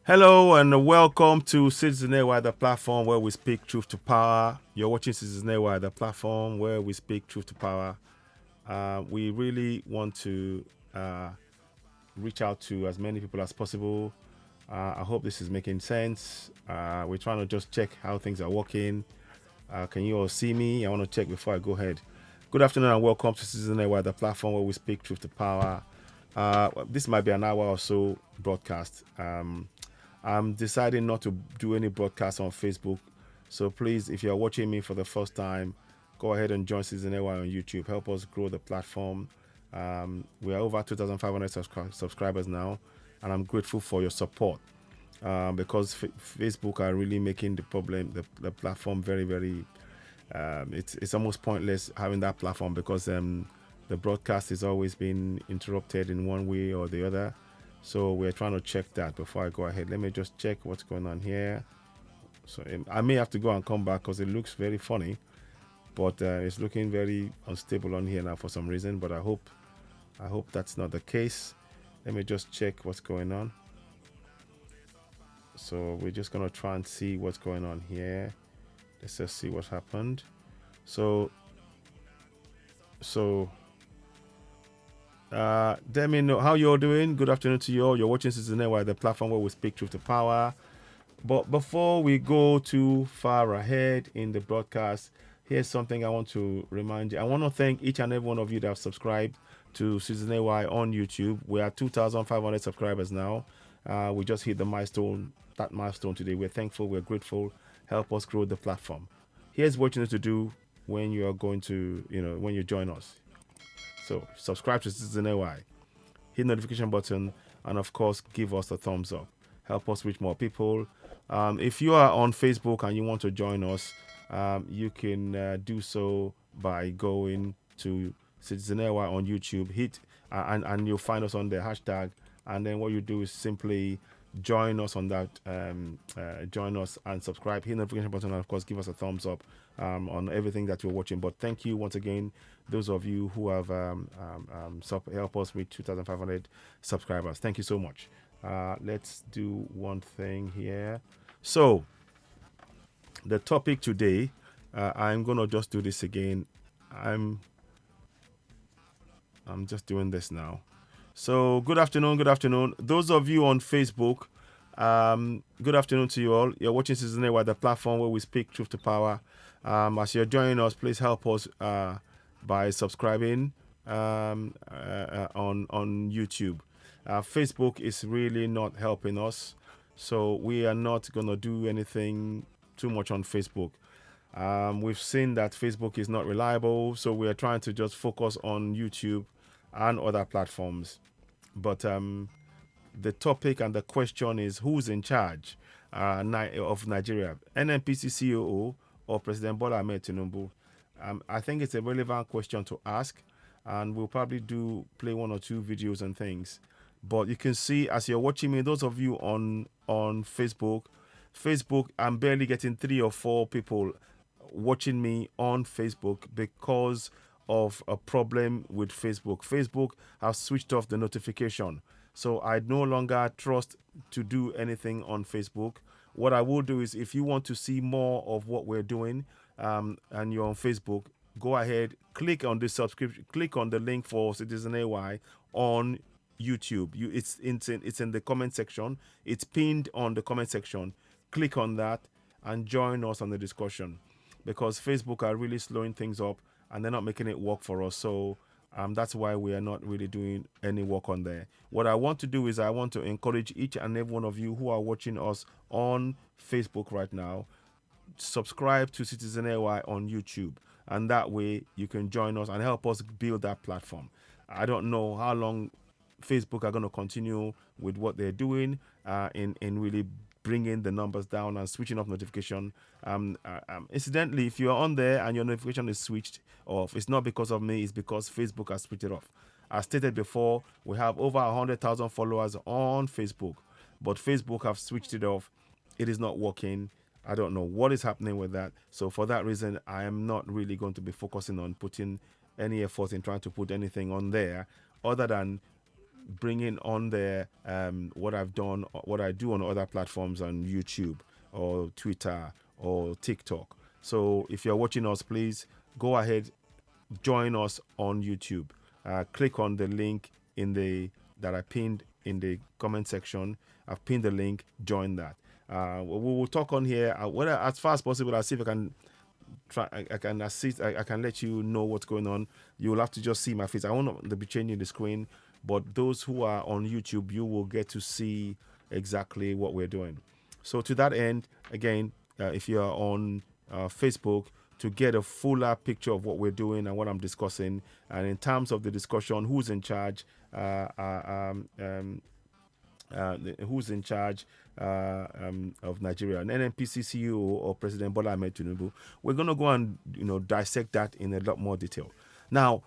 Hello and welcome to Citizen AY, the platform where we speak truth to power. You're watching Citizen AY, the platform where we speak truth to power. We really want to reach out to as many people as possible. I hope this is making sense. We're trying to just check how things are working. Can you all see me? I want to check before I go ahead. Good afternoon and welcome to Citizen AY, the platform where we speak truth to power. This might be an hour or so broadcast. I'm deciding not to do any broadcasts on Facebook. So please, if you're watching me for the first time, go ahead and join Season AY on YouTube. Help us grow the platform. We are over 2,500 subscribers now, and I'm grateful for your support because Facebook are really making the platform very, very. It's almost pointless having that platform because the broadcast is always been interrupted in one way or the other. So we're trying to check that before I go ahead. Let me just check what's going on here. So I may have to go and come back because it looks very funny, but it's looking very unstable on here now for some reason. But I hope that's not the case. Let me just check what's going on. So we're just gonna try and see what's going on here. Let's just see what happened. So let me know how you're doing. Good afternoon to you all. You're watching Citizen AY, the platform where we speak truth to power. But before we go too far ahead in the broadcast, here's something I want to remind you. I want to thank each and every one of you that have subscribed to Citizen AY on YouTube. We are 2,500 subscribers now. We just hit that milestone today. We're thankful. We're grateful. Help us grow the platform. Here's what you need to do when you are going to, when you join us. So subscribe to Citizen AY, hit the notification button, and of course, give us a thumbs up. Help us reach more people. If you are on Facebook and you want to join us, you can do so by going to Citizen AY on YouTube, hit, and you'll find us on the hashtag. And then what you do is simply join us on that, join us and subscribe, hit the notification button, and of course give us a thumbs up on everything that you're watching. But thank you once again, those of you who have helped us with 2,500 subscribers. Thank you so much. Let's do one thing here. So the topic today, I'm gonna just do this again. I'm just doing this now. So good afternoon. Those of you on Facebook, good afternoon to you all. You're watching Season AY, the platform where we speak truth to power. As you're joining us, please help us by subscribing on YouTube. Facebook is really not helping us, so we are not going to do anything too much on Facebook. We've seen that Facebook is not reliable, so we are trying to just focus on YouTube and other platforms. But the topic and the question is, who's in charge of Nigeria, NNPC COO or President BOLA AHMED TINUBU? I think it's a relevant question to ask, and we'll probably play one or two videos and things. But you can see, as you're watching me, those of you on Facebook, I'm barely getting 3 or 4 people watching me on Facebook because of a problem with Facebook. Facebook has switched off the notification, so I no longer trust to do anything on Facebook. What I will do is, if you want to see more of what we're doing and you're on Facebook, go ahead, click on the subscription, click on the link for Citizen AY on YouTube. It's in the comment section. It's pinned on the comment section. Click on that and join us on the discussion, because Facebook are really slowing things up and they're not making it work for us. So that's why we are not really doing any work on there. What I want to do is I want to encourage each and every one of you who are watching us on Facebook right now, subscribe to Citizen AY on YouTube, and that way you can join us and help us build that platform. I don't know how long Facebook are going to continue with what they're doing in really bringing the numbers down and switching off notification. Incidentally, if you're on there and your notification is switched off, it's not because of me, it's because Facebook has switched it off. As stated before, we have over 100,000 followers on Facebook, but Facebook have switched it off. It is not working. I don't know what is happening with that. So for that reason, I am not really going to be focusing on putting any effort in trying to put anything on there other than bringing on there what I've done, what I do on other platforms on YouTube or Twitter or TikTok. So if you're watching us, please go ahead, join us on YouTube. Click on the link that I pinned in the comment section. I've pinned the link. Join that. We will talk on here. As far as possible, I'll see if I can try. I can assist. I can let you know what's going on. You will have to just see my face. I won't be changing the screen, but those who are on YouTube, you will get to see exactly what we're doing. So to that end, again, if you're on Facebook, to get a fuller picture of what we're doing and what I'm discussing, and in terms of the discussion, who's in charge, who's in charge of Nigeria, an NNPC CEO or President BOLA AHMED TINUBU. We're going to go and dissect that in a lot more detail. Now,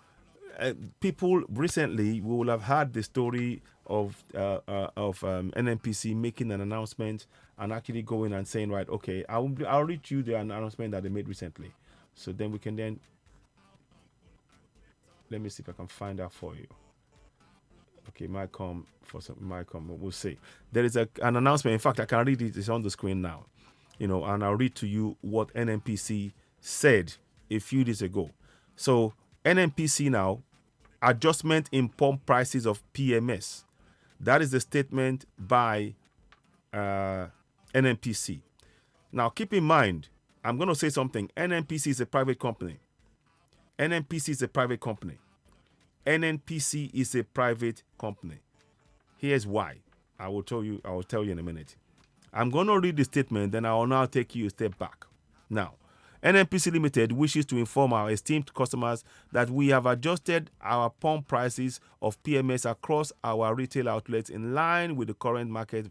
people recently will have heard the story of NNPC making an announcement and actually going and saying, right, okay, I'll read you the announcement that they made recently. So then we can let me see if I can find out for you. Okay, might come, we'll see. There is an announcement. In fact, I can read it. It's on the screen now. And I'll read to you what NNPC said a few days ago. So NNPC now, adjustment in pump prices of PMS. That is the statement by NNPC. Now, keep in mind, I'm going to say something. NNPC is a private company. NNPC is a private company. NNPC is a private company. Here's why. I will tell you in a minute. I'm going to read the statement, then I will now take you a step back. Now, NNPC Limited wishes to inform our esteemed customers that we have adjusted our pump prices of PMS across our retail outlets in line with the current market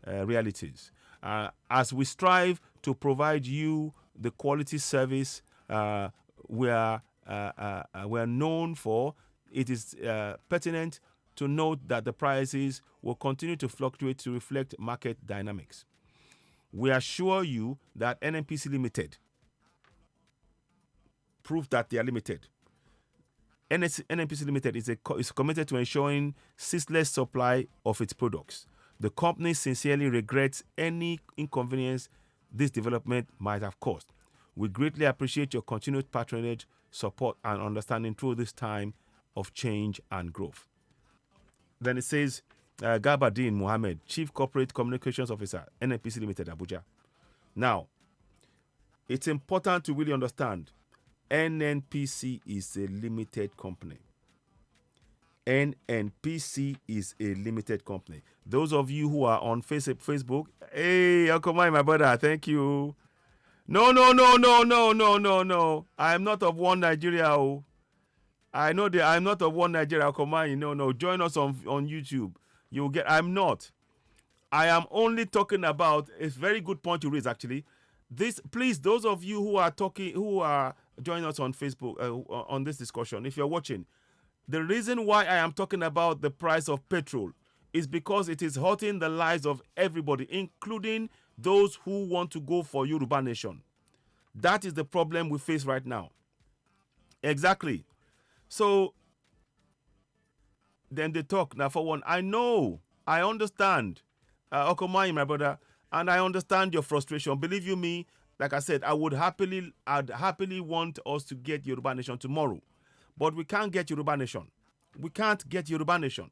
realities. As we strive to provide you the quality service we're known for, it is pertinent to note that the prices will continue to fluctuate to reflect market dynamics. We assure you that NNPC Limited, proof that they are limited. NNPC Limited is committed to ensuring ceaseless supply of its products. The company sincerely regrets any inconvenience this development might have caused. We greatly appreciate your continued patronage, support, and understanding through this time of change and growth. Then it says, Gabardine Mohammed, Chief Corporate Communications Officer, NNPC Limited, Abuja. Now, it's important to really understand, NNPC is a limited company. NNPC is a limited company. Those of you who are on Facebook, hey, Uncle Mike, my brother, thank you. No. I am not of one Nigeria. Oh. I know that I'm not of one Nigeria. Uncle Mike, no. Join us on YouTube. You'll get. I'm not. I am only talking about a very good point you raise. Actually, please, those of you who are joining us on Facebook on this discussion, if you're watching, the reason why I am talking about the price of petrol is because it is hurting the lives of everybody, including those who want to go for Yoruba Nation. That is the problem we face right now. Exactly. So then they talk. Now, for one, I know, I understand, Okomai, my brother, and I understand your frustration. Believe you me, like I said, I'd happily want us to get Yoruba Nation tomorrow. But we can't get Yoruba Nation. We can't get Yoruba Nation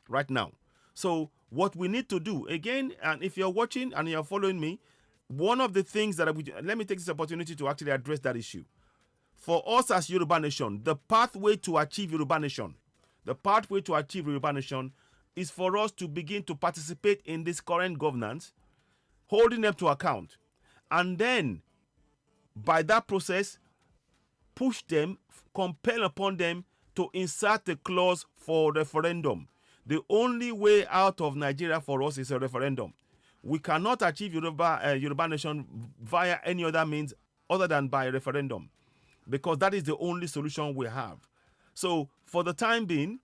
right now. So what we need to do, again, and if you're watching and you're following me, one of the things that let me take this opportunity to actually address that issue. For us as Yoruba Nation, the pathway to achieve Yoruba Nation, is for us to begin to participate in this current governance, holding them to account, and then by that process, push them, compel upon them to insert a clause for referendum. The only way out of Nigeria for us is a referendum. We cannot achieve Yoruba Nation via any other means other than by a referendum, because that is the only solution we have. So for the time being,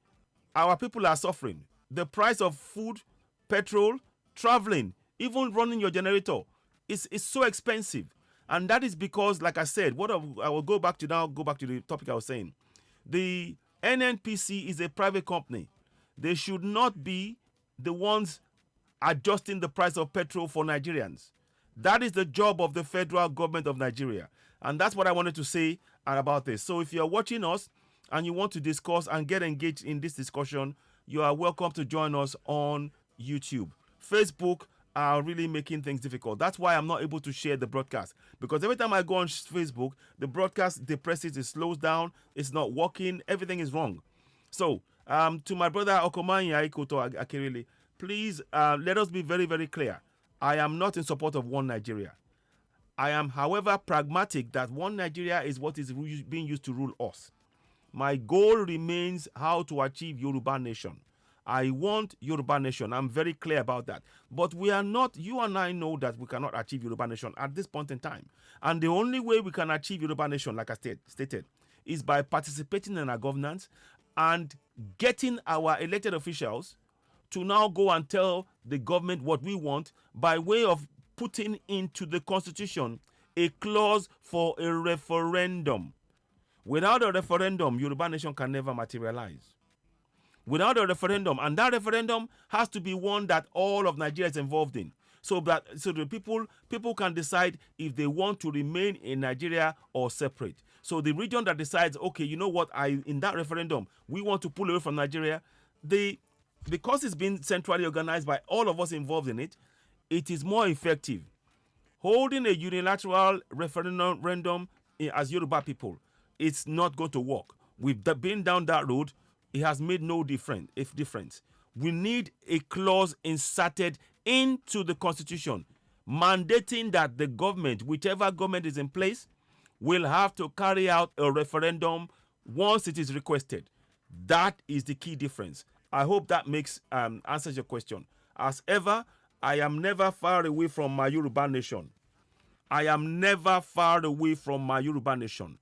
our people are suffering. The price of food, petrol, traveling, even running your generator is so expensive. And that is because, like I said, I will go back to the topic I was saying. The NNPC is a private company. They should not be the ones adjusting the price of petrol for Nigerians. That is the job of the federal government of Nigeria. And that's what I wanted to say about this. So if you're watching us and you want to discuss and get engaged in this discussion, you are welcome to join us on YouTube. Facebook are really making things difficult. That's why I'm not able to share the broadcast. Because every time I go on Facebook, the broadcast depresses, it slows down, it's not working, everything is wrong. So, to my brother Okomanya Ikoto Akirili, please let us be very, very clear. I am not in support of one Nigeria. I am, however, pragmatic that one Nigeria is what is being used to rule us. My goal remains how to achieve Yoruba nation. I want Yoruba nation. I'm very clear about that. But we are not, you and I know that we cannot achieve Yoruba nation at this point in time. And the only way we can achieve Yoruba nation, like I stated, is by participating in our governance and getting our elected officials to now go and tell the government what we want by way of putting into the constitution a clause for a referendum. Without a referendum, Yoruba nation can never materialize. Without a referendum, and that referendum has to be one that all of Nigeria is involved in, so the people can decide if they want to remain in Nigeria or separate. So the region that decides, okay, you know what, in that referendum we want to pull away from Nigeria, because it's been centrally organized by all of us involved in it, it is more effective. Holding a unilateral referendum as Yoruba people, it's not going to work. We've been down that road. It has made no difference. We need a clause inserted into the constitution mandating that the government, whichever government is in place, will have to carry out a referendum once it is requested. That is the key difference. I hope that answers your question. As ever, I am never far away from my Yoruba nation. I am never far away from my Yoruba nation.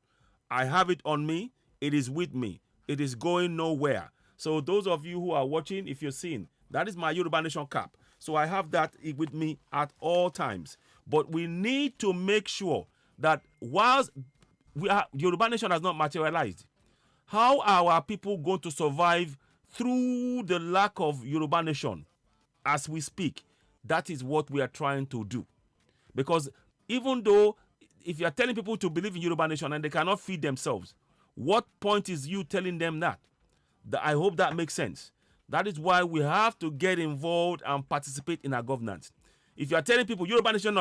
I have it on me. It is with me. It is going nowhere. So those of you who are watching, if you're seeing, that is my Yoruba nation cap. So I have that with me at all times. But we need to make sure that whilst Yoruba nation has not materialized, how are our people going to survive through the lack of Yoruba nation as we speak? That is what we are trying to do. Because even though if you are telling people to believe in Yoruba nation and they cannot feed themselves, what point is you telling them that? I hope that makes sense. That is why we have to get involved and participate in our governance. If you are telling people Yoruba nation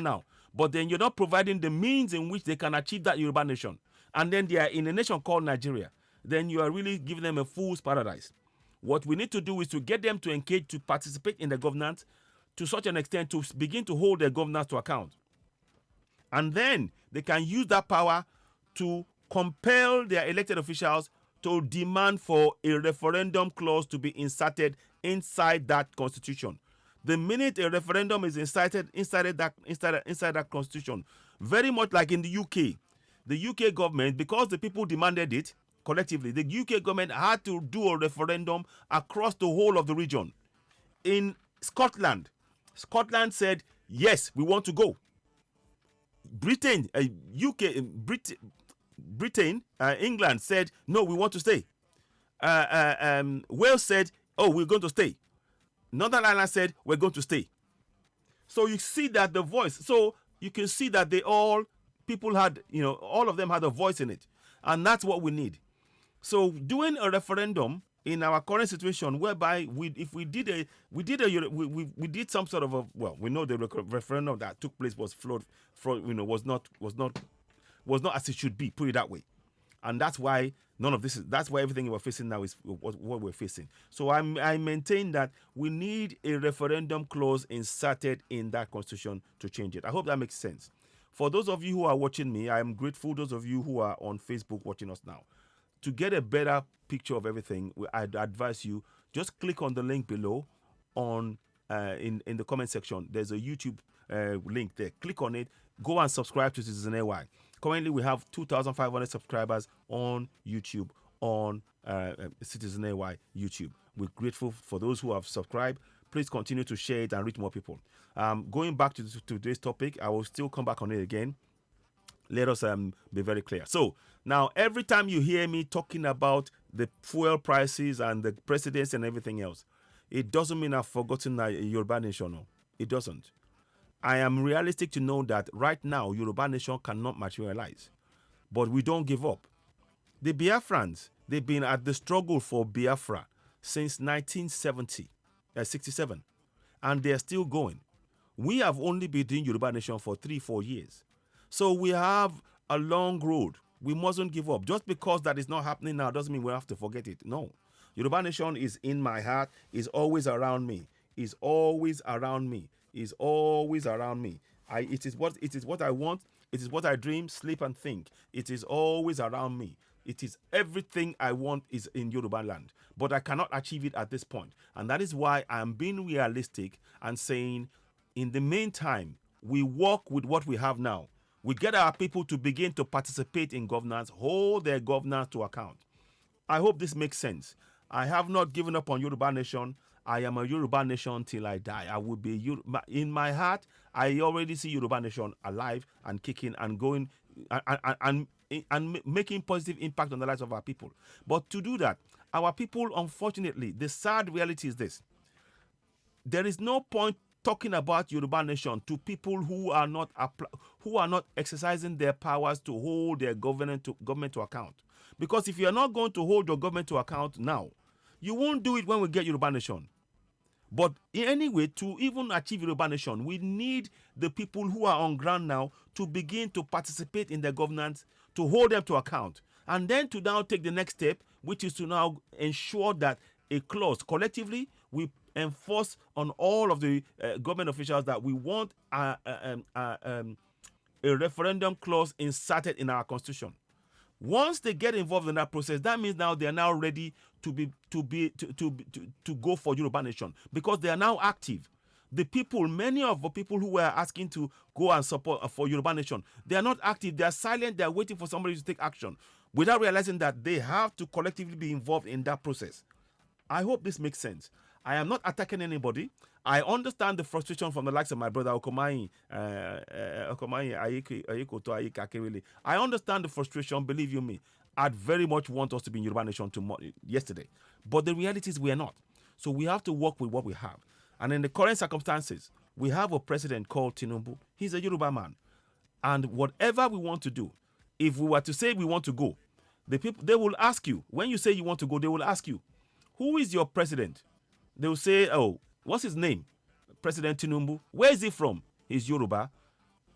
now, but then you're not providing the means in which they can achieve that Yoruba nation, and then they are in a nation called Nigeria, then you are really giving them a fool's paradise. What we need to do is to get them to engage, to participate in the governance to such an extent to begin to hold their governance to account. And then they can use that power to compel their elected officials to demand for a referendum clause to be inserted inside that constitution. The minute a referendum is inserted inside that constitution, very much like in the UK government, because the people demanded it collectively, the UK government had to do a referendum across the whole of the region. In Scotland said, yes, we want to go. Britain, England said, no, we want to stay. Wales said, oh, we're going to stay. Northern Ireland said, we're going to stay. So you see that the voice, so you can see that people had, all of them had a voice in it. And that's what we need. So doing a referendum in our current situation, whereby we did some sort of we know the referendum that took place was was not as it should be, put it that way, and that's why that's why everything we're facing now is what we're facing. So I maintain that we need a referendum clause inserted in that constitution to change it. I hope that makes sense. For those of you who are watching me, I am grateful. Those of you who are on Facebook watching us now, to get a better picture of everything, I'd advise you just click on the link below in the comment section. There's a YouTube link there. Click on it. Go and subscribe to Citizen AY. Currently, we have 2,500 subscribers on YouTube, on Citizen AY YouTube. We're grateful for those who have subscribed. Please continue to share it and reach more people. Going back to today's topic, I will still come back on it again. Let us be very clear. So Now, every time you hear me talking about the fuel prices and the presidency and everything else, it doesn't mean I've forgotten Yoruba Nation. No, it doesn't. I am realistic to know that right now, Yoruba Nation cannot materialize. But we don't give up. The Biafrans, they've been at the struggle for Biafra since 1967, and they're still going. We have only been doing Yoruba Nation for 3-4 years. So we have a long road. We mustn't give up. Just because that is not happening now doesn't mean we have to forget it. No. Yoruba Nation is in my heart, is always around me, is always around me, is always around me. It is what I want, it is what I dream, sleep, and think. It is always around me. It is everything I want is in Yoruba land. But I cannot achieve it at this point. And that is why I am being realistic and saying, in the meantime, we work with what we have now. We get our people to begin to participate in governance, hold their governance to account. I hope this makes sense. I have not given up on Yoruba Nation. I am a Yoruba Nation till I die. I will be in my heart. I already see Yoruba Nation alive and kicking and going and making positive impact on the lives of our people. But to do that, our people, unfortunately, the sad reality is this: there is no point talking about Yoruba Nation to people who are not exercising their powers to hold their government to account. Because if you are not going to hold your government to account now, you won't do it when we get Yoruba Nation. But anyway, to even achieve Yoruba Nation, we need the people who are on ground now to begin to participate in their governance, to hold them to account, and then to now take the next step, which is to now ensure that a clause collectively we enforce on all of the government officials that we want a referendum clause inserted in our constitution. Once they get involved in that process, that means now they are now ready to go for Yoruba Nation, because they are now active. The people, many of the people who were asking to go and support for Yoruba Nation, they are not active. They are silent. They are waiting for somebody to take action without realizing that they have to collectively be involved in that process. I hope this makes sense. I am not attacking anybody. I understand the frustration from the likes of my brother Okomayi, I understand the frustration, believe you me. I'd very much want us to be in Yoruba Nation yesterday. But the reality is we are not. So we have to work with what we have. And in the current circumstances, we have a president called Tinubu. He's a Yoruba man. And whatever we want to do, if we were to say we want to go, the people, they will ask you, when you say you want to go, they will ask you, who is your president? They will say, oh, what's his name? President Tinubu. Where is he from? He's Yoruba.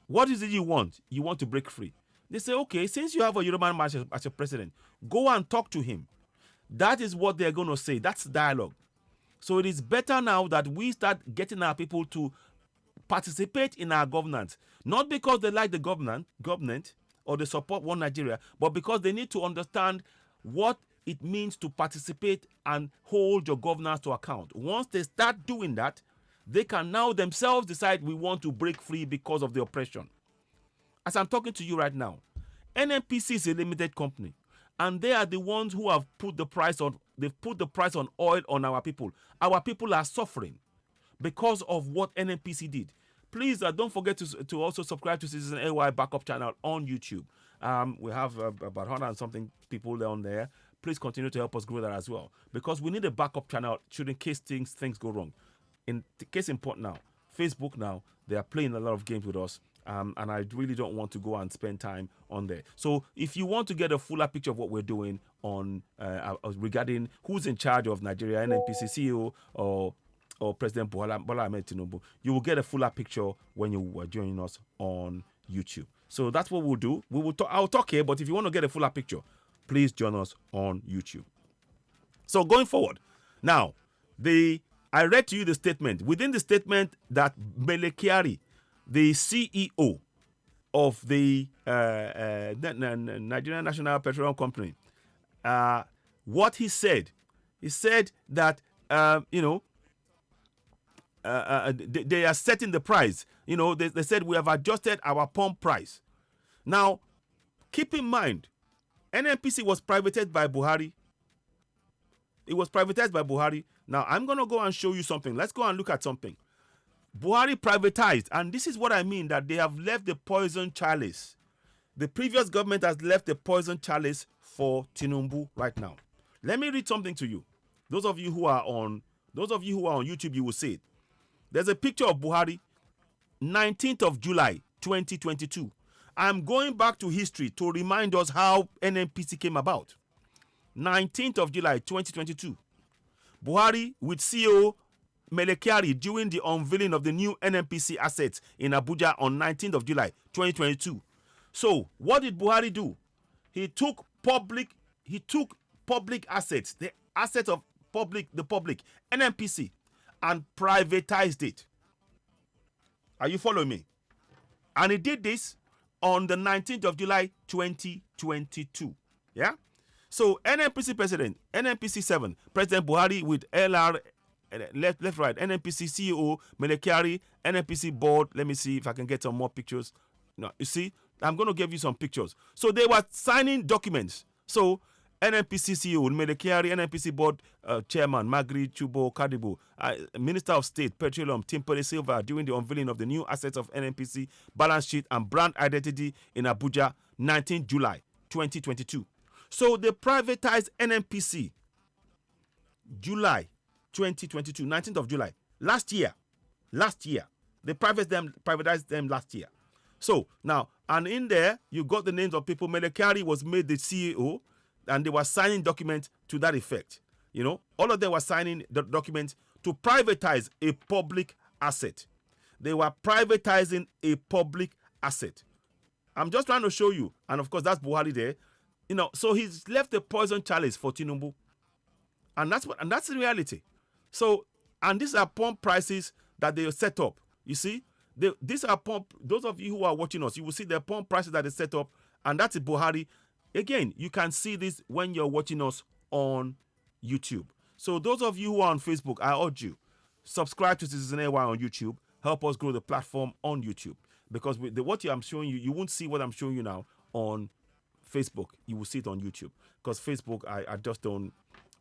What is it you want? You want to break free. They say, okay, since you have a Yoruba man as your president, go and talk to him. That is what they're going to say. That's dialogue. So it is better now that we start getting our people to participate in our governance. Not because they like the government or they support One Nigeria, but because they need to understand what it means to participate and hold your governance to account. Once they start doing that, they can now themselves decide we want to break free because of the oppression. As I'm talking to you right now, NNPC is a limited company, and they are the ones who have put the price on. They've put the price on oil on our people. Our people are suffering because of what NNPC did. Please don't forget to also subscribe to Citizen AY Backup channel on YouTube. We have about 100 and something people on there. Please continue to help us grow that as well, because we need a backup channel should in case things go wrong. In the case in point now, Facebook now, they are playing a lot of games with us, and I really don't want to go and spend time on there. So if you want to get a fuller picture of what we're doing on regarding who's in charge of Nigeria, NNPC CEO or President BOLA AHMED TINUBU, you will get a fuller picture when you are joining us on YouTube. So that's what we'll do. I'll talk here, but if you want to get a fuller picture, please join us on YouTube. So going forward, now, I read to you the statement. Within the statement that Mele Kyari, the CEO of the Nigerian National Petroleum Company, what he said that, they are setting the price. They said we have adjusted our pump price. Now, keep in mind, NNPC was privatized by Buhari. It was privatized by Buhari. Now, I'm going to go and show you something. Let's go and look at something. Buhari privatized, and this is what I mean, that they have left the poison chalice. The previous government has left a poison chalice for Tinubu right now. Let me read something to you. Those of you who are on YouTube, you will see it. There's a picture of Buhari, 19th of July, 2022. I'm going back to history to remind us how NNPC came about. 19th of July, 2022. Buhari with CEO Melekiari during the unveiling of the new NNPC assets in Abuja on 19th of July, 2022. So, what did Buhari do? He took public assets, the assets of the public, NNPC, and privatized it. Are you following me? And he did this on the 19th of July, 2022. Yeah? So, NNPC president, NNPC 7, President Buhari with LR, left, right, NNPC CEO, Melekiari, NNPC board. Let me see if I can get some more pictures. No, you see, I'm going to give you some pictures. So, they were signing documents. So, NNPC CEO, Melekiari, NNPC board chairman, Magri Chubo Kadibu, Minister of State, Petroleum, Timpere Silva, during the unveiling of the new assets of NNPC, balance sheet and brand identity in Abuja, 19 July 2022. So they privatized NNPC, July 2022, 19th of July, last year. They privatized them last year. So now, and in there, you got the names of people. Melekiari was made the CEO, and they were signing documents to that effect. You know, all of them were signing the documents to privatize a public asset. They were privatizing a public asset. I'm just trying to show you. And of course, that's Buhari there. You know, so he's left a poison chalice for Tinubu. And that's the reality. So, and these are pump prices that they set up. You see, these are pump, those of you who are watching us, you will see the pump prices that they set up, and that's Buhari. Again, you can see this when you're watching us on YouTube. So those of you who are on Facebook, I urge you, subscribe to Citizen AY on YouTube. Help us grow the platform on YouTube. Because with what I'm showing you, you won't see what I'm showing you now on Facebook. You will see it on YouTube. Because Facebook, I just don't,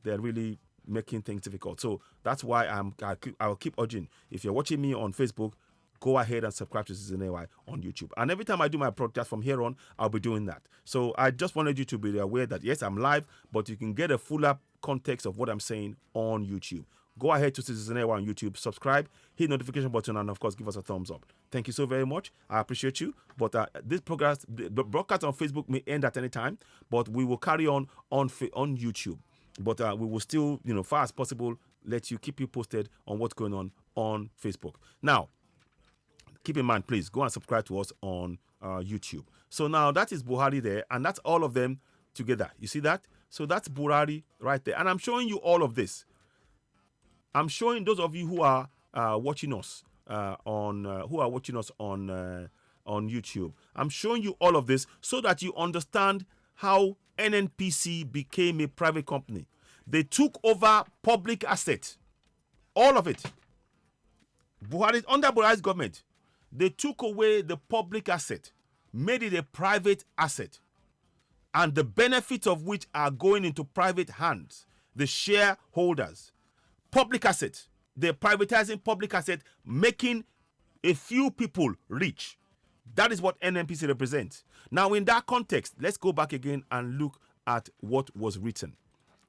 they're really making things difficult. So that's why I'll keep urging. If you're watching me on Facebook, go ahead and subscribe to Citizen AY on YouTube. And every time I do my broadcast from here on, I'll be doing that. So I just wanted you to be aware that, yes, I'm live, but you can get a fuller context of what I'm saying on YouTube. Go ahead to Citizen AY on YouTube, subscribe, hit the notification button, and of course, give us a thumbs up. Thank you so very much. I appreciate you. But this program, the broadcast on Facebook may end at any time, but we will carry on YouTube. But we will still, far as possible, keep you posted on what's going on Facebook. Now, keep in mind, please, go and subscribe to us on YouTube. So now that is Buhari there, and that's all of them together. You see that? So that's Buhari right there. And I'm showing you all of this. I'm showing those of you who are watching us on YouTube. I'm showing you all of this so that you understand how NNPC became a private company. They took over public assets, all of it. Under Buhari's government, they took away the public asset, made it a private asset, and the benefits of which are going into private hands, the shareholders. Public assets, they're privatizing public assets, making a few people rich. That is what NNPC represents. Now, in that context, let's go back again and look at what was written.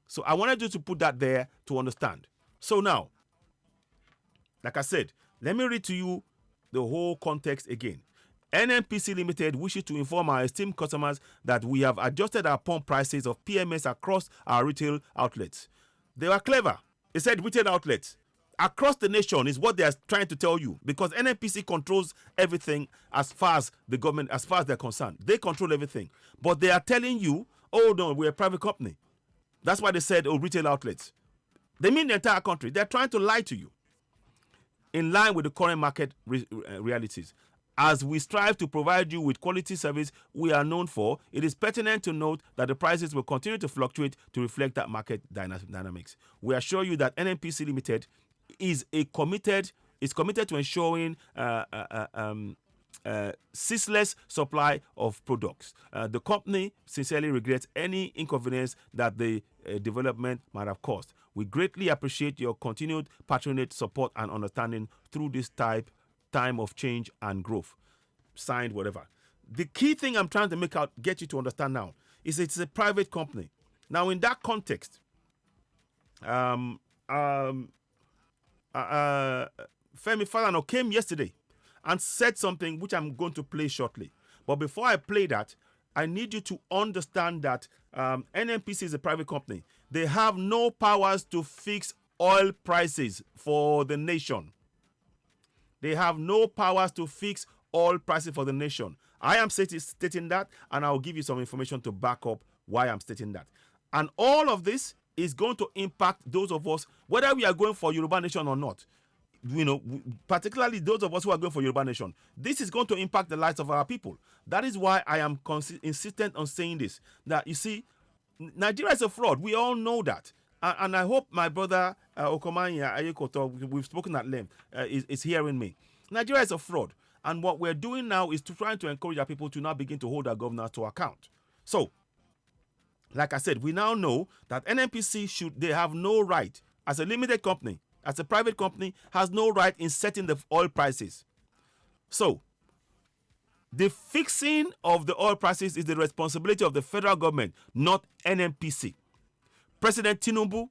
So I wanted you to put that there to understand. So now, like I said, let me read to you the whole context again. NNPC Limited wishes to inform our esteemed customers that we have adjusted our pump prices of PMS across our retail outlets. They were clever. They said retail outlets across the nation is what they are trying to tell you, because NNPC controls everything as far as the government, as far as they're concerned. They control everything. But they are telling you, oh no, we're a private company. That's why they said, oh, retail outlets. They mean the entire country. They're trying to lie to you. In line with the current market realities. As we strive to provide you with quality service we are known for, it is pertinent to note that the prices will continue to fluctuate to reflect that market dynamics. We assure you that NNPC Limited is committed to ensuring ceaseless supply of products. The company sincerely regrets any inconvenience that the development might have caused. We greatly appreciate your continued patronage, support, and understanding through this time of change and growth. Signed, whatever. the key thing I'm trying to get you to understand now is it's a private company. Now, in that context, Femi Falana came yesterday and said something which I'm going to play shortly. But before I play that, I need you to understand that NNPC is a private company. They have no powers to fix oil prices for the nation. They have no powers to fix oil prices for the nation. I am stating that, and I'll give you some information to back up why I'm stating that. And all of this is going to impact those of us, whether we are going for Yoruba Nation or not. You know, particularly those of us who are going for Yoruba Nation. This is going to impact the lives of our people. That is why I am insistent on saying this. That, you see, Nigeria is a fraud. We all know that. And I hope my brother Okomanya Ayekoto, we've spoken at length, is hearing me. Nigeria is a fraud. And what we're doing now is trying to encourage our people to now begin to hold our governors to account. So, like I said, we now know that NNPC they have no right, as a limited company, as a private company, has no right in setting the oil prices. So, the fixing of the oil prices is the responsibility of the federal government, not NNPC. President Tinubu,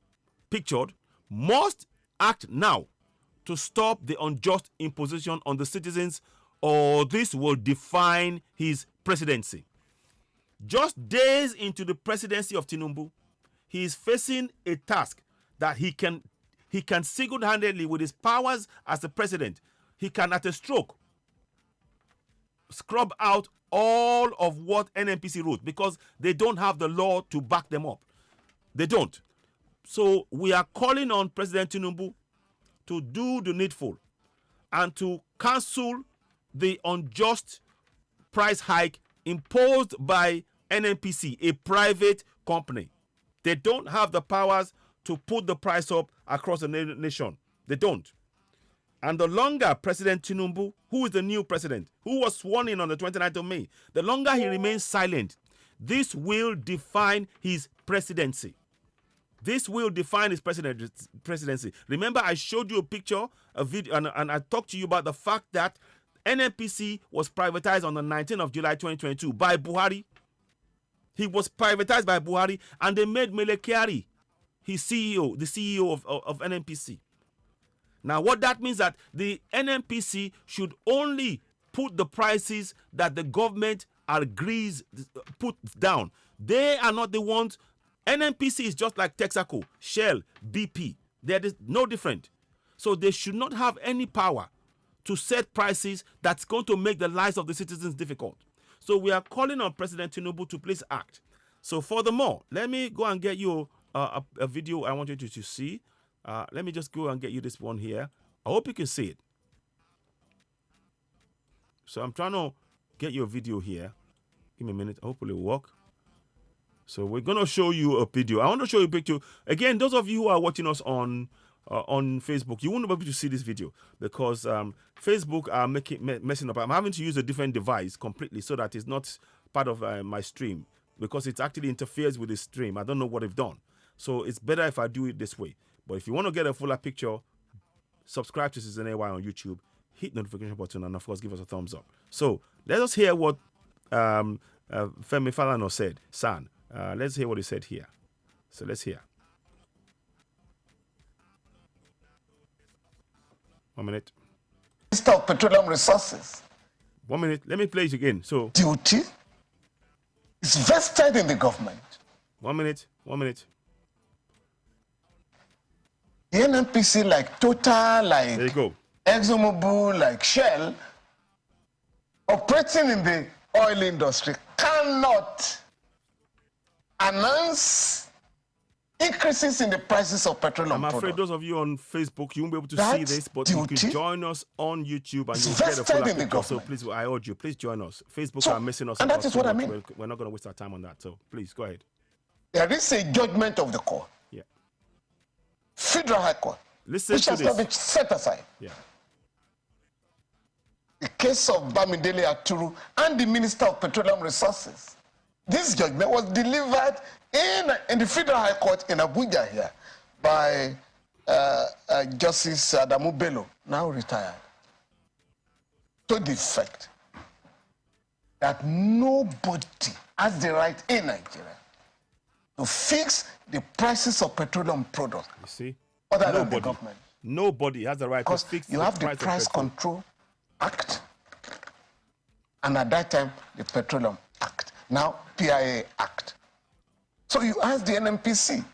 pictured, must act now to stop the unjust imposition on the citizens, or this will define his presidency. Just days into the presidency of Tinubu, he is facing a task that he can single-handedly, with his powers as the president, he can at a stroke scrub out all of what NNPC wrote, because they don't have the law to back them up. They don't. So we are calling on President Tinubu to do the needful and to cancel the unjust price hike imposed by NNPC, a private company. They don't have the powers to put the price up across the nation. They don't. And the longer President Tinubu, who is the new president, who was sworn in on the 29th of May, the longer he remains silent, this will define his presidency. This will define his presidency. Remember, I showed you a picture, a video, and I talked to you about the fact that NNPC was privatized on the 19th of July 2022 by Buhari. He was privatized by Buhari, and they made Mele Kyari his CEO, the CEO of NNPC. Now, what that means that the NNPC should only put the prices that the government agrees put down. They are not the ones. NNPC is just like Texaco, Shell, BP. They're no different. So they should not have any power to set prices that's going to make the lives of the citizens difficult. So we are calling on President Tinubu to please act. So furthermore, let me go and get you a video I want you to see. Let me just go and get you this one here. I hope you can see it. So I'm trying to get you a video here. Give me a minute. Hopefully it will work. So we're going to show you a video. I want to show you a picture. Again, those of you who are watching us on Facebook, you won't be able to see this video because Facebook are messing up. I'm having to use a different device completely so that it's not part of my stream, because it actually interferes with the stream. I don't know what they've done. So it's better if I do it this way. But if you want to get a fuller picture, subscribe to Citizen AY on YouTube, hit the notification button, and of course give us a thumbs up. So let us hear what Femi Falana said. Let's hear what he said here. So let's hear. 1 minute. Minister of Petroleum Resources. 1 minute. Let me play it again. So duty is vested in the government. 1 minute. 1 minute. The NNPC, like Total, like there you go. ExxonMobil, like Shell, operating in the oil industry, cannot announce increases in the prices of petroleum products. I'm afraid those of you on Facebook, you won't be able to see this, but you can join us on YouTube and you'll get a full picture. So please, I urge you, please join us. Facebook are missing us. And that is what I mean. We're not going to waste our time on that. So please, go ahead. There is a judgment of the court. Yeah. Federal High Court. Listen which to has this. not been set aside. Yeah. The case of Bamidele Aturu and the Minister of Petroleum Resources. This judgment was delivered in the Federal High Court in Abuja here by Justice Adamu Bello, now retired. To the effect that nobody has the right in Nigeria to fix the prices of petroleum products. You see? Other than the government. Nobody has the right to fix you have the Price Control Act, and at that time, the Petroleum Act. Now, PIA Act. So you ask the NNPC,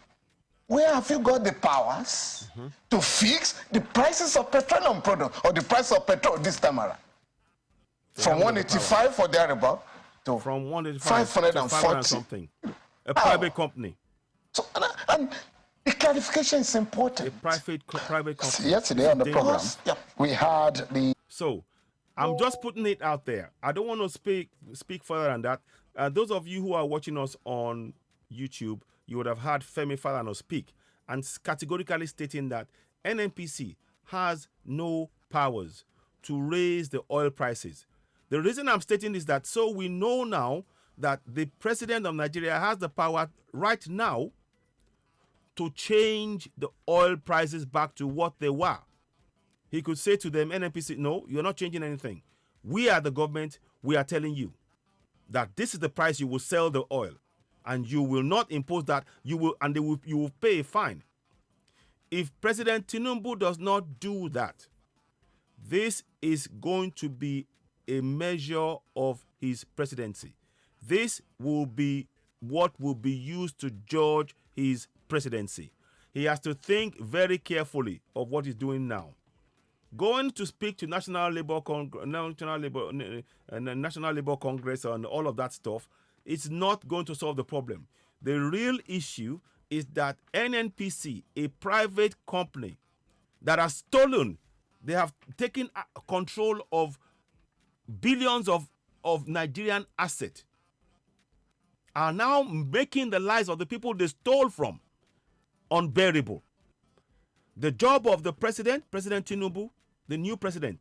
where have you got the powers to fix the prices of petroleum products, or the price of petrol this time around? From 185 or thereabout to from 185 to 500 something. A private company. So, and the clarification is important. A private company. Yesterday on the program, we had the... So, I'm just putting it out there. I don't want to speak further than that. Those of you who are watching us on YouTube, you would have heard Femi Falana speak and categorically stating that NNPC has no powers to raise the oil prices. The reason I'm stating is that so we know now that the president of Nigeria has the power right now to change the oil prices back to what they were. He could say to them, NNPC, no, you're not changing anything. We are the government. We are telling you that this is the price you will sell the oil, and you will not impose that. You will pay a fine. If President Tinubu does not do that, this is going to be a measure of his presidency. This will be what will be used to judge his presidency. He has to think very carefully of what he's doing now. Going to speak to National Labour Congress and all of that stuff, it's not going to solve the problem. The real issue is that NNPC, a private company that has stolen, they have taken control of billions of Nigerian assets, are now making the lives of the people they stole from unbearable. The job of the president, President Tinubu, the new president,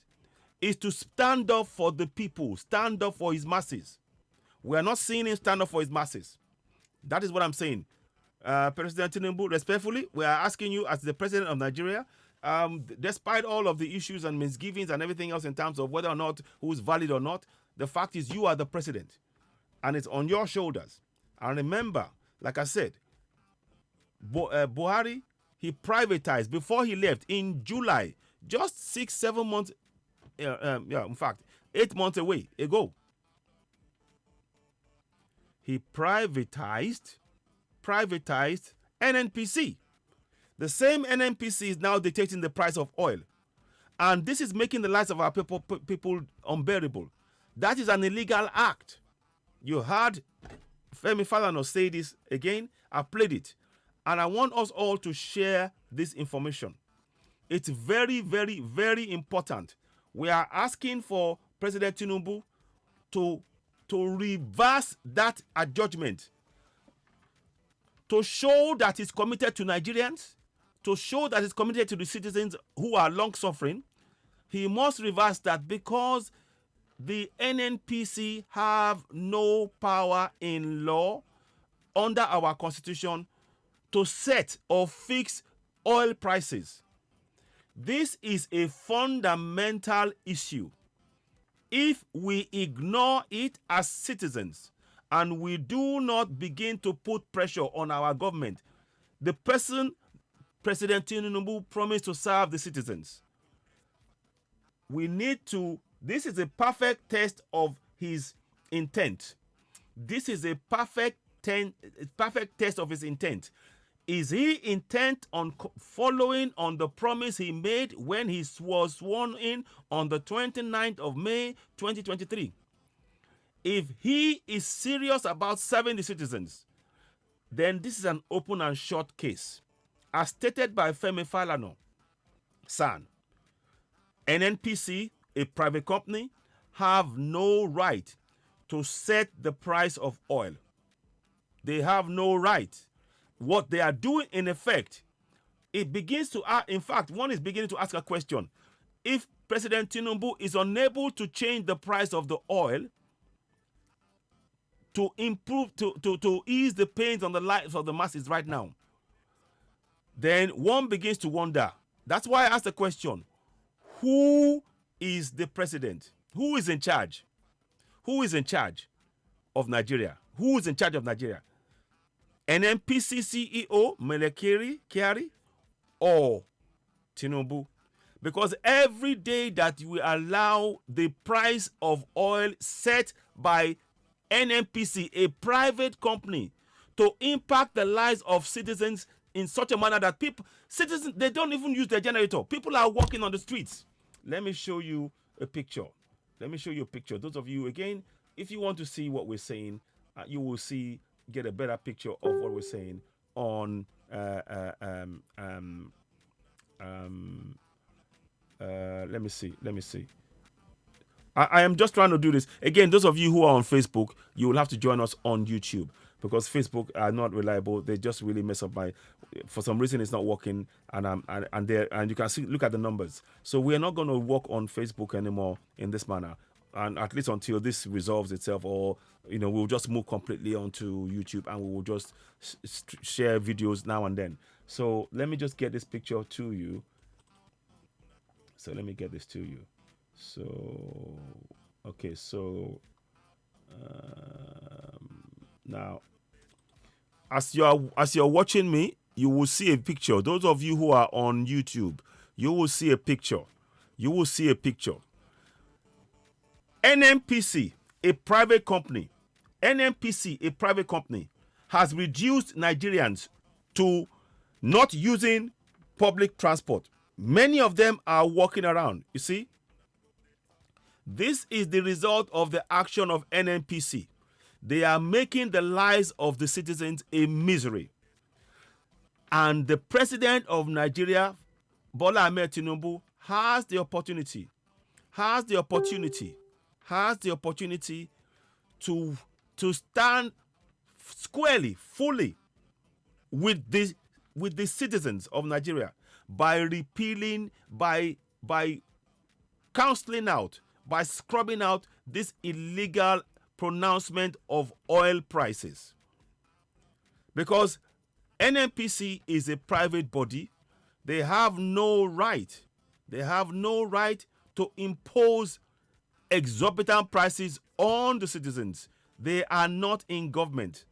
is to stand up for the people, stand up for his masses. We are not seeing him stand up for his masses. That is what I'm saying. President Tinubu, respectfully, we are asking you as the president of Nigeria, despite all of the issues and misgivings and everything else in terms of whether or not who's valid or not, the fact is you are the president, and it's on your shoulders. And remember, like I said, Buhari, he privatized before he left in July, just 6-7 months, in fact, 8 months ago. He privatized NNPC. The same NNPC is now dictating the price of oil. And this is making the lives of our people unbearable. That is an illegal act. You heard Femi Falana say this again. I played it. And I want us all to share this information. It's very, very, very important. We are asking for President Tinubu to reverse that judgment, to show that he's committed to Nigerians, to show that he's committed to the citizens who are long suffering. He must reverse that, because the NNPC have no power in law under our constitution to set or fix oil prices. This is a fundamental issue. If we ignore it as citizens and we do not begin to put pressure on our government, the person, President Tinubu, promised to serve the citizens. We need to, this is a perfect test of his intent. This is a perfect test of his intent. Is he intent on following on the promise he made when he was sworn in on the 29th of May, 2023? If he is serious about serving the citizens, then this is an open and short case. As stated by Femi Falana, San, NNPC, a private company, have no right to set the price of oil. They have no right. What they are doing, in effect, it begins to, in fact, one is beginning to ask a question. If President Tinubu is unable to change the price of the oil to improve, to ease the pains on the lives of the masses right now, then one begins to wonder. That's why I asked the question, who is the president? Who is in charge? Who is in charge of Nigeria? Who is in charge of Nigeria? NNPC CEO Melekeri Kyari or Tinubu? Because every day that we allow the price of oil set by NNPC, a private company, to impact the lives of citizens in such a manner that citizens, they don't even use their generator. People are walking on the streets. Let me show you a picture. Let me show you a picture. Those of you, again, if you want to see what we're saying, you will get a better picture of what we're saying on let me see. I am just trying to do this. Again, those of you who are on Facebook, you will have to join us on YouTube, because Facebook are not reliable. They just really mess up for some reason it's not working, and you can see, look at the numbers. So we are not going to work on Facebook anymore in this manner, and at least until this resolves itself, or we'll just move completely onto YouTube, and we will just share videos now and then. So let me just get this picture to you. Okay, so now as you're watching me, you will see a picture. Those of you who are on YouTube, you will see a picture. NNPC, a private company, has reduced Nigerians to not using public transport. Many of them are walking around. You see, this is the result of the action of NNPC. They are making the lives of the citizens a misery. And the president of Nigeria, BOLA AHMED TINUBU, has the opportunity to stand squarely, fully with the citizens of Nigeria by repealing, by cancelling out, by scrubbing out this illegal pronouncement of oil prices. Because NNPC is a private body, they have no right to impose exorbitant prices on the citizens. They are not in government.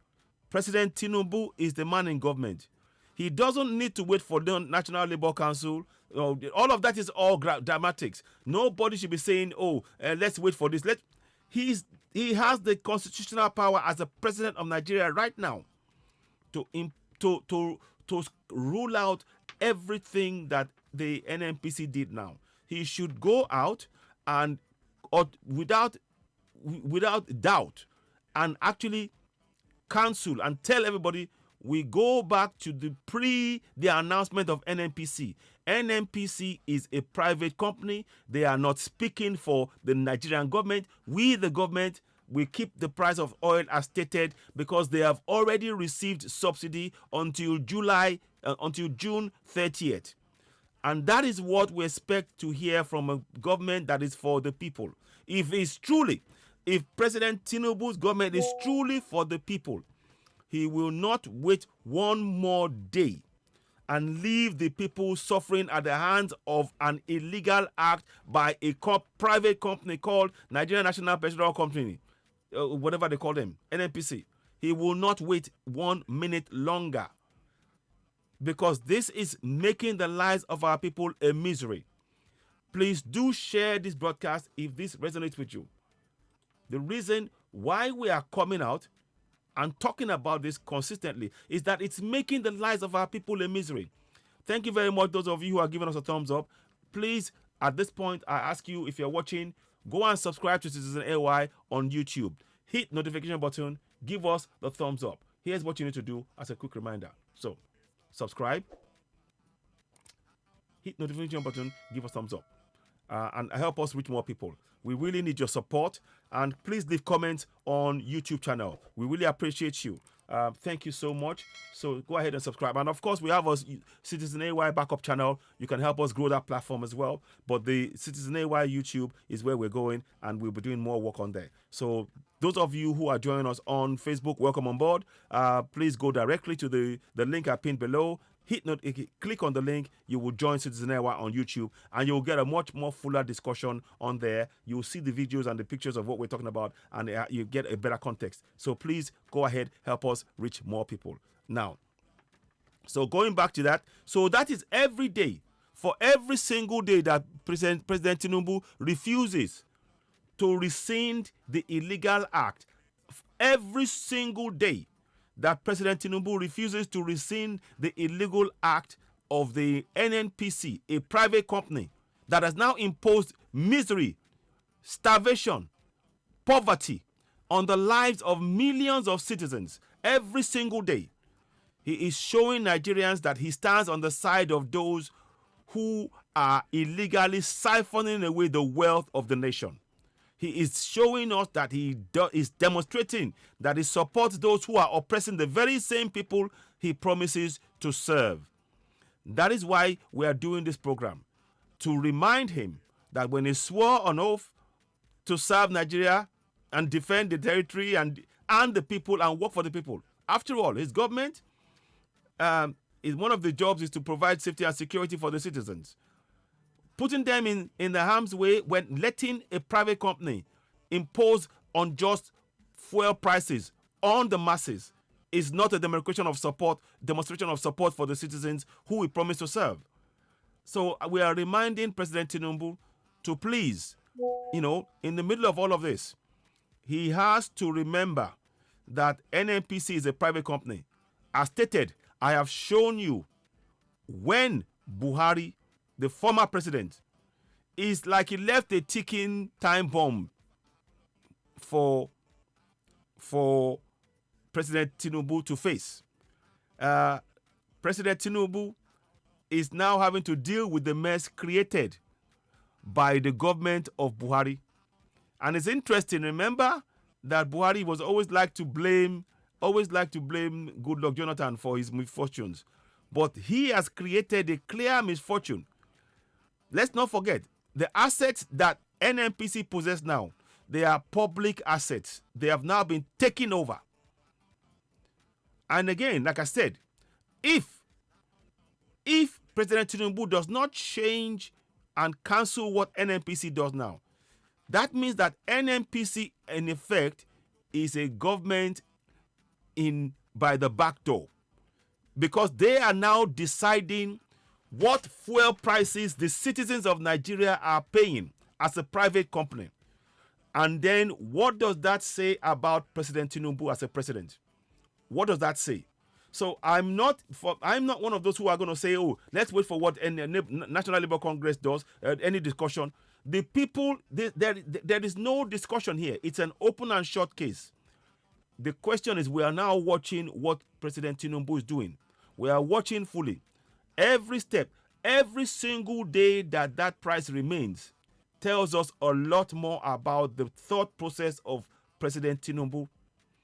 President Tinubu is the man in government. He doesn't need to wait for the National Labour Council. All of that is all dramatics. Nobody should be saying, let's wait for this. He has the constitutional power as the president of Nigeria right now to rule out everything that the NNPC did now. He should go out and without doubt and actually cancel and tell everybody, we go back to the announcement of NNPC. NNPC is a private company. They are not speaking for the Nigerian government. We, the government, we keep the price of oil as stated because they have already received subsidy until June 30th. And that is what we expect to hear from a government that is for the people. If President Tinubu's government is truly for the people, he will not wait one more day and leave the people suffering at the hands of an illegal act by a private company called Nigerian National Petroleum Company, whatever they call them, NNPC. He will not wait 1 minute longer, because this is making the lives of our people a misery. Please do share this broadcast if this resonates with you. The reason why we are coming out and talking about this consistently is that it's making the lives of our people a misery. Thank you very much, those of you who are giving us a thumbs up. Please, at this point, I ask you, if you're watching, go and subscribe to Citizen AY on YouTube. Hit notification button, give us the thumbs up. Here's what you need to do as a quick reminder. So, subscribe, hit notification button, give us thumbs up, and help us reach more people. We really need your support, and please leave comments on YouTube channel. We really appreciate you. Thank you so much. So go ahead and subscribe. And of course, we have a Citizen AY backup channel. You can help us grow that platform as well. But the Citizen AY YouTube is where we're going, and we'll be doing more work on there. So those of you who are joining us on Facebook, welcome on board. Please go directly to the link I pinned below. click on the link. You will join Citizen Era on YouTube, and you'll get a much more fuller discussion on there. You'll see the videos and the pictures of what we're talking about, and you get a better context. So please go ahead, help us reach more people. Now, so going back to that, so that is every day. For every single day that President Tinubu refuses to rescind the illegal act, every single day that President Tinubu refuses to rescind the illegal act of the NNPC, a private company that has now imposed misery, starvation, poverty on the lives of millions of citizens every single day, he is showing Nigerians that he stands on the side of those who are illegally siphoning away the wealth of the nation. He is showing us that he is demonstrating that he supports those who are oppressing the very same people he promises to serve. That is why we are doing this program, to remind him that when he swore on oath to serve Nigeria and defend the territory and the people and work for the people. After all, his government, one of the jobs is to provide safety and security for the citizens. Putting them in the harm's way when letting a private company impose unjust fuel prices on the masses is not a demonstration of support for the citizens who we promise to serve. So we are reminding President Tinubu to please, in the middle of all of this, he has to remember that NNPC is a private company. As stated, I have shown you when Buhari, the former president, is like he left a ticking time bomb for President Tinubu to face. President Tinubu is now having to deal with the mess created by the government of Buhari. And it's interesting, remember that Buhari was always like to blame Goodluck Jonathan for his misfortunes. But he has created a clear misfortune. Let's not forget, the assets that NNPC possess now, they are public assets. They have now been taken over. And again, like I said, if President Tinubu does not change and cancel what NNPC does now, that means that NNPC, in effect, is a government by the back door, because they are now deciding what fuel prices the citizens of Nigeria are paying as a private company. And then what does that say about President Tinubu as a president? What does that say? So I'm not one of those who are going to say, oh, let's wait for what National Labour Congress does, any discussion. The people, there is no discussion here. It's an open and short case. The question is, we are now watching what President Tinubu is doing. We are watching fully. Every step, every single day that price remains tells us a lot more about the thought process of President Tinubu.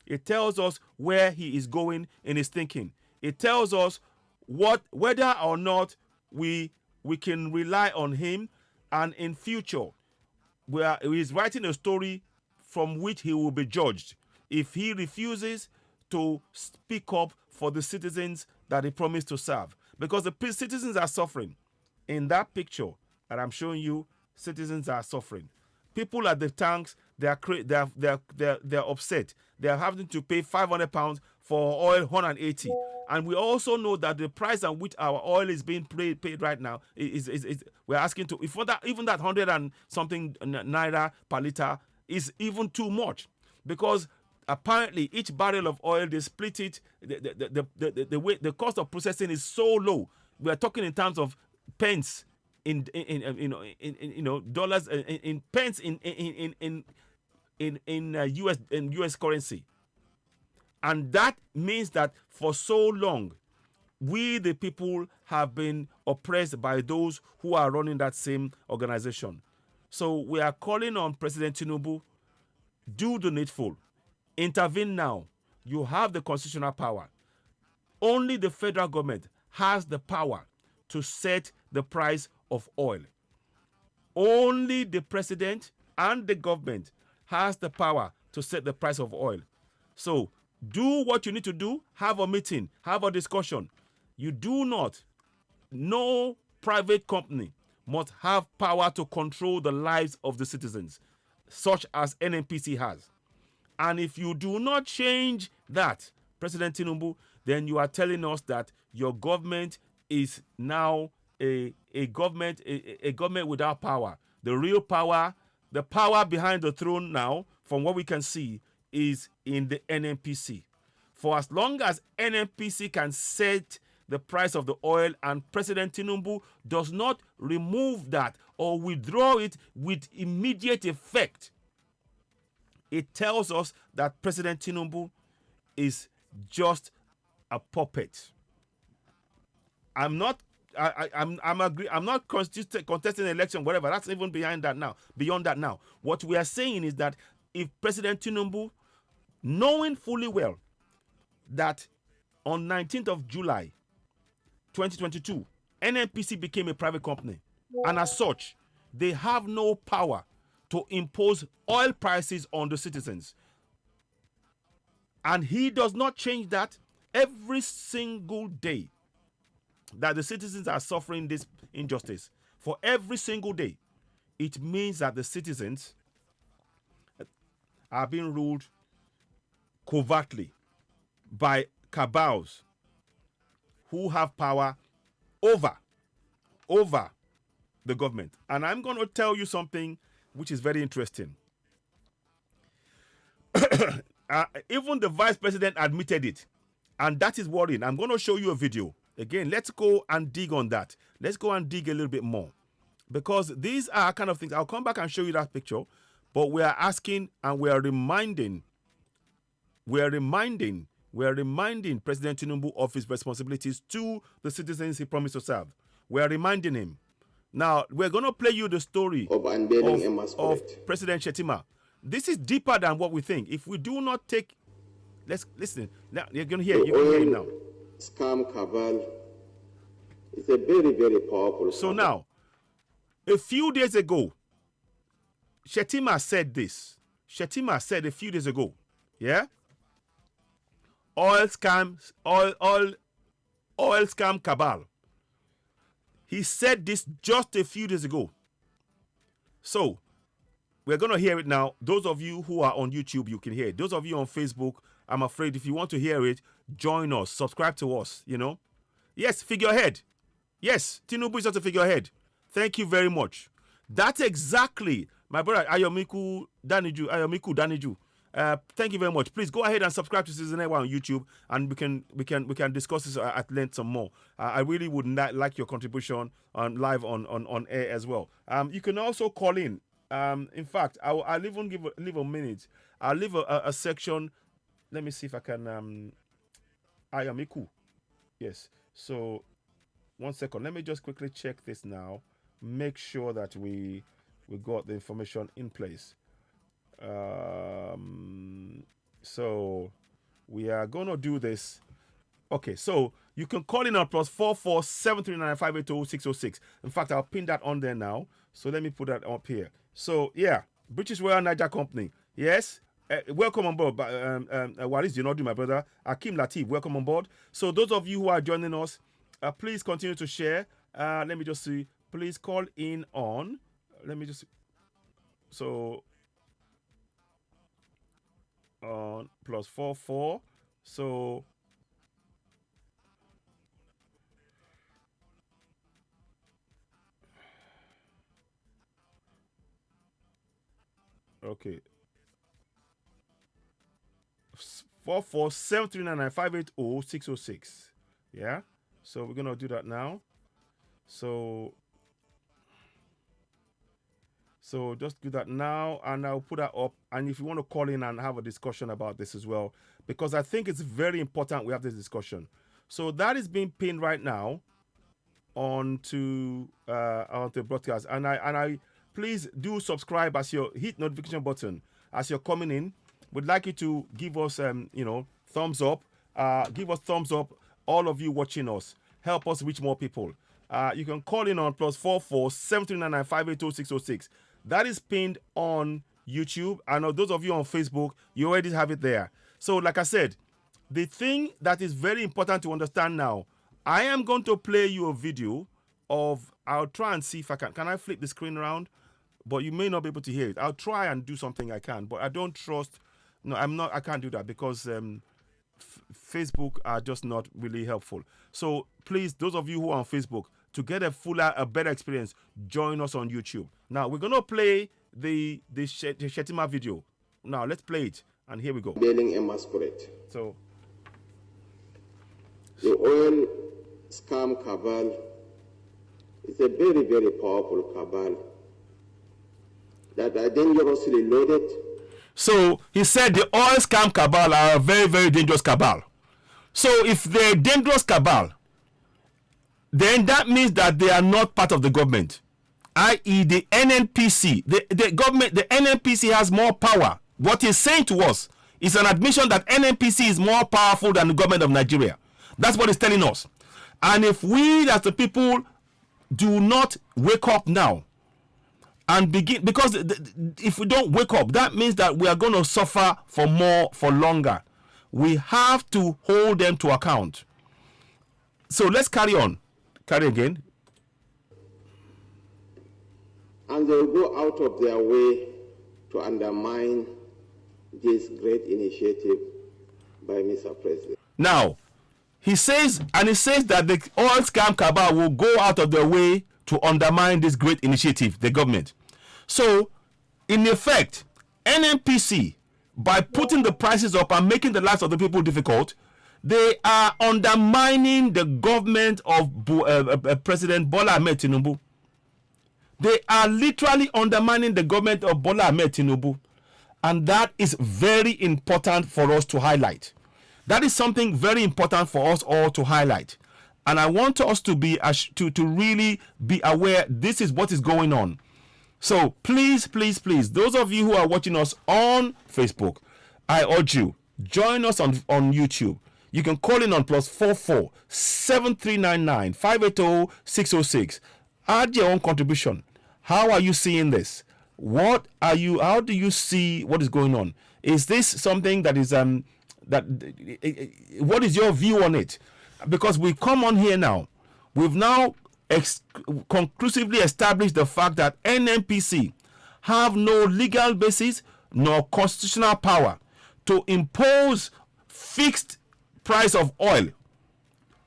It tells us where he is going in his thinking. It tells us whether or not we can rely on him, and in future, he is writing a story from which he will be judged if he refuses to speak up for the citizens that he promised to serve. Because the citizens are suffering. In that picture that I'm showing you, citizens are suffering. People at the tanks, they're upset. They are having to pay £500 for oil, 180. And we also know that the price at which our oil is being paid right now we're asking to, even that 100 and something naira per liter is even too much, because apparently each barrel of oil, they split it. The cost of processing is so low. We are talking in terms of pence in dollars, in pence in US currency. And that means that for so long, we the people have been oppressed by those who are running that same organization. So we are calling on President Tinubu, do the needful. Intervene now. You have the constitutional power. Only the federal government has the power to set the price of oil. Only the president and the government has the power to set the price of oil. So do what you need to do. Have a meeting. Have a discussion. You do not. No private company must have power to control the lives of the citizens, such as NNPC has. And if you do not change that, President Tinubu, then you are telling us that your government is now a government without power. The real power, the power behind the throne now, from what we can see, is in the NNPC. For as long as NNPC can set the price of the oil and President Tinubu does not remove that or withdraw it with immediate effect, it tells us that President Tinubu is just a puppet. I'm not contesting the election, whatever. That's even behind that now. Beyond that now. What we are saying is that if President Tinubu, knowing fully well that on 19th of July 2022, NNPC became a private company, and as such, they have no power to impose oil prices on the citizens. And he does not change that. Every single day that the citizens are suffering this injustice, for every single day, it means that the citizens are being ruled covertly by cabals who have power over the government. And I'm going to tell you something which is very interesting. Even the vice president admitted it, and that is worrying. I'm going to show you a video. Again, let's go and dig on that. Let's go and dig a little bit more, because these are kind of things. I'll come back and show you that picture, but we are asking and we are reminding President Tinubu of his responsibilities to the citizens he promised to serve. We are reminding him. Now, we're going to play you the story of President Shetima. This is deeper than what we think. If we do not take... Let's listen. Now, you're going to hear him now. Scam cabal is a very, very powerful... So now, a few days ago, Shetima said this. Shetima said a few days ago, yeah? Oil scam cabal. He said this just a few days ago. So, we're going to hear it now. Those of you who are on YouTube, you can hear it. Those of you on Facebook, I'm afraid if you want to hear it, join us. Subscribe to us, you know. Yes, figurehead. Yes, Tinubu is just a figurehead. Thank you very much. That's exactly, my brother Ayomiku Daniju. Thank you very much. Please go ahead and subscribe to Season 1 on YouTube, and we can discuss this at length some more. I really would like your contribution on live on air as well. You can also call in. In fact, I'll even leave a minute. I'll leave a section. Let me see if I can. Ayamiku. Yes. So, 1 second. Let me just quickly check this now. Make sure that we got the information in place. So we are going to do this. Okay, so you can call in on +44 739 580 606. In fact, I'll pin that on there now. So let me put that up here. So yeah, British Royal Niger Company. Yes, welcome on board. Waris Jinodi, my brother. Akim Latif, welcome on board. So those of you who are joining us, please continue to share. Let me just see. Please call in on. Let me just. So on +44. So okay. 44 739 580 606. Yeah. So we're gonna do that now. So just do that now, and I'll put that up. And if you want to call in and have a discussion about this as well, because I think it's very important we have this discussion. So that is being pinned right now onto broadcast. And I please do subscribe as you hit notification button as you're coming in. We'd like you to give us thumbs up. Give us thumbs up. All of you watching us, help us reach more people. You can call in on +44 739 580 606. That is pinned on YouTube. And those of you on Facebook, you already have it there. So like I said, the thing that is very important to understand now, I am going to play you a video of, I'll try and see if I can I flip the screen around? But you may not be able to hear it. I'll try and do something I can, but I don't trust, no, I can't do that because Facebook are just not really helpful. So please, those of you who are on Facebook, to get a better experience, join us on YouTube. Now, we're going to play the Shetima video. Now, let's play it, and here we go. Bailing a masquerade. So, the oil scam cabal is a very, very powerful cabal that are dangerously loaded. So he said the oil scam cabal are a very, very dangerous cabal. So if they're dangerous cabal, then that means that they are not part of the government, i.e. the NNPC. The government, the NNPC has more power. What he's saying to us is an admission that NNPC is more powerful than the government of Nigeria. That's what he's telling us. And if we as the people do not wake up now and begin, because if we don't wake up, that means that we are going to suffer for longer. We have to hold them to account. So let's carry on. Carry again. And they will go out of their way to undermine this great initiative by Mr. President. Now, he says that the oil scam cabal will go out of their way to undermine this great initiative, the government. So, in effect, NNPC, by putting the prices up and making the lives of the people difficult, they are undermining the government of President Bola Ahmed Tinubu. They are literally undermining the government of Bola Ahmed Tinubu. And that is very important for us to highlight. That is something very important for us all to highlight. And I want us to be to really be aware this is what is going on. So please, please, please, those of you who are watching us on Facebook, I urge you, join us on YouTube. You can call in on +44 7399 580 606. Add your own contribution. How are you seeing this? How do you see what is going on? Is this something that is what is your view on it? Because we come on here now, we've now conclusively established the fact that NNPC have no legal basis nor constitutional power to impose fixed price of oil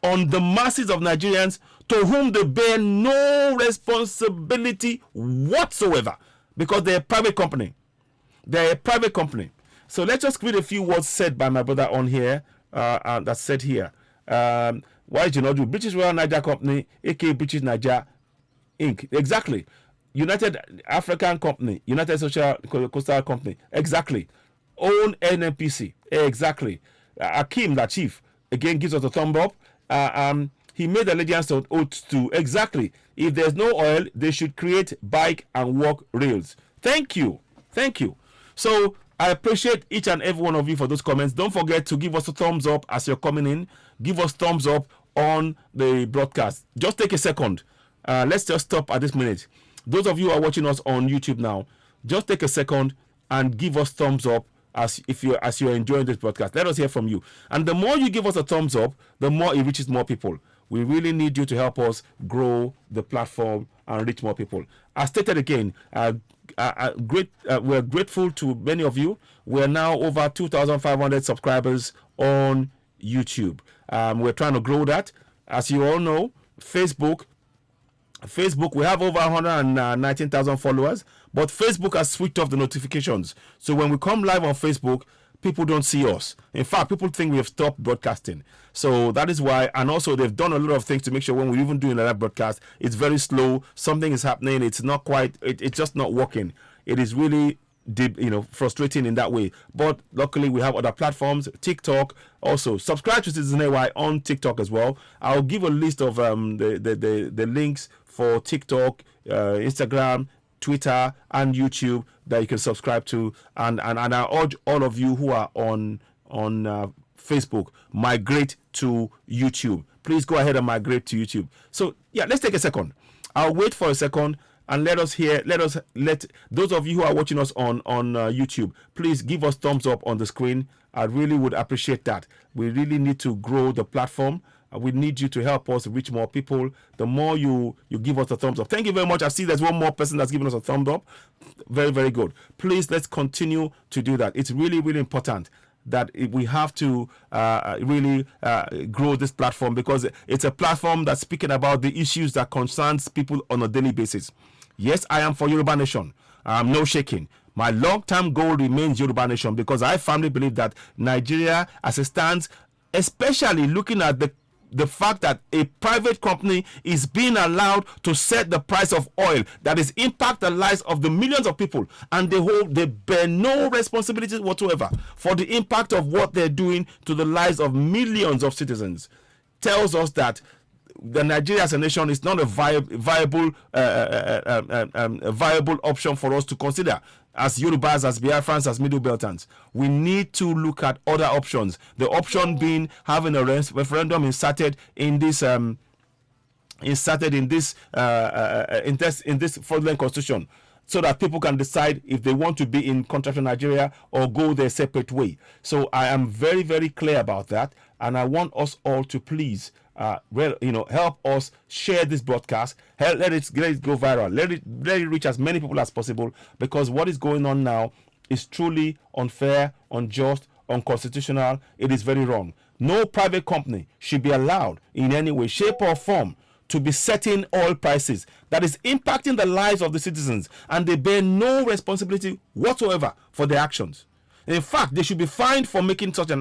on the masses of Nigerians to whom they bear no responsibility whatsoever, because they're a private company. They're a private company. So let's just read a few words said by my brother on here. That's said here. Why did you not do British Royal Niger Company, aka British Niger Inc. Exactly. United African Company, United Social Coastal Company. Exactly. Own NNPC. Exactly. Akim, the chief, again gives us a thumb up. He made allegiance to oath to. Exactly. If there's no oil, they should create bike and walk rails. Thank you. Thank you. So I appreciate each and every one of you for those comments. Don't forget to give us a thumbs up as you're coming in. Give us thumbs up on the broadcast. Just take a second. Let's just stop at this minute. Those of you who are watching us on YouTube now, just take a second and give us thumbs up as you're enjoying this broadcast. Let us hear from you. And the more you give us a thumbs up, the more it reaches more people. We really need you to help us grow the platform and reach more people. As stated again, we're grateful to many of you. We're now over 2,500 subscribers on YouTube. We're trying to grow that. As you all know, Facebook, we have over 119,000 followers, but Facebook has switched off the notifications. So when we come live on Facebook, people don't see us. In fact, people think we have stopped broadcasting. So that is why, and also they've done a lot of things to make sure when we're even doing a live broadcast, it's very slow. Something is happening. It's not quite, it's just not working. It is really deep, frustrating in that way. But luckily we have other platforms, TikTok. Also, subscribe to Citizen AY on TikTok as well. I'll give a list of the links for TikTok, Instagram, Twitter, and YouTube that you can subscribe to. And I urge all of you who are on Facebook, migrate to YouTube. Please go ahead and migrate to YouTube. So yeah, let's take a second. I'll wait for a second and let those of you who are watching us on YouTube, please give us thumbs up on the screen. I really would appreciate that. We really need to grow the platform We need you to help us reach more people. The more you give us a thumbs up. Thank you very much. I see there's one more person that's given us a thumbs up. Very, very good. Please, let's continue to do that. It's really, really important that we have to really grow this platform, because it's a platform that's speaking about the issues that concerns people on a daily basis. Yes, I am for Yoruba Nation. No shaking. My long-term goal remains Yoruba Nation, because I firmly believe that Nigeria, as it stands, especially looking at the fact that a private company is being allowed to set the price of oil that is impact the lives of the millions of people, and they bear no responsibility whatsoever for the impact of what they're doing to the lives of millions of citizens, tells us that the Nigeria as a nation is not a viable option for us to consider as Yorubas, as Biafrans, as Middle Beltans. We need to look at other options. The option being having a referendum inserted in this fraudulent constitution, so that people can decide if they want to be in contractual Nigeria or go their separate way. So I am very, very clear about that, and I want us all to please help us share this broadcast. Let it go viral. Let it reach as many people as possible, because what is going on now is truly unfair, unjust, unconstitutional. It is very wrong. No private company should be allowed in any way, shape, or form to be setting oil prices that is impacting the lives of the citizens, and they bear no responsibility whatsoever for their actions. In fact, they should be fined for taking such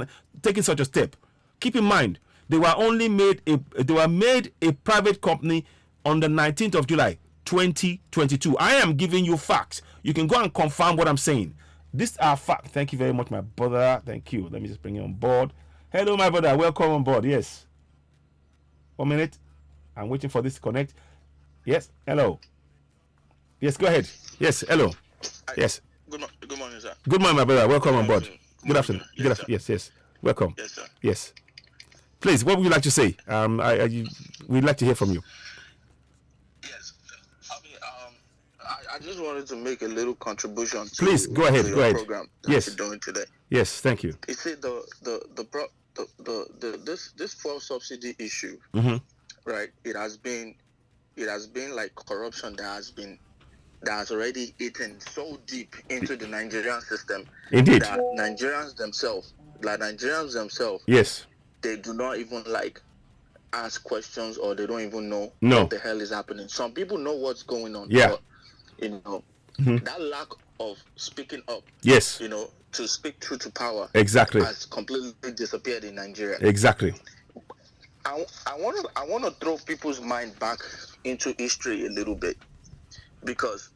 a step. Keep in mind, they were made a private company on the 19th of July 2022. I am giving you facts. You can go and confirm what I'm saying. These are facts. Thank you very much, my brother. Thank you. Let me just bring you on board. Hello, my brother. Welcome on board. Yes. 1 minute. I'm waiting for this to connect. Yes. Hello. Yes, go ahead. Yes. Hello. Yes. Good morning, sir. Good morning, my brother. Welcome on board. Good afternoon. Yes, Good afternoon. Yes. Welcome. Yes, sir. Yes. Please, what would you like to say? We'd like to hear from you. Yes. I just wanted to make a little contribution to, please go ahead. to your go ahead. program that Yes. you're doing today. Yes, thank you. You see, this fuel subsidy issue, right? It has been like corruption that has already eaten so deep into the Nigerian system. Indeed. That Nigerians themselves, Yes. they do not even ask questions, or they don't even know No. what the hell is happening. Some people know what's going on. Yeah. But, that lack of speaking up, Yes. to speak truth to power, Exactly. has completely disappeared in Nigeria. Exactly. I want to throw people's mind back into history a little bit, because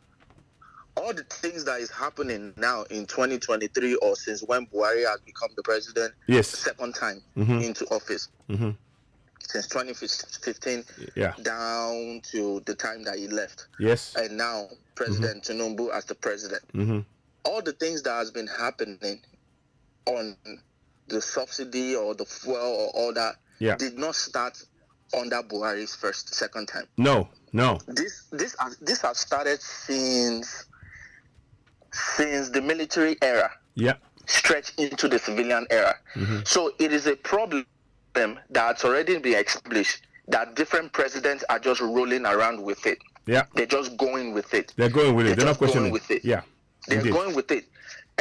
all the things that is happening now in 2023, or since when Buhari has become the president, Yes. second time into office, since 2015, down to the time that he left, Yes. and now President Tinubu as the president. All the things that has been happening on the subsidy or the fuel or all that did not start under Buhari's second time. No. This has started since the military era. Yeah. Stretched into the civilian era. So it is a problem that's already been established, that different presidents are just rolling around with it. Yeah. They're just going with it. They're going with it. They're not questioning with it. Yeah. They're Indeed. going with it.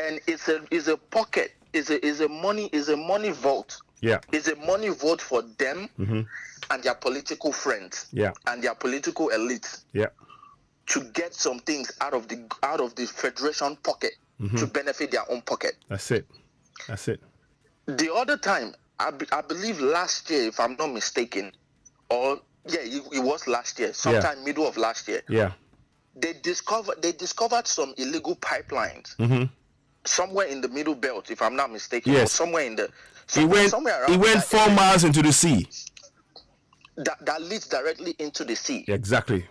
And it's a pocket, is a money vote. Yeah. It's a money vote for them and their political friends. Yeah. And their political elites. Yeah. To get some things out of the federation pocket to benefit their own pocket. That's it. The other time, I believe last year, if I'm not mistaken, it was last year, sometime middle of last year. Yeah. They discovered some illegal pipelines somewhere in the middle belt, if I'm not mistaken. Yes. Or somewhere in the Somewhere around. It went 4 miles into the sea. That leads directly into the sea. Exactly.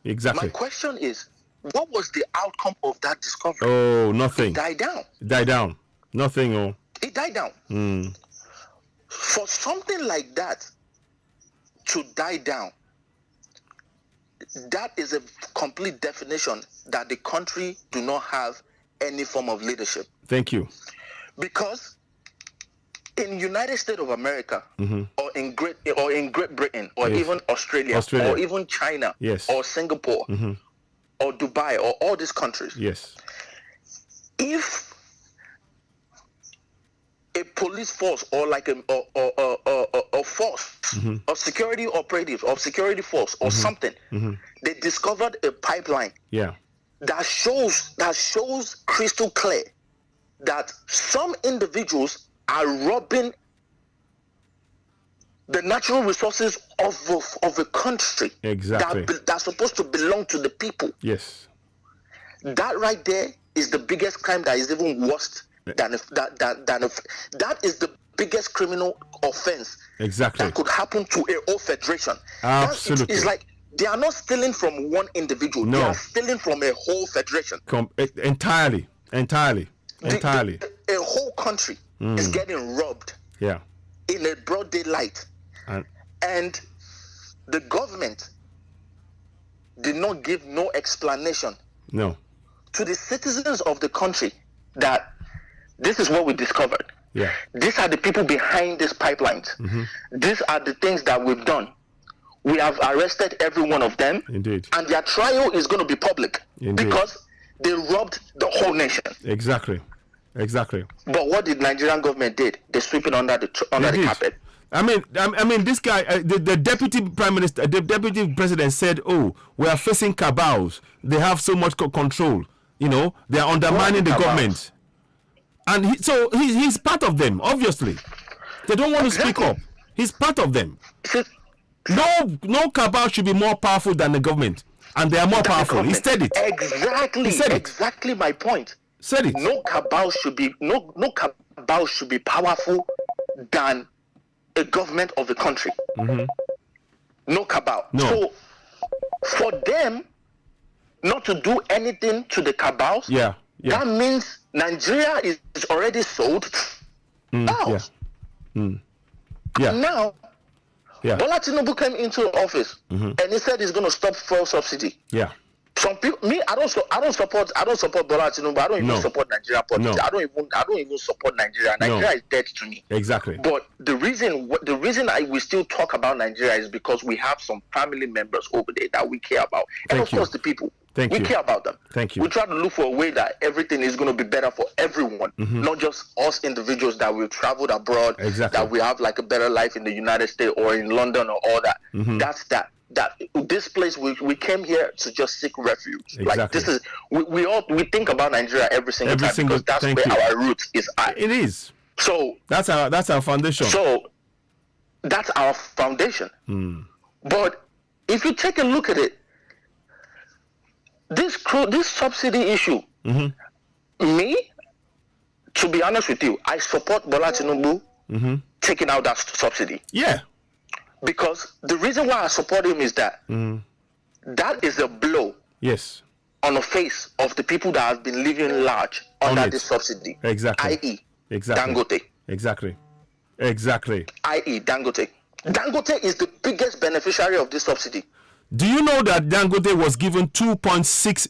My question is, what was the outcome of that discovery? Oh, nothing. It died down. Nothing. Oh. It died down. For something like that to die down, that is a complete definition that the country do not have any form of leadership. Thank you. Because in United States of America, or in Great Britain, or Yes. even Australia, or even China, Yes. or Singapore, or Dubai, or all these countries, Yes. if a police force or like a force of security operatives or security force or something, they discovered a pipeline Yeah. that shows crystal clear that some individuals are robbing the natural resources of a country Exactly. that's supposed to belong to the people. Yes. That right there is the biggest crime that is even worse than that is the biggest criminal offense Exactly. that could happen to a whole federation. Absolutely. It's like they are not stealing from one individual. No. They are stealing from a whole federation. Entirely. A whole country is getting robbed Yeah. in a broad daylight. And the government did not give no explanation No. to the citizens of the country that this is what we discovered. Yeah. These are the people behind these pipelines. These are the things that we've done. We have arrested every one of them. Indeed. And their trial is going to be public. Indeed. Because they robbed the whole nation. Exactly. But what did Nigerian government did? They sweep it under the carpet. I mean, this guy, the deputy prime minister, the deputy president said, "Oh, we are facing cabals. They have so much control. You know, they are undermining the government." And he's part of them. Obviously, they don't want to speak up. He's part of them. No cabal should be more powerful than the government, and they are more powerful. He said it. Exactly. He said it. Exactly my point. Said it. No cabal should be powerful than a government of the country. No cabal. No. So for them not to do anything to the cabals, that means Nigeria is already sold out. Now, Bola Tinubu came into office and he said he's going to stop fuel subsidy. Yeah. Some people, I don't support Bola Tinubu. I don't even support Nigeria politics. No. I don't even support Nigeria. Nigeria is dead to me. Exactly. But the reason we still talk about Nigeria is because we have some family members over there that we care about, and of course the people. We care about them. Thank you. We try to look for a way that everything is going to be better for everyone, not just us individuals that we've traveled abroad, that we have like a better life in the United States or in London or all that. That's that. This place we came here to just seek refuge. Like this is we think about Nigeria every single time because that's where our roots is at. It is. So that's our foundation. So that's our foundation. But if you take a look at it, this subsidy issue, me, to be honest with you, I support Bola Tinubu taking out that subsidy. Yeah. Because the reason why I support him is that that is a blow on the face of the people that have been living large under this subsidy. Exactly. I.e. Dangote. Exactly. I.e. Dangote. Dangote is the biggest beneficiary of this subsidy. Do you know that Dangote was given 2.6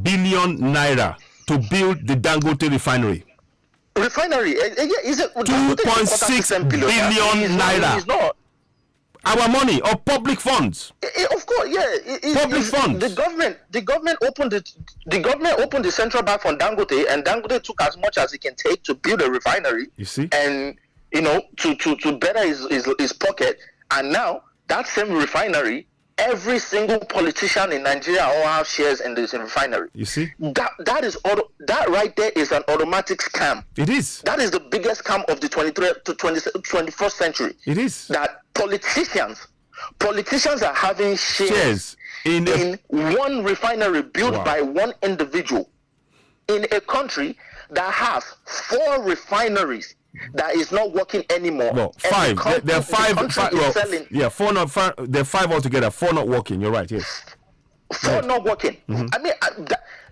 billion naira to build the Dangote refinery? Is it 2.6 billion naira? It's not. Our money or public funds? Of course, public funds. The government opened the central bank for Dangote, and Dangote took as much as he can take to build a refinery. You see, and to better his pocket. And now that same refinery, every single politician in Nigeria all have shares in this refinery. You see, that right there is an automatic scam. It is. That is the biggest scam of the 21st century. It is. That politicians are having shares in one refinery built by one individual in a country that has 4 refineries that is not working anymore. Well, 5. There are 5. There are 5 altogether. 4 not working. You're right. Yes. 4 not working. I mean,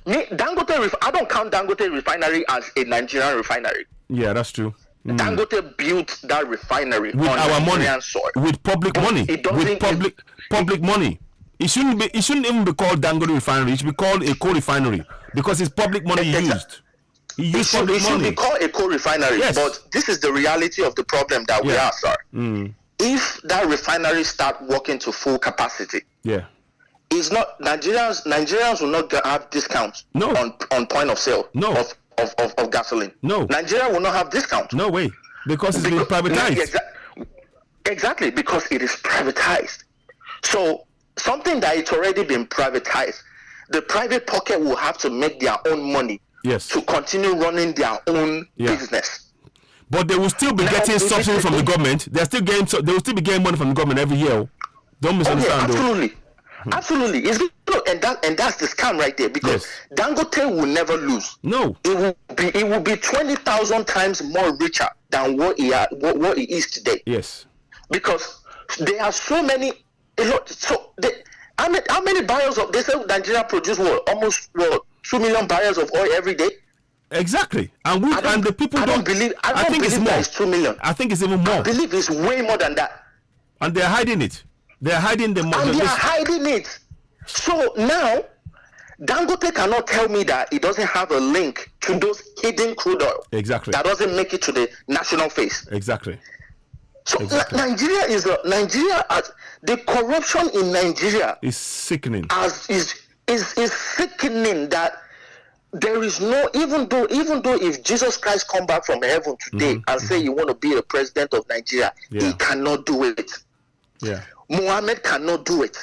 Dangote. I don't count Dangote refinery as a Nigerian refinery. Yeah, that's true. Dangote built that refinery with on our money, soil. with public money, with public money. It shouldn't even be called Dangote refinery. It should be called a co-refinery because it's public money used. He used it public should money. be called a co-refinery. Yes. But this is the reality of the problem that we are, sir. Mm. If that refinery start working to full capacity, Yeah. it's not Nigerians will not have discounts on point of sale of gasoline. No. Nigeria will not have discount. No way. Because it's been privatized. Exactly, because it is privatized. So something that it's already been privatized, the private pocket will have to make their own money to continue running their own business. But they will still be getting subsidy from the government. They will still be getting money from the government every year. Don't misunderstand. Absolutely. Absolutely. And that's the scam right there, because Dangote will never lose. No. It will be 20,000 times more richer than what he is today. Yes. Because there are so many how many barrels of, they say Nigeria produce almost 2 million barrels of oil every day. Exactly. And the people I think it's more. It's 2 million. I think it's even more. I believe it's way more than that. And they're hiding it. They're hiding the money. And they are hiding it. So now, Dangote cannot tell me that it doesn't have a link to those hidden crude oil. Exactly. That doesn't make it to the national face. Exactly. So Nigeria the corruption in Nigeria is sickening. Is sickening that there is no, even though if Jesus Christ come back from heaven today and say you want to be the president of Nigeria, he cannot do it. Yeah. Muhammad cannot do it.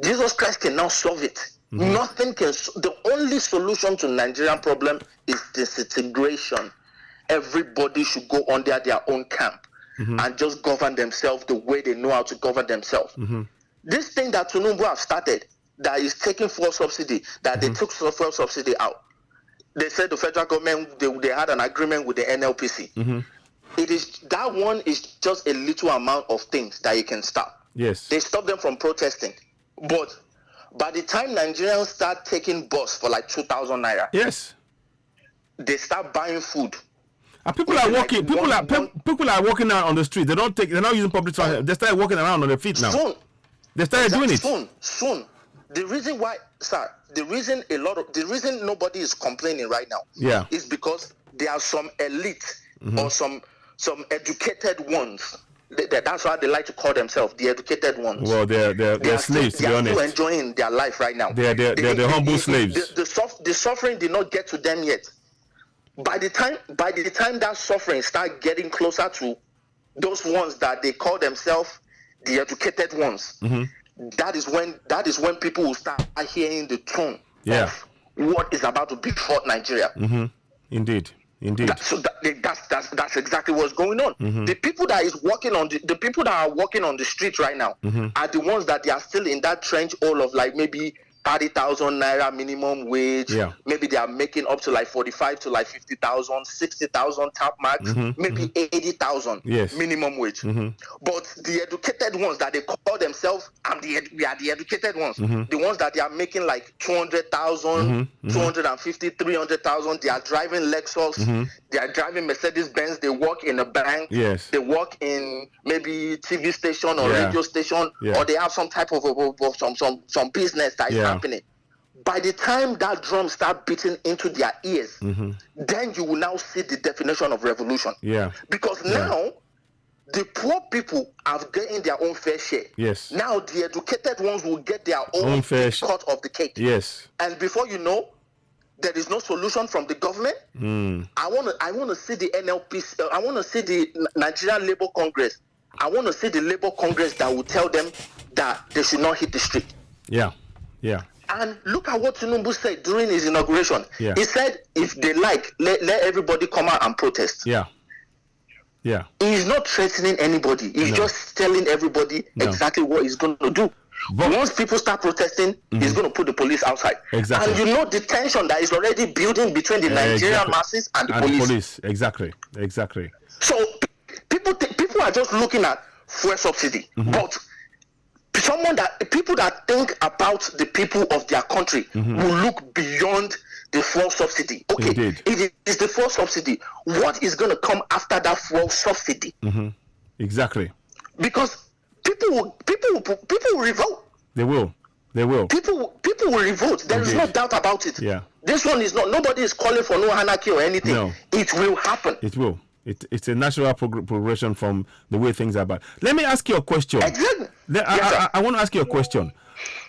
Jesus Christ cannot solve it. Nothing can. The only solution to Nigerian problem is disintegration. Everybody should go under their own camp and just govern themselves the way they know how to govern themselves. This thing that Tinubu have started, that is taking fuel subsidy, that they took fuel subsidy out. They said the federal government, they had an agreement with the NLPC. It is, that one is just a little amount of things that you can stop. Yes. They stop them from protesting. But by the time Nigerians start taking bus for like 2,000 naira, yes, they start buying food. And people are walking. People are walking out on the street. They're not using public transport. They start walking around on their feet now. Soon. They started doing it. Soon. The reason why, sir, the reason nobody is complaining right now, is because there are some elite or some educated ones. That's why they like to call themselves the educated ones. Well, they're slaves, to be honest. They are still enjoying their life right now. They're the humble slaves. The suffering did not get to them yet. By the time that suffering start getting closer to those ones that they call themselves the educated ones, that is when people will start hearing the tone of what is about to befall Nigeria. Indeed. That's exactly what's going on. The people that is working on the people that are working on the street right now are the ones that they are still in that trench hole of like maybe 30,000 naira minimum wage. Maybe they are making up to like 45 to like 50,000, 60,000 top max, maybe 80,000 minimum wage. But the educated ones that they call themselves, we are the educated ones. The ones that they are making like 200,000, 250, 300,000. They are driving Lexus. They are driving Mercedes Benz. They work in a bank. They work in maybe TV station or radio station, or they have some type of some business that is happening. By the time that drum start beating into their ears, then you will now see the definition of revolution. Because now the poor people are getting their own fair share. Now the educated ones will get their own fair cut of the cake. And before you know, there is no solution from the government. I want to see the NLPC. I want to see the Nigerian Labour Congress. I want to see the Labour Congress that will tell them that they should not hit the street. And look at what Tinubu said during his inauguration. He said, if they like, let everybody come out and protest. He's not threatening anybody. He's just telling everybody exactly what he's going to do. But once people start protesting, he's going to put the police outside. And you know the tension that is already building between the Nigerian masses and the police. Exactly. So people are just looking at fuel subsidy. But people that think about the people of their country will look beyond the fuel subsidy. Okay, if it is the fuel subsidy, what is going to come after that fuel subsidy? Exactly. Because people will revolt. They will. People will revolt. There is no doubt about it. This one is not. Nobody is calling for no anarchy or anything. No. It will happen. It will. It's a natural progression from the way things are. But let me ask you a question. Exactly. I want to ask you a question.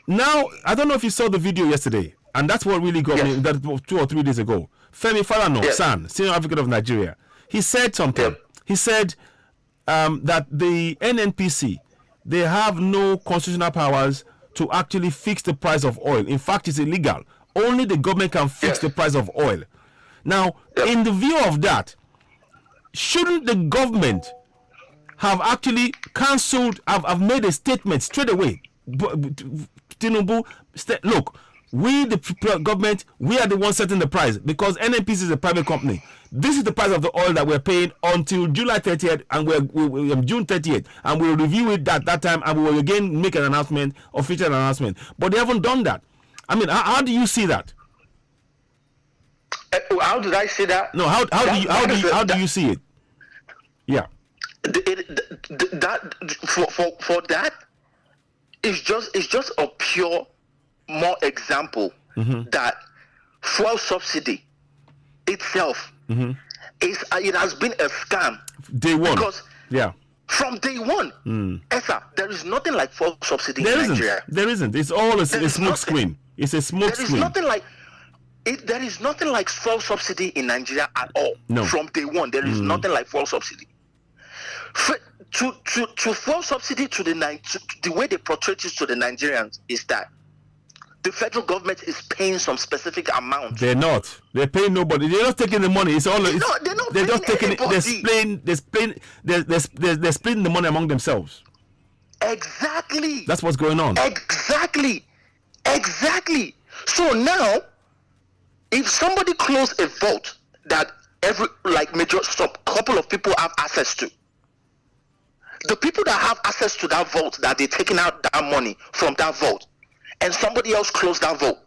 Now, I don't know if you saw the video yesterday, and that's what really got me. That was 2 or 3 days ago. Femi Falana, San, senior advocate of Nigeria, he said something. He said that the NNPC, they have no constitutional powers to actually fix the price of oil. In fact, it's illegal. Only the government can fix the price of oil. Now, in the view of that, shouldn't the government have actually cancelled, have made a statement straight away? Tinubu, look, we, the government, we are the ones setting the price because NNPC is a private company. This is the price of the oil that we're paying until July 30th and we're June 30th, and we'll review it at that time, and we will again make an announcement, official announcement. But they haven't done that. I mean, how do you see that? How did I see that? No, how do you see it? Yeah. That for that, it's just a pure more example that fuel subsidy itself it has been a scam. Day one. Because from day one, Esa, there is nothing like fuel subsidy in Nigeria. There isn't. It's all a smoke screen. It's a smoke screen. There is nothing like fuel subsidy in Nigeria at all. No. From day one, there is nothing like fuel subsidy. To fuel subsidy to the way they portray it to the Nigerians is that the federal government is paying some specific amount. They're not. They're paying nobody. They're not taking the money. It's all. They're just taking it. They're splitting the money among themselves. Exactly. That's what's going on. Exactly. So now, if somebody close a vote that couple of people have access to, the people that have access to that vote, that they're taking out that money from that vote, and somebody else close that vote,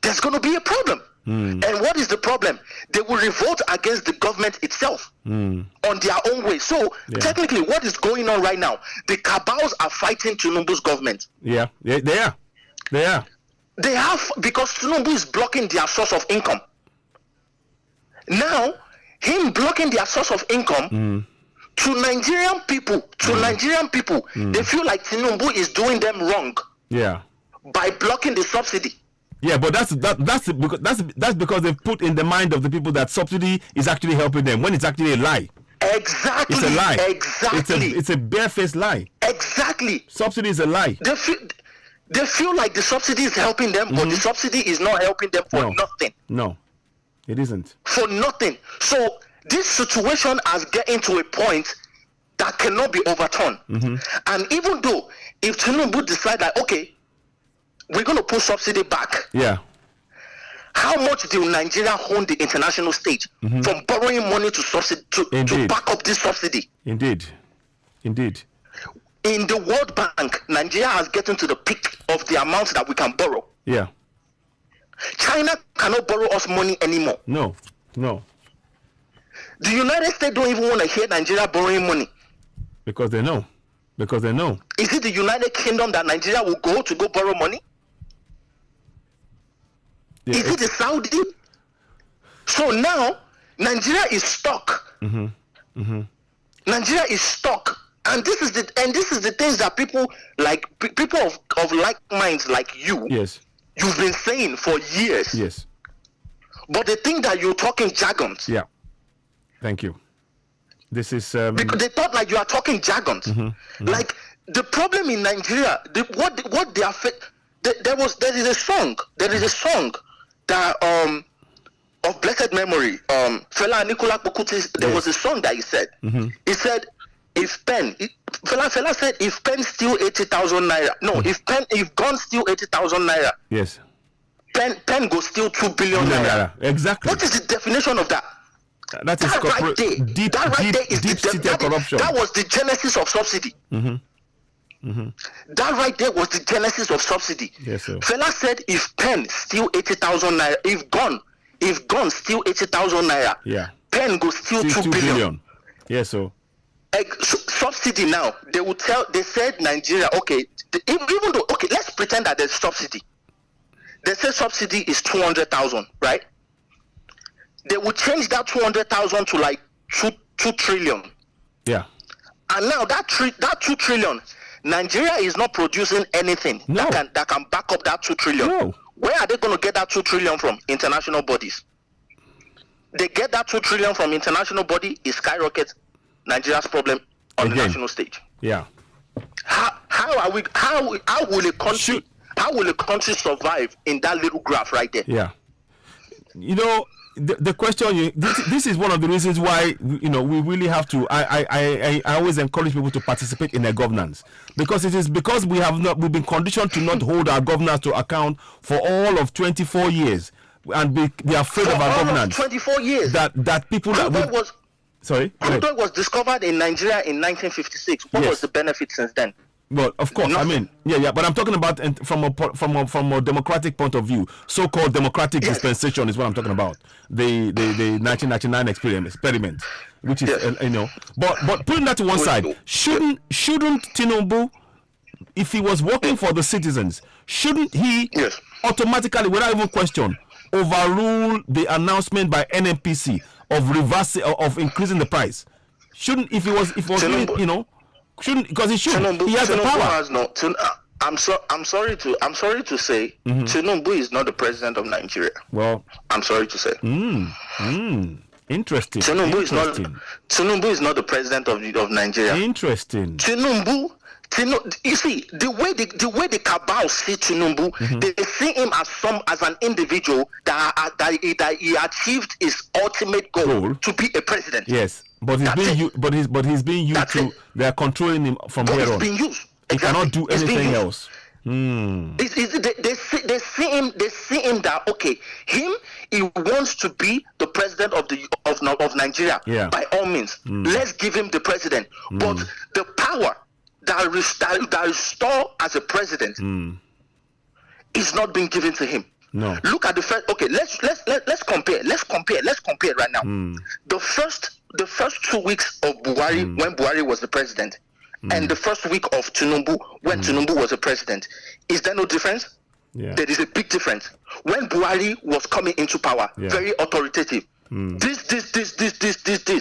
there's going to be a problem. And what is the problem? They will revolt against the government itself on their own way. So technically, what is going on right now? The cabals are fighting Tinubu's government. Yeah, they are. They have, because Tinubu is blocking their source of income. Now, him blocking their source of income, to Nigerian people, they feel like Tinubu is doing them wrong. Yeah. By blocking the subsidy. Yeah, but that's because they've put in the mind of the people that subsidy is actually helping them, when it's actually a lie. Exactly. It's a lie. Exactly. It's a barefaced lie. Exactly. Subsidy is a lie. They feel like the subsidy is helping them, but the subsidy is not helping them for nothing. No, it isn't. For nothing. So this situation has getting to a point that cannot be overturned. And even though if Tinubu decide that, okay, we're going to put subsidy back. Yeah. How much do Nigeria own the international stage from borrowing money to subsidy to back up this subsidy? Indeed. In the World Bank, Nigeria has gotten to the peak of the amount that we can borrow. Yeah. China cannot borrow us money anymore. No. The United States don't even want to hear Nigeria borrowing money. Because they know. Is it the United Kingdom that Nigeria will go borrow money? Yeah, is it the Saudi? So now Nigeria is stuck. Nigeria is stuck, and this is the things that people of like minds like you. Yes. You've been saying for years. Yes. But they think that you're talking jargons. Yeah. Thank you. This is because they thought like you are talking jargons. Like the problem in Nigeria, what they are. There is a song that of blessed memory, Fela Nicola Bokuti, there was a song that he said. He said, Fela said, if pen steal 80,000 naira. No, if gun steal 80,000 naira. Yes. Pen go steal 2 billion naira. Exactly. What is the definition of that? That is deep corruption. That was the genesis of subsidy. That right there was the genesis of subsidy. Yes, sir. Fela said, if pen steal 80,000 naira, if gun steal 80,000 naira, pen go steal 2 billion. Yes, sir. Subsidy now, they said Nigeria, okay, even though, okay, let's pretend that there's subsidy. they say subsidy is 200,000, right? They will change that 200,000 to like 2 trillion. Yeah. And now that 2 trillion, Nigeria is not producing anything that can back up that 2 trillion. No. Where are they going to get that 2 trillion from? International bodies. They get that 2 trillion from international body, it skyrockets Nigeria's problem on the national stage. Yeah. How will a country survive in that little graph right there? Yeah. You know, the question, this is one of the reasons why, you know, we really have to, I always encourage people to participate in their governance, because it is because we've been conditioned to not hold our governors to account for all of 24 years and be afraid of our governance. 24 years. That people sorry? Crude oil was discovered in Nigeria in 1956. What was the benefit since then? Well, of course, Nothing. I mean, yeah, but I'm talking about from a democratic point of view. So-called democratic dispensation is what I'm talking about. The 1999 experiment, which is you know. But putting that to one side, shouldn't Tinubu, if he was working for the citizens, shouldn't he automatically, without even question, overrule the announcement by NNPC of increasing the price? Shouldn't, if he was Tinubu, you know? Shouldn't, because he should. He has the power. I'm sorry to say, Tinubu is not the president of Nigeria. Well, I'm sorry to say. Interesting. Tinubu is not the president of Nigeria. Interesting. Tinubu, you see, the way the cabal see Tinubu, they see him as an individual that he achieved his ultimate goal to be a president. Yes. But he's being used. They are controlling him from here on. Being used. He cannot do anything else. They see him that he wants to be the president of Nigeria. Yeah. By all means, let's give him the president. But the power that is stored as a president is not being given to him. No. Look at the first. Okay, let's compare. Let's compare right now. The first 2 weeks of Buhari, when Buhari was the president, and the first week of Tinubu, when Tinubu was the president, is there no difference? Yeah. There is a big difference. When Buhari was coming into power, very authoritative. This.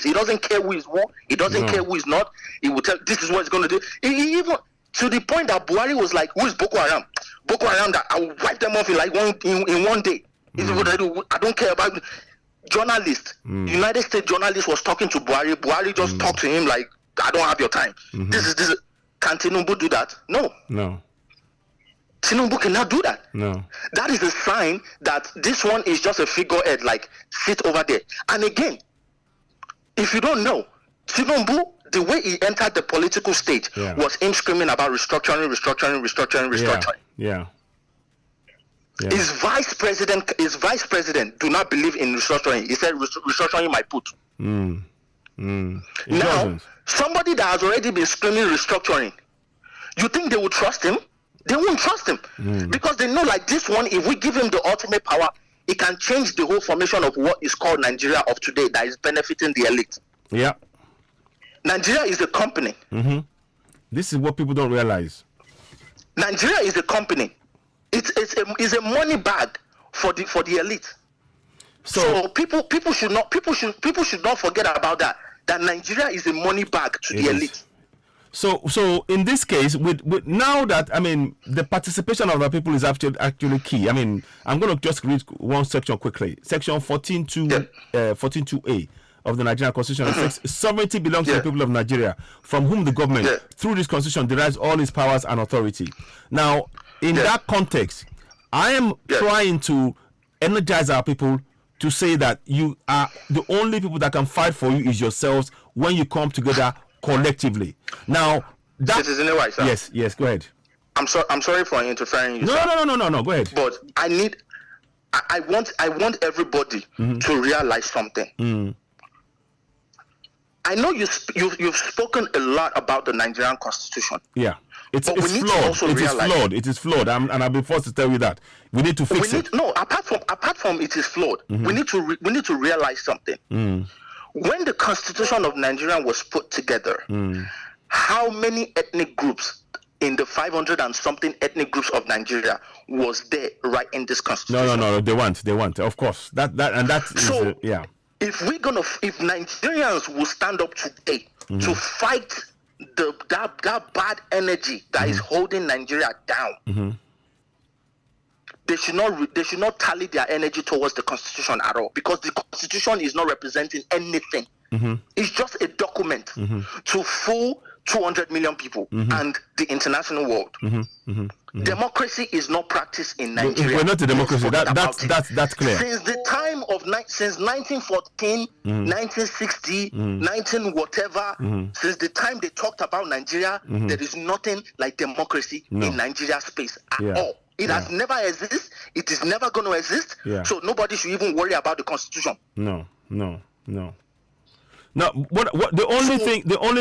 He doesn't care who is who. He doesn't care who is not. He will tell, this is what he's going to do. He even to the point that Buhari was like, who is Boko Haram? Boko Haram, that I will wipe them off in like one day. This is what I do. I don't care about journalists. United States journalist was talking to Buhari. Buhari just talked to him like, I don't have your time. This is. Can Tinubu do that? No. Tinubu cannot do that. No. That is a sign that this one is just a figurehead, like sit over there. And again, if you don't know, Tinubu, the way he entered the political stage was him screaming about restructuring. Yeah. His vice president do not believe in restructuring. He said restructuring my put. Now, somebody that has already been screaming restructuring, you think they would trust him? They won't trust him because they know, like this one, if we give him the ultimate power, it can change the whole formation of what is called Nigeria of today that is benefiting the elite. Yeah. Nigeria is a company. This is what people don't realize. Nigeria is a company. It's a money bag for the elite. So people should not forget about that. That Nigeria is a money bag to the elite. So in this case, with now that, I mean, the participation of the people is actually key. I mean, I'm going to just read one section quickly. Section 14.2a of the Nigerian Constitution says sovereignty belongs to the people of Nigeria, from whom the government, through this constitution, derives all its powers and authority. Now, in that context, I am trying to energize our people to say that you are the only people that can fight for you is yourselves when you come together collectively. Now, that Citizen White, sir. Yes, go ahead. I'm sorry for interfering you. No, go ahead. But I want everybody to realize something. I know you've spoken a lot about the Nigerian Constitution. Yeah. It's flawed. It is flawed. And I'll be forced to tell you that. We need to fix it. No, apart from it is flawed, we need to realize something. When the Constitution of Nigeria was put together, how many ethnic groups in the 500 and something ethnic groups of Nigeria was there right in this constitution. No, they want. Of course, that is so yeah. If Nigerians will stand up today to fight that bad energy that is holding Nigeria down, they should not tally their energy towards the constitution at all, because the constitution is not representing anything. It's just a document to full 200 million people and the international world. Democracy is not practiced in Nigeria. We're not a democracy. That's clear. Since the time of since 1914, 1960, 19 whatever, since the time they talked about Nigeria, there is nothing like democracy in Nigeria space at all. It has never existed. It is never going to exist. So nobody should even worry about the constitution. No. Now, what the only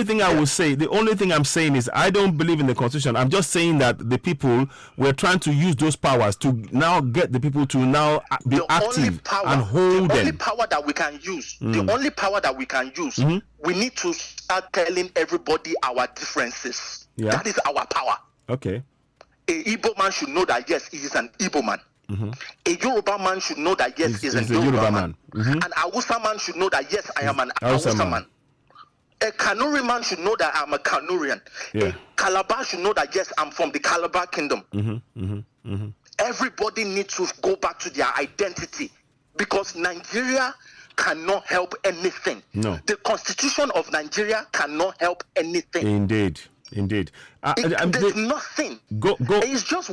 thing I will say, the only thing I'm saying is I don't believe in the constitution. I'm just saying that the people were trying to use those powers to now get the people to now be active and hold them. The only power that we can use, we need to start telling everybody our differences. That is our power. Okay. A Igbo man should know that yes, he is an Igbo man. A Yoruba man should know that yes, he's a Yoruba man. An Hausa man should know that yes, I am an Hausa man. A Kanuri man should know that I'm a Kanurian. A Calabar should know that yes, I'm from the Calabar kingdom. Everybody needs to go back to their identity, because Nigeria cannot help anything. No. The constitution of Nigeria cannot help anything. Indeed. There's nothing. Go. It's just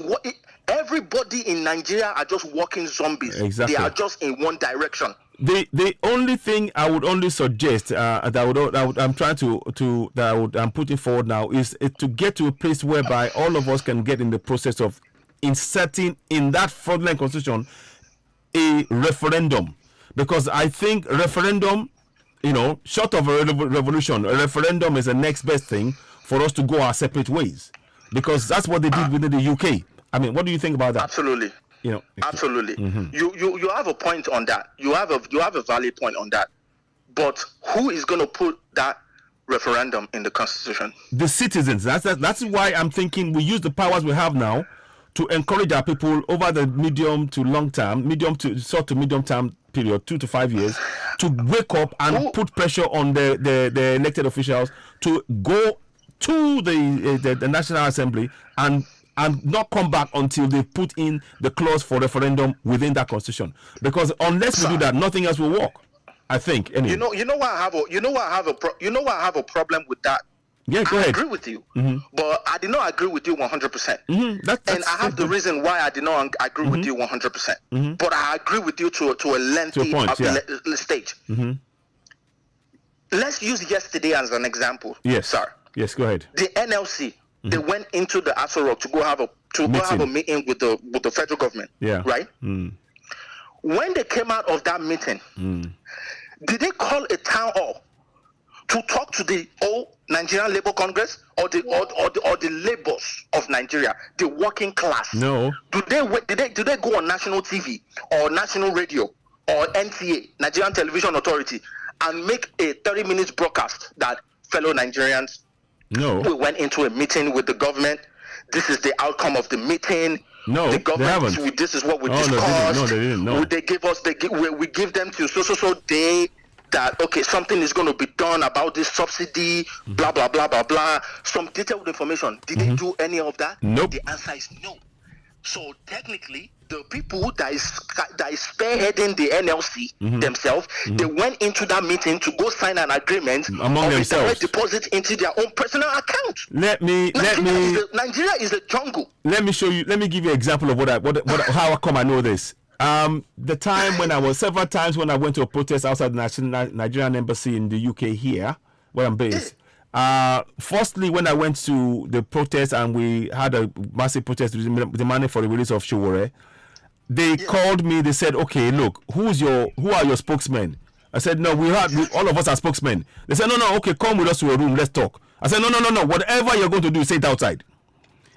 everybody in Nigeria are just walking zombies. Exactly. They are just in one direction. The only thing I would only suggest I'm putting forward now is to get to a place whereby all of us can get in the process of inserting in that fraudulent constitution a referendum, because I think referendum, short of a revolution, a referendum is the next best thing for us to go our separate ways, because that's what they did within the UK. I mean, what do you think about that? Absolutely. Absolutely. You have a point on that. You have a valid point on that. But who is going to put that referendum in the constitution? The citizens. That's why I'm thinking we use the powers we have now to encourage our people over the medium to medium term period, 2 to 5 years, to wake up and put pressure on the elected officials to go to the National Assembly and not come back until they put in the clause for referendum within that constitution. Because unless we do that, nothing else will work, I think. Anyway. You know why I have a problem with that. Yeah, go ahead. I agree with you, but I did not agree with you 100%. And I have the reason why I did not agree with you 100%. But I agree with you to a lengthy stage. Let's use yesterday as an example. Yes, sir. Yes, go ahead. The NLC, they went into the Aso Rock to go have a meeting with the federal government. Yeah. Right. When they came out of that meeting, did they call a town hall to talk to the old Nigerian Labour Congress or the laborers of Nigeria, the working class? No. Do they go on national TV or national radio or NTA, Nigerian Television Authority, and make a 30-minute broadcast that fellow Nigerians? No. We went into a meeting with the government. This is the outcome of the meeting. No, the government, they haven't. This is what we discussed. They didn't. No. They give us. We give them to so day that something is going to be done about this subsidy. Blah blah blah blah blah. Some detailed information. Did they do any of that? Nope. The answer is no. So technically, the people that is spearheading the NLC themselves, they went into that meeting to go sign an agreement among themselves, direct deposit into their own personal account. Nigeria is a jungle. Let me show you. Let me give you an example of how come I know this. The time when several times when I went to a protest outside the Nigerian embassy in the UK here, where I'm based. Firstly, when I went to the protest and we had a massive protest demanding for the release of Showore, they called me. They said, "Okay, look, who are your spokesmen?" I said, "No, all of us are spokesmen." They said, "No, okay, come with us to a room, let's talk." I said, "No, whatever you're going to do, say it outside."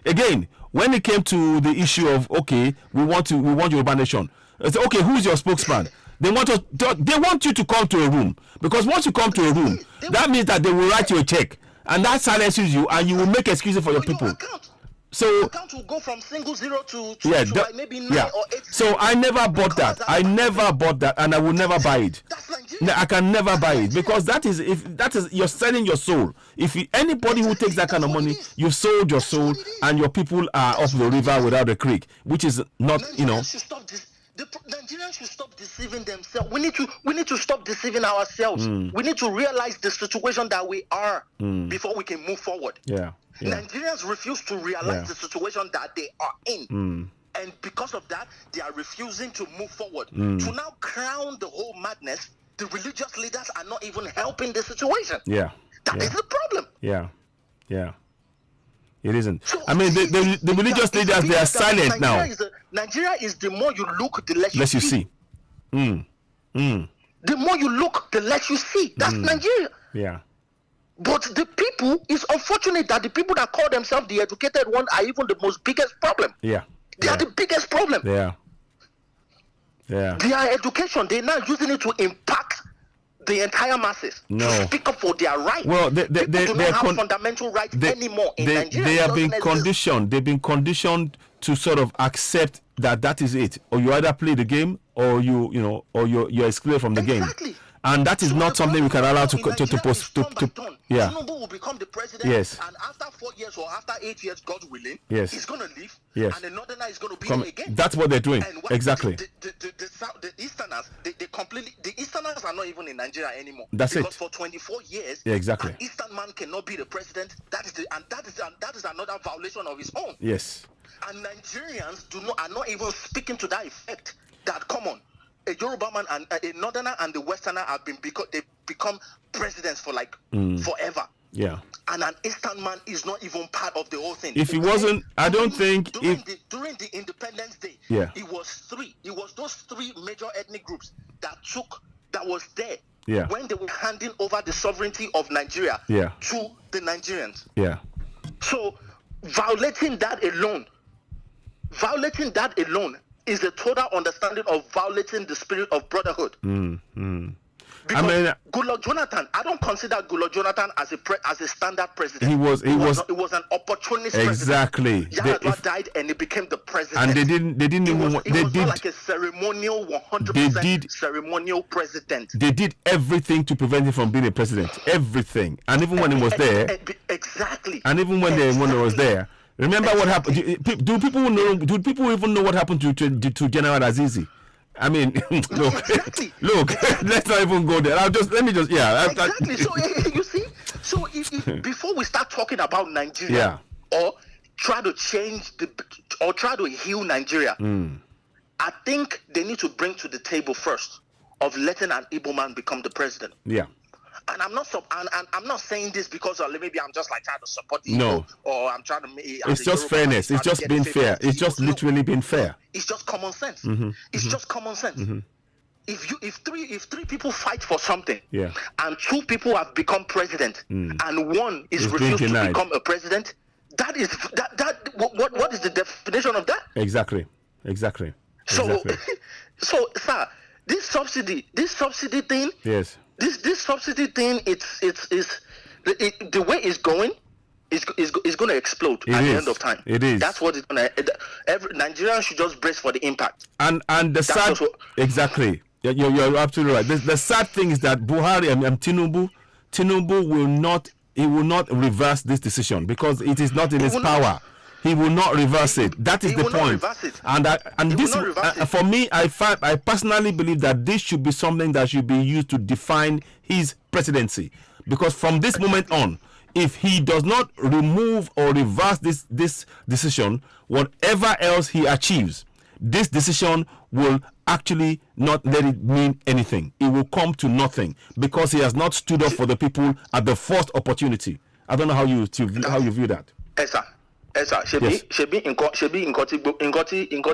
Again, when it came to the issue of we want Yoruba Nation, I said, "Okay, who's your spokesman?" They want you to come to a room, because once you come to a room, that means that they will write you a check, and that silences you, and you will make excuses for your people. So account will go from single zero to like maybe 9 or 8. So I never bought that. I never bought that, and I will never buy it. That's Nigeria. I can never buy it, because that is you're selling your soul. If anybody who takes that kind of money, you've sold your soul, and your people are up the river without a creek, which is not, Nigerians should stop this. The Nigerians should stop deceiving themselves. We need to stop deceiving ourselves. We need to realize the situation that we are before we can move forward. Yeah. Nigerians refuse to realize the situation that they are in. And because of that, they are refusing to move forward. To now crown the whole madness, the religious leaders are not even helping the situation. That is the problem. It isn't. So, I mean, the religious leaders, they are silent now. Nigeria is the more you look, the less you see. see. The more you look, the less you see. That's Nigeria. Yeah. But the people, it's unfortunate that the people that call themselves the educated one are even the most biggest problem. Yeah. They are the biggest problem. Yeah. Their education, they're now using it to impact the entire masses. To speak up for their rights. Well, they do not have fundamental rights anymore in Nigeria. They have been conditioned. They've been conditioned to sort of accept that is it. Or you either play the game, or you're excluded from the game. And that is not something we can allow to post. Tinubu will become the president. Yes. And after 4 years or after 8 years, God willing, yes, he's going to leave. Yes. And the Northerner is going to be him again. That's what they're doing. Exactly. The Easterners, the Easterners are not even in Nigeria anymore. That's because it. for 24 years, exactly, an Eastern man cannot be the president. That is another violation of his own. Yes. And Nigerians are not even speaking to that effect. That, come on, a Yoruba man and a Northerner and the Westerner they've become presidents for like forever. Yeah. And an Eastern man is not even part of the whole thing. If he wasn't, I don't think during the Independence Day, it was those three major ethnic groups that was there when they were handing over the sovereignty of Nigeria to the Nigerians. Yeah. So violating that alone is a total understanding of violating the spirit of brotherhood. Because Goodluck Jonathan, I don't consider Goodluck Jonathan as a standard president. It was an opportunist exactly. president. Yar'Adua died and he became the president. And they didn't even it was not like a ceremonial 100% ceremonial president. They did everything to prevent him from being a president. Everything. And even when he was there. Exactly. And even when he was there. Remember what happened? Do people even know what happened to General Azizi? I mean, look, let's not even go there. Exactly. So you see, if before we start talking about Nigeria, or try to try to heal Nigeria, I think they need to bring to the table first of letting an Igbo man become the president. Yeah. And I'm not saying this because maybe I'm just like trying to support the Igbo, or I'm trying to make it's just fairness. It's just being fair. It's just literally being fair. It's just common sense. It's just common sense. If three people fight for something, and 2 people have become president, and one is refused to become a president, what is the definition of that? Exactly. So, sir, this subsidy thing. Yes. This subsidy thing, it's the way it's going is going to explode at the end of time. It is. That's what it's going to. Every Nigerian should just brace for the impact. And the sad exactly. You're absolutely right. The sad thing is that Buhari and Tinubu will not reverse this decision because it is not in his power. He will not reverse it. That is the point. And this, for me, I personally believe that this should be something that should be used to define his presidency. Because from this moment on, if he does not remove or reverse this decision, whatever else he achieves, this decision will actually not let it mean anything. It will come to nothing because he has not stood up for the people at the first opportunity. I don't know how you view that. Yes, sir. Ṣebí nǹkan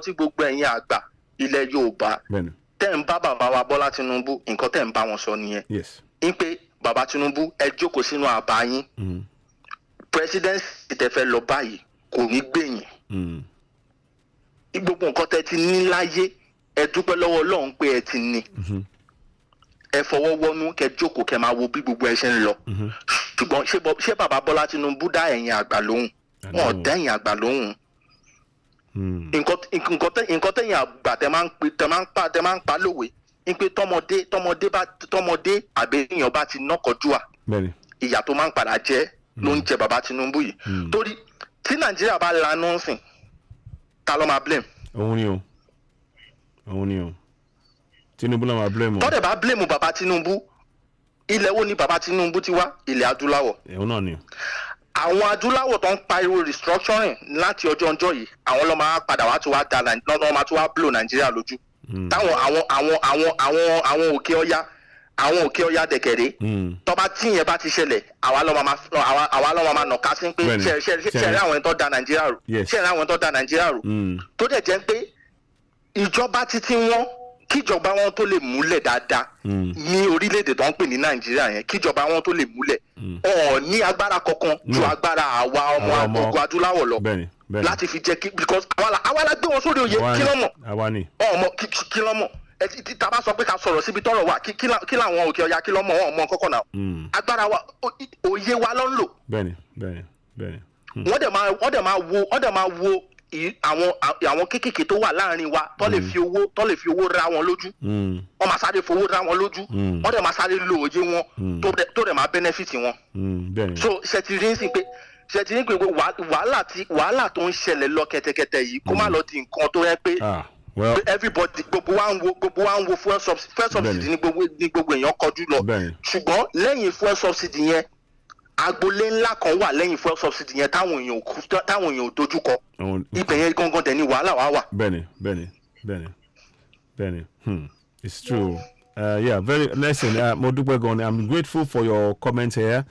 tí gbogbo ẹ̀yin àgbà ilẹ̀ Yorùbá tẹ́ ń bá bàbá wa Bọ́lá Tinubu nǹkan tẹ́ ń bá wọn sọ nìyẹn. Yes. Ń pé bàbá Tinubu ẹ jókòó sínú àbá yín. Presidency tẹ́ fẹ́ lọ báyìí kò ní gbẹ̀yìn. Gbogbo nǹkan tẹ́ ti ní láyé ẹ dúpẹ́ lọ́wọ́ Ọlọ́run pé ẹ ti ní. Ẹ fọwọ́ wọnú kẹ́ jókòó kẹ́ máa wo bí gbogbo ẹ ṣe ń lọ. Ṣùgbọ́n ṣé bàbá Bọ́lá Tinubu dá ẹ̀yin àgbà lóhùn? wọn dẹ́yìn àgbà lóhùn. nǹkan tẹ́yìn àgbà tẹ́ máa ń pa lówe ní pé tọmọdé àbẹ̀yàn bá ti nọ́kọ̀ọ́dúà ìyà tó máa ń padà jẹ́ ló ń jẹ bàbá Tinubu yìí torí tí Nàìjíríà bá lanú sìn ta ló máa blame. òun ni o Tinubu náà máa blame o. tọ́dẹ̀ bá blame bàbá Tinubu ilẹ̀ wo ni bàbá Tinubu ti wá ilẹ̀ adúláwọ̀. òun náà ni. àwọn adúláwọ̀ tó ń pariwo restructuring láti ọjọ́ yìí àwọn ló máa padà wá tó wá da lọ́nà máa tó wá blow Nàìjíríà lójú. táwọn àwọn òkè ọya dẹ̀kẹ̀rẹ́ tọ́ba tí yẹn bá ti ṣẹlẹ̀ àwa lọ́wọ́ máa nàka sí pé ṣẹ̀rẹ̀ àwọn tó da Nàìjíríà rù ṣẹ̀rẹ̀ àwọn tó da Nàìjíríà rù tó dẹ̀ jẹ́ pé ìjọba títí wọn kíjọba wọn tó lè múlẹ̀ dáadáa ní orílẹ̀-èdè tó ń pè ní Nàìjíríà yẹn kíjọba wọn tó lè múlẹ̀ ọ̀ ní agbára kankan ju agbára àwa ọmọ ogun adúláwọ̀ lọ láti fi jẹ́ kí because àwa la gbé wọn sórí oyè kí ló mọ̀ ọmọ kí ló mọ̀ tá a bá sọ pé ká sọ̀rọ̀ síbi tọ́rọ̀ wà kí làwọn òkè ọya kí ló mọ̀ ọmọ kọ́kọ́ náà agbára wa òye wa ló ń lò. bẹ́ẹ̀ni. wọ́n dẹ̀ máa wo àwọn kéékèèké tó wà láàrin wa tó lè fi owó ra wọn lójú wọ́n máa sáré fowó ra wọn lójú wọ́n dẹ̀ máa sáré lo òye wọn tó dẹ̀ máa benefit wọn. so ṣètìrí ń pè wàhálà tó ń ṣẹlẹ̀ lọ kẹ̀tẹ̀kẹ̀tẹ̀ yìí kó má lọ di nǹkan tó yẹ pé everybody gbogbo wa ń wo fuel subsidy ní gbogbo èèyàn kọjú lọ ṣùgbọ́n lẹ́yìn fuel subsidy yẹn agboolé ńlá kan wà lẹ́yìn fuel subsidy yẹn táwọn èèyàn ò dojúkọ ibẹ̀ yẹn gangan dẹ̀ ni wàhálà wa wà. bẹ́ẹ̀ni it's true. Yeah, listen, Modupe Goni, I'm grateful for your comments here.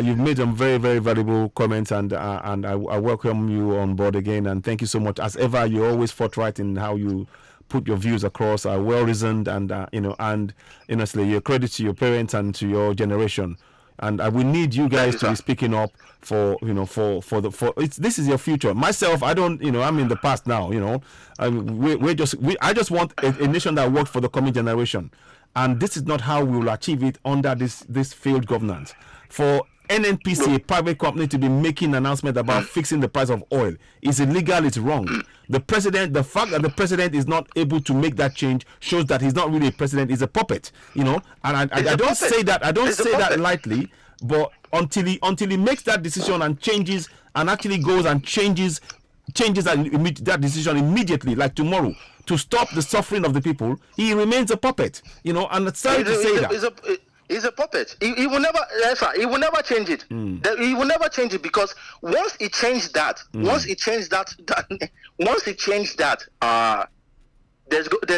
You've made some very, very valuable comments, and I welcome you on board again. And thank you so much. As ever, you're always forthright in how you put your views across, well reasoned, and and honestly, your credit to your parents and to your generation. And we need you guys to be speaking up for this is your future. Myself, I don't, I'm in the past now. I just want a nation that works for the coming generation, and this is not how we will achieve it under this failed governance. For NNPC, a private company, to be making an announcement about fixing the price of oil is illegal. It's wrong. The fact that the president is not able to make that change shows that he's not really a president. He's a puppet, And I don't say that. I don't say that lightly. But until he makes that decision and changes and actually goes and changes that decision immediately, like tomorrow, to stop the suffering of the people, he remains a puppet. And it's sorry to say that. He's a puppet. He will never. He will never change it. He will never change it because once he changed that, there's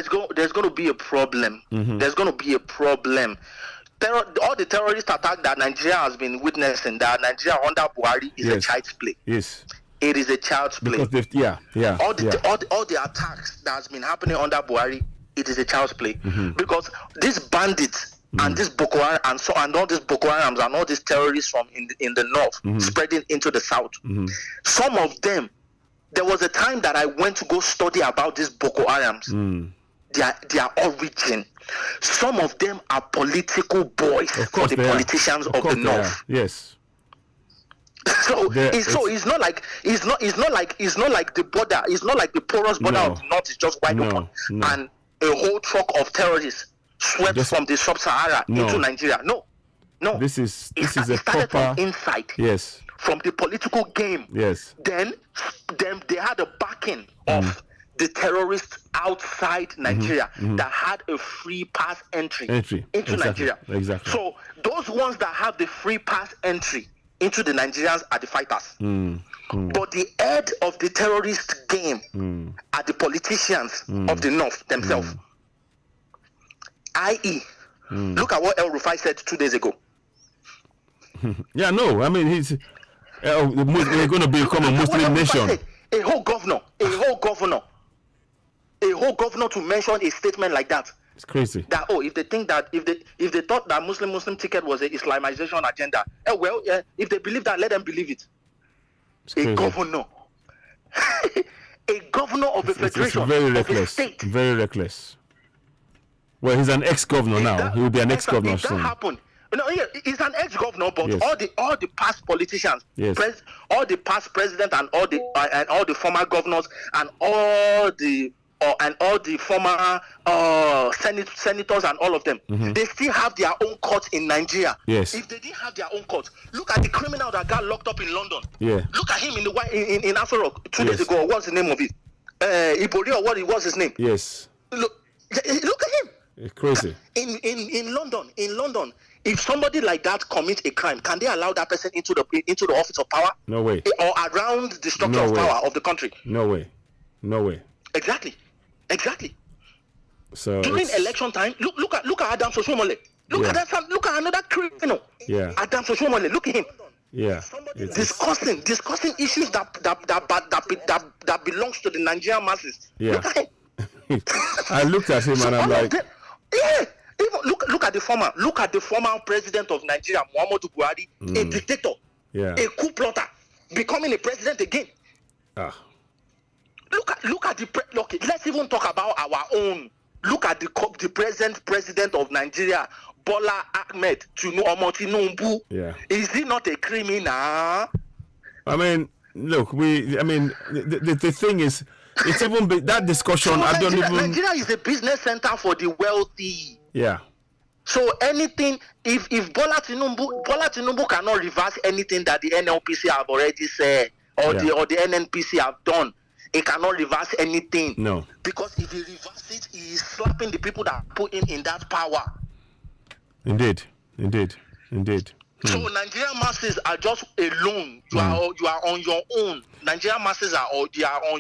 going to be a problem. There's going to be a problem. All the terrorist attack that Nigeria has been witnessing, that Nigeria under Buhari is a child's play. Yes. It is a child's play. All the attacks that has been happening under Buhari, it is a child's play. Because these bandits and this Boko Haram and all these Boko Harams and all these terrorists from in the north spreading into the south. Some of them, there was a time that I went to go study about these Boko Harams. Their origin. Some of them are political boys for the politicians of the north. Yes. So it's not like the border. It's not like the porous border of the north is just wide open and a whole truck of terrorists swept from the sub-Sahara into Nigeria. No. This is a started proper from inside. Yes. From the political game. Yes. Then they had a backing of the terrorists outside Nigeria that had a free pass entry into Nigeria. Exactly. So those ones that have the free pass entry into the Nigerians are the fighters. But the head of the terrorist game are the politicians of the north themselves. I.e., look at what El Rufai said 2 days ago. Yeah, no, I mean, we're going to become a Muslim nation. A whole governor to mention a statement like that. It's crazy. That if they think that if they thought that Muslim ticket was a Islamization agenda, if they believe that, let them believe it. A governor, a governor of a federation, it's very of reckless. a state. Very reckless. Well, he's an ex-governor now. He will be an ex-governor soon. If that happened, No, yeah, he's an ex-governor, but Yes. all the past politicians, Yes. all the past presidents and all the former governors and all the former senators and all of them, they still have their own courts in Nigeria. Yes. If they didn't have their own courts, look at the criminal that got locked up in London. Yeah. Look at him in Afro Rock 2 days Yes. ago. What's the name of it? Ibori, or what was his name? Yes. Look at him. It's crazy. In London, if somebody like that commits a crime, can they allow that person into the office of power? No way. Or around the structure No of way. power of the country? No way. No way. Exactly. So During it's- election time, look at Adam Soshomole. Look Yeah. at that. Look at another criminal. Yeah. Adam Soshomole. Look at him. Yeah. It's- Discussing issues that belongs to the Nigerian masses. Yeah. Look at him. I looked at him and I'm all of like, them- yeah. Even look at the former president of Nigeria, Muhammadu Buhari, a dictator, yeah. a coup plotter, becoming a president again. Ah. Look at okay, let's even talk about our own. Look at the present president of Nigeria, Bola Ahmed Tinubu. Yeah. Is he not a criminal? I mean, look, the thing is, it's even that discussion. So I don't even. Nigeria is a business center for the wealthy. Yeah. So anything, if Bola Tinubu cannot reverse anything that the NLPC have already said or the NNPC have done, he cannot reverse anything. No. Because if he reverses it, he is slapping the people that put him in that power. Indeed. So Nigerian masses are just alone. You are on your own. Nigerian masses are on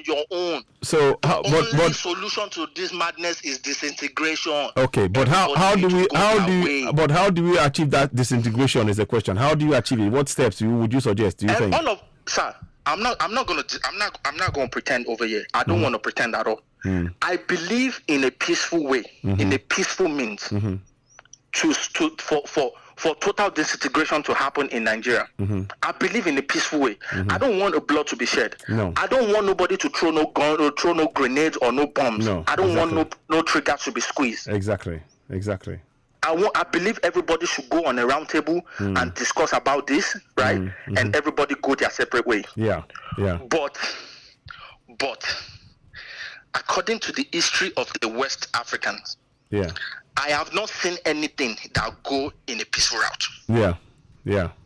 your own. So, The only solution to this madness is disintegration. okay, but how do we achieve that disintegration is the question. How do you achieve it? What steps would you suggest? Do you think? Sir, I'm not gonna pretend over here. I don't want to pretend at all. I believe in a peaceful way, in a peaceful means, for total disintegration to happen in Nigeria. I believe in a peaceful way. I don't want a blood to be shed. No. I don't want nobody to throw no gun or throw no grenades or no bombs. No, I don't exactly. want no triggers to be squeezed. Exactly. I believe everybody should go on a round table and discuss about this, right? And everybody go their separate way. Yeah. But according to the history of the West Africans, Yeah. I have not seen anything that go in a peaceful route. Yeah. The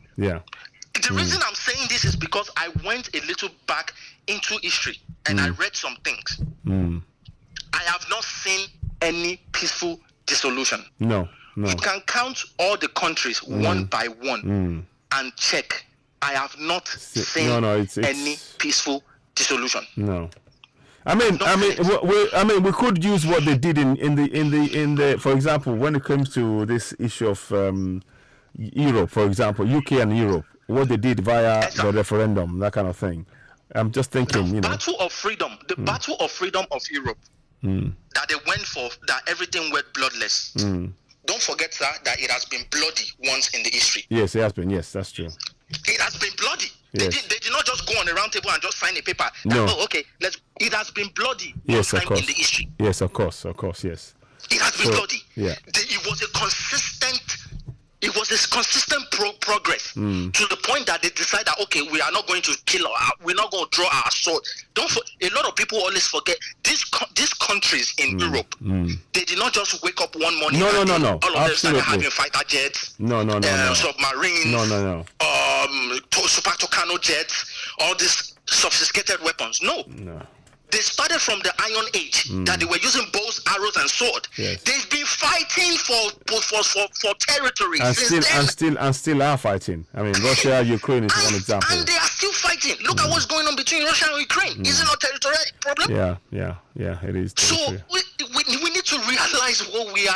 reason I'm saying this is because I went a little back into history and I read some things. I have not seen any peaceful dissolution. No. You can count all the countries one by one and check. I have not seen any peaceful dissolution. No. I mean, we could use what they did in the for example, when it comes to this issue of Europe, for example, UK and Europe, what they did via the referendum, that kind of thing. I'm just thinking, Battle of freedom, the battle of freedom of Europe, that they went for, that everything went bloodless. Don't forget, sir, that it has been bloody once in the history. Yes, it has been. Yes, that's true. It has been bloody. Yes. They did not just go on a round table and just sign a paper. No. It has been bloody Yes, one of time course. in the history. Yes, of course, yes. It has been bloody. Yeah. It was a consistent progress to the point that they decided that, okay, we are not going to we're not going to draw our sword. A lot of people always forget these countries in Europe. They did not just wake up one morning. No. All of them started Absolutely. having fighter jets. No. Submarines. No. Super Tucano jets. All these sophisticated weapons. No. They started from the Iron Age, that they were using bows, arrows, and sword. Yes. They've been fighting for territory and still are fighting. I mean, Russia, Ukraine is one example. And they are still fighting. Look at what's going on between Russia and Ukraine. Is it not a territorial problem? Yeah, it is. So we need to realize what we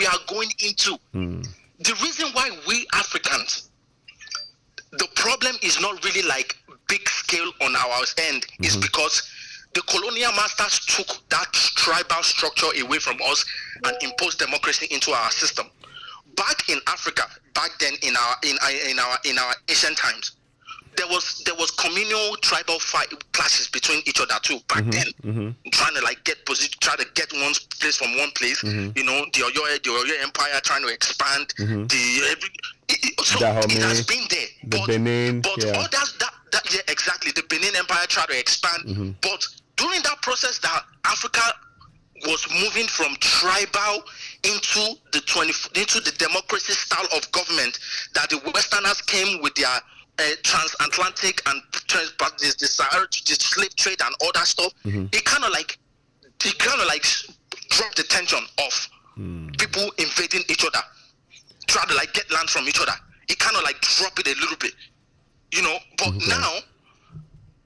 are going into. The reason why we Africans, the problem is not really like big scale on our end, is because the colonial masters took that tribal structure away from us and imposed democracy into our system. Back in Africa, back then in our ancient times, there was communal tribal fight clashes between each other too back then, trying to like try to get one place from one place. You know, the Oyo Empire trying to expand. It has been there. Benin, but all that exactly. The Benin Empire tried to expand, but during that process, that Africa was moving from tribal into the democracy style of government that the Westerners came with their transatlantic and the slave trade and all that stuff. It kind of like dropped the tension of people invading each other, trying to like get land from each other. It kind of like dropped it a little bit, you know. But now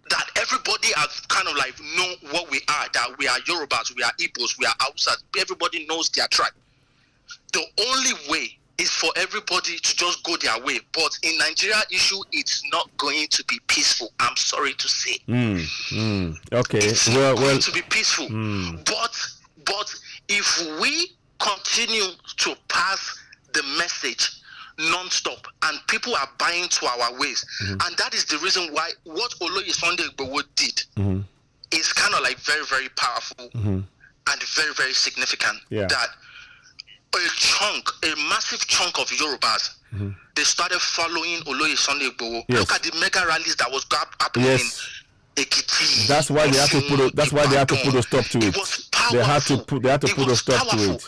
that everybody has kind of like know what we are, that we are Yorubas, we are Igbos, we are Hausas, everybody knows their tribe. The only way is for everybody to just go their way. But in Nigeria issue, it's not going to be peaceful. I'm sorry to say. Okay. It's not going to be peaceful. But if we continue to pass the message non-stop and people are buying to our ways, and that is the reason why what Oloye Sunday Igboho did is kind of like very, very powerful and very, very significant. That a massive chunk of Yorubas, they started following Oloye Sunday Igboho. Look at the mega rallies that was happening in Ekiti. That's why they have to put. That's why they have to put a stop to it. They had to put a stop to it.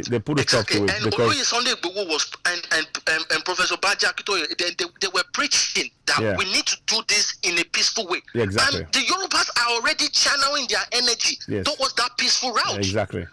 They put a stop to it and because Oloye Sunday Igboho was and Professor Baji Akintoye, they were preaching that we need to do this in a peaceful way. Exactly. And the Yorubas are already channeling their energy towards that peaceful route. Exactly.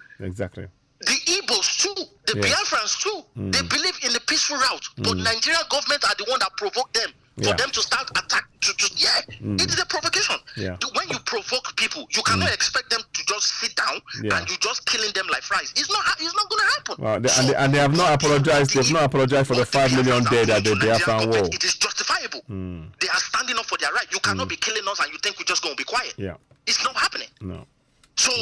The Igbos too, the Biafrans too, they believe in the peaceful route. But Nigerian government are the one that provoked them for them to start attack. It is a provocation. When you provoke people, you cannot expect them to just sit down and you just killing them like fries. It's not going to happen. Well, and they have not apologized. They've not apologized for the 5 million dead at the Biafran war. It is justifiable. They are standing up for their right. You cannot be killing us and you think we're just going to be quiet. It's not happening. So,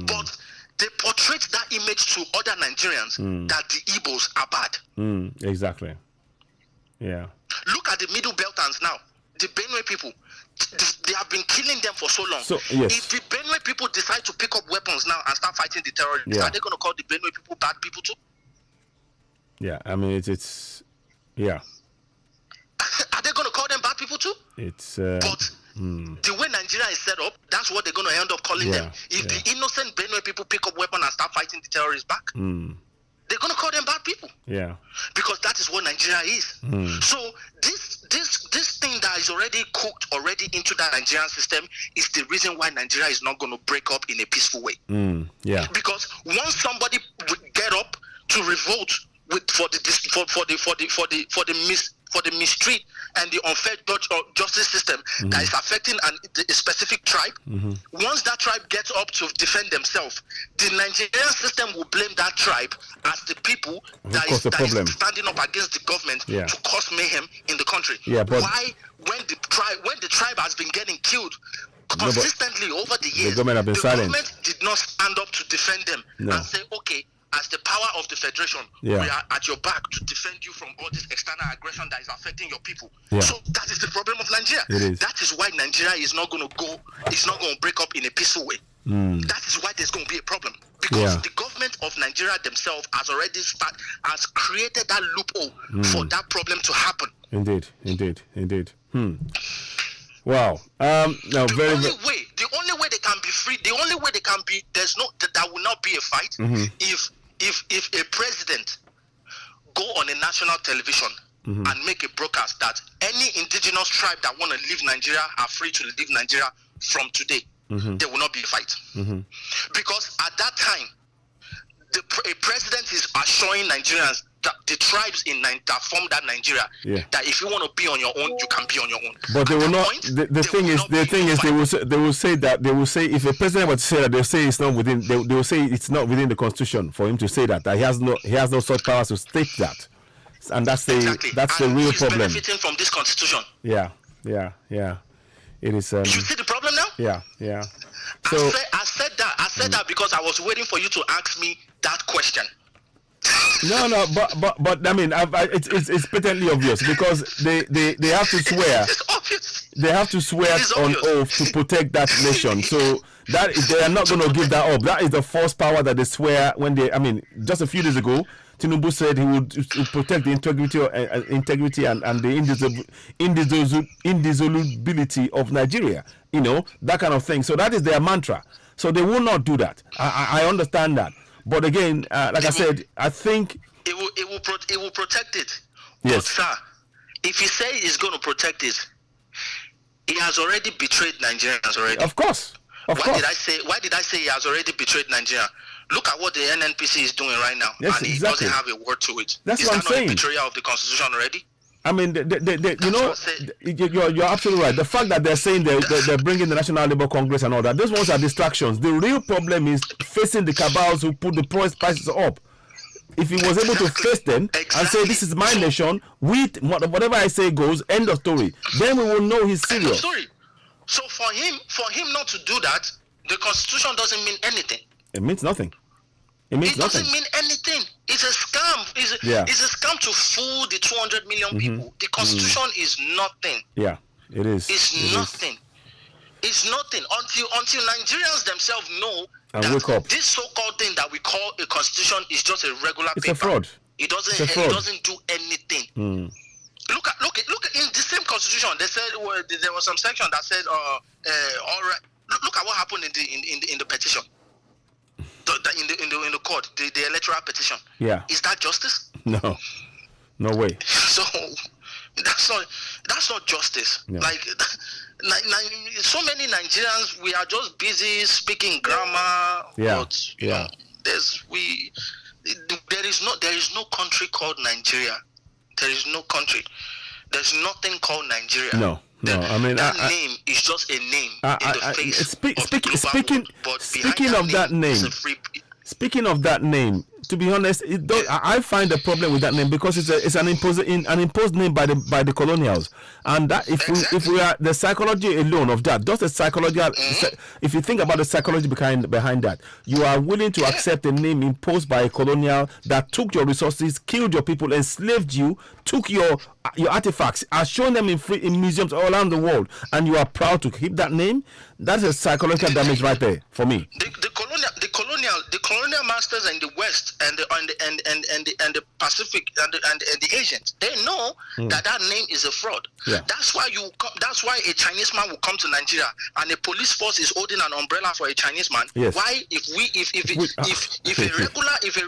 but they portray that image to other Nigerians that the Igbos are bad. Exactly. Look at the Middle Beltans now. The Benue people, they have been killing them for so long. So, if the Benue people decide to pick up weapons now and start fighting the terrorists, are they going to call the Benue people bad people too? I mean, it's Are they going to call them bad people too? It's but the way Nigeria is set up, that's what they're going to end up calling them. If the innocent Benue people pick up weapons and start fighting the terrorists back, they're going to call them bad people. Because that is what Nigeria is. So this thing that is already cooked already into the Nigerian system is the reason why Nigeria is not going to break up in a peaceful way. Because once somebody get up to revolt for the mistreat and the unfair justice system that is affecting a specific tribe, once that tribe gets up to defend themselves, the Nigerian system will blame that tribe as the people that is standing up against the government to cause mayhem in the country. Why, when the tribe has been getting killed consistently over the years, the government did not stand up to defend them and say, okay, as the power of the federation, we are at your back to defend you from all this external aggression that is affecting your people. So that is the problem of Nigeria. That is why Nigeria is not going to break up in a peaceful way. That is why there's going to be a problem. Because the government of Nigeria themselves has created that loophole for that problem to happen. Indeed. Wow. The only way they can be free, the only way they can be, that will not be a fight if a president go on a national television and make a broadcast that any indigenous tribe that want to leave Nigeria are free to leave Nigeria from today. There will not be a fight. Because at that time, a president is assuring Nigerians that the tribes that form that Nigeria, that if you want to be on your own, you can be on your own. But they will not. The thing is, they will say if a president were to say that, they'll say it's not within. They will say it's not within the constitution for him to say that. That he has no such powers to state that, and that's the real problem. Benefiting from this constitution. Yeah. It is. You see the problem now? Yeah. So I said that because I was waiting for you to ask me that question. No, but I mean, it's patently obvious because they have to swear. It's obvious. They have to swear on oath to protect that nation. So that they are not going to give that up. That is the false power that they swear when they. I mean, just a few days ago, Tinubu said he would protect the integrity and the indissolubility of Nigeria. You know, that kind of thing. So that is their mantra. So they will not do that. I understand that. But again, like I said, I think it will protect it. Yes. But sir, if he say he's going to protect it, he has already betrayed Nigerians already. Of course. Why did I say he has already betrayed Nigeria? Look at what the NNPC is doing right now, yes, and he exactly. doesn't have a word to it. That's is what that I'm not saying. a betrayal of the Constitution already? I mean, you're absolutely right. The fact that they're saying they're bringing the National Labour Congress and all that, those ones are distractions. The real problem is facing the cabals who put the prices up. If he was able to face them and say, this is my nation, whatever I say goes, end of story, then we will know he's serious. End of story. So for him not to do that, the Constitution doesn't mean anything. It means nothing. It doesn't mean anything. It's a scam. It's a scam to fool the 200 million people. The Constitution is nothing. Yeah, it is. It's nothing. It's nothing until Nigerians themselves know and that wake up. This so-called thing that we call a constitution is just a regular paper. It's a fraud. It doesn't do anything. Look at in the same constitution. They said there was some section that said, all right. Look at what happened in the petition. In the court, the electoral petition. Yeah. Is that justice? No way. So that's not justice. No. Like so many Nigerians, we are just busy speaking grammar. Yeah. But, yeah. There is no country called Nigeria. There is no country. There's nothing called Nigeria. No. I mean that name is just a name in the face of the global world, but speaking of that name. Speaking of that name, to be honest, I find a problem with that name because it's an imposed name by the colonials, and that if we are the psychology alone of that, just the psychological. If you think about the psychology behind that, you are willing to accept a name imposed by a colonial that took your resources, killed your people, enslaved you, took your artifacts, are showing them in museums all around the world, and you are proud to keep that name. That's a psychological damage right there for me. The colonial masters in the West and the Pacific and the Asians, they know that name is a fraud. Yeah. That's why a Chinese man will come to Nigeria and a police force is holding an umbrella for a Chinese man. Yes. Why if a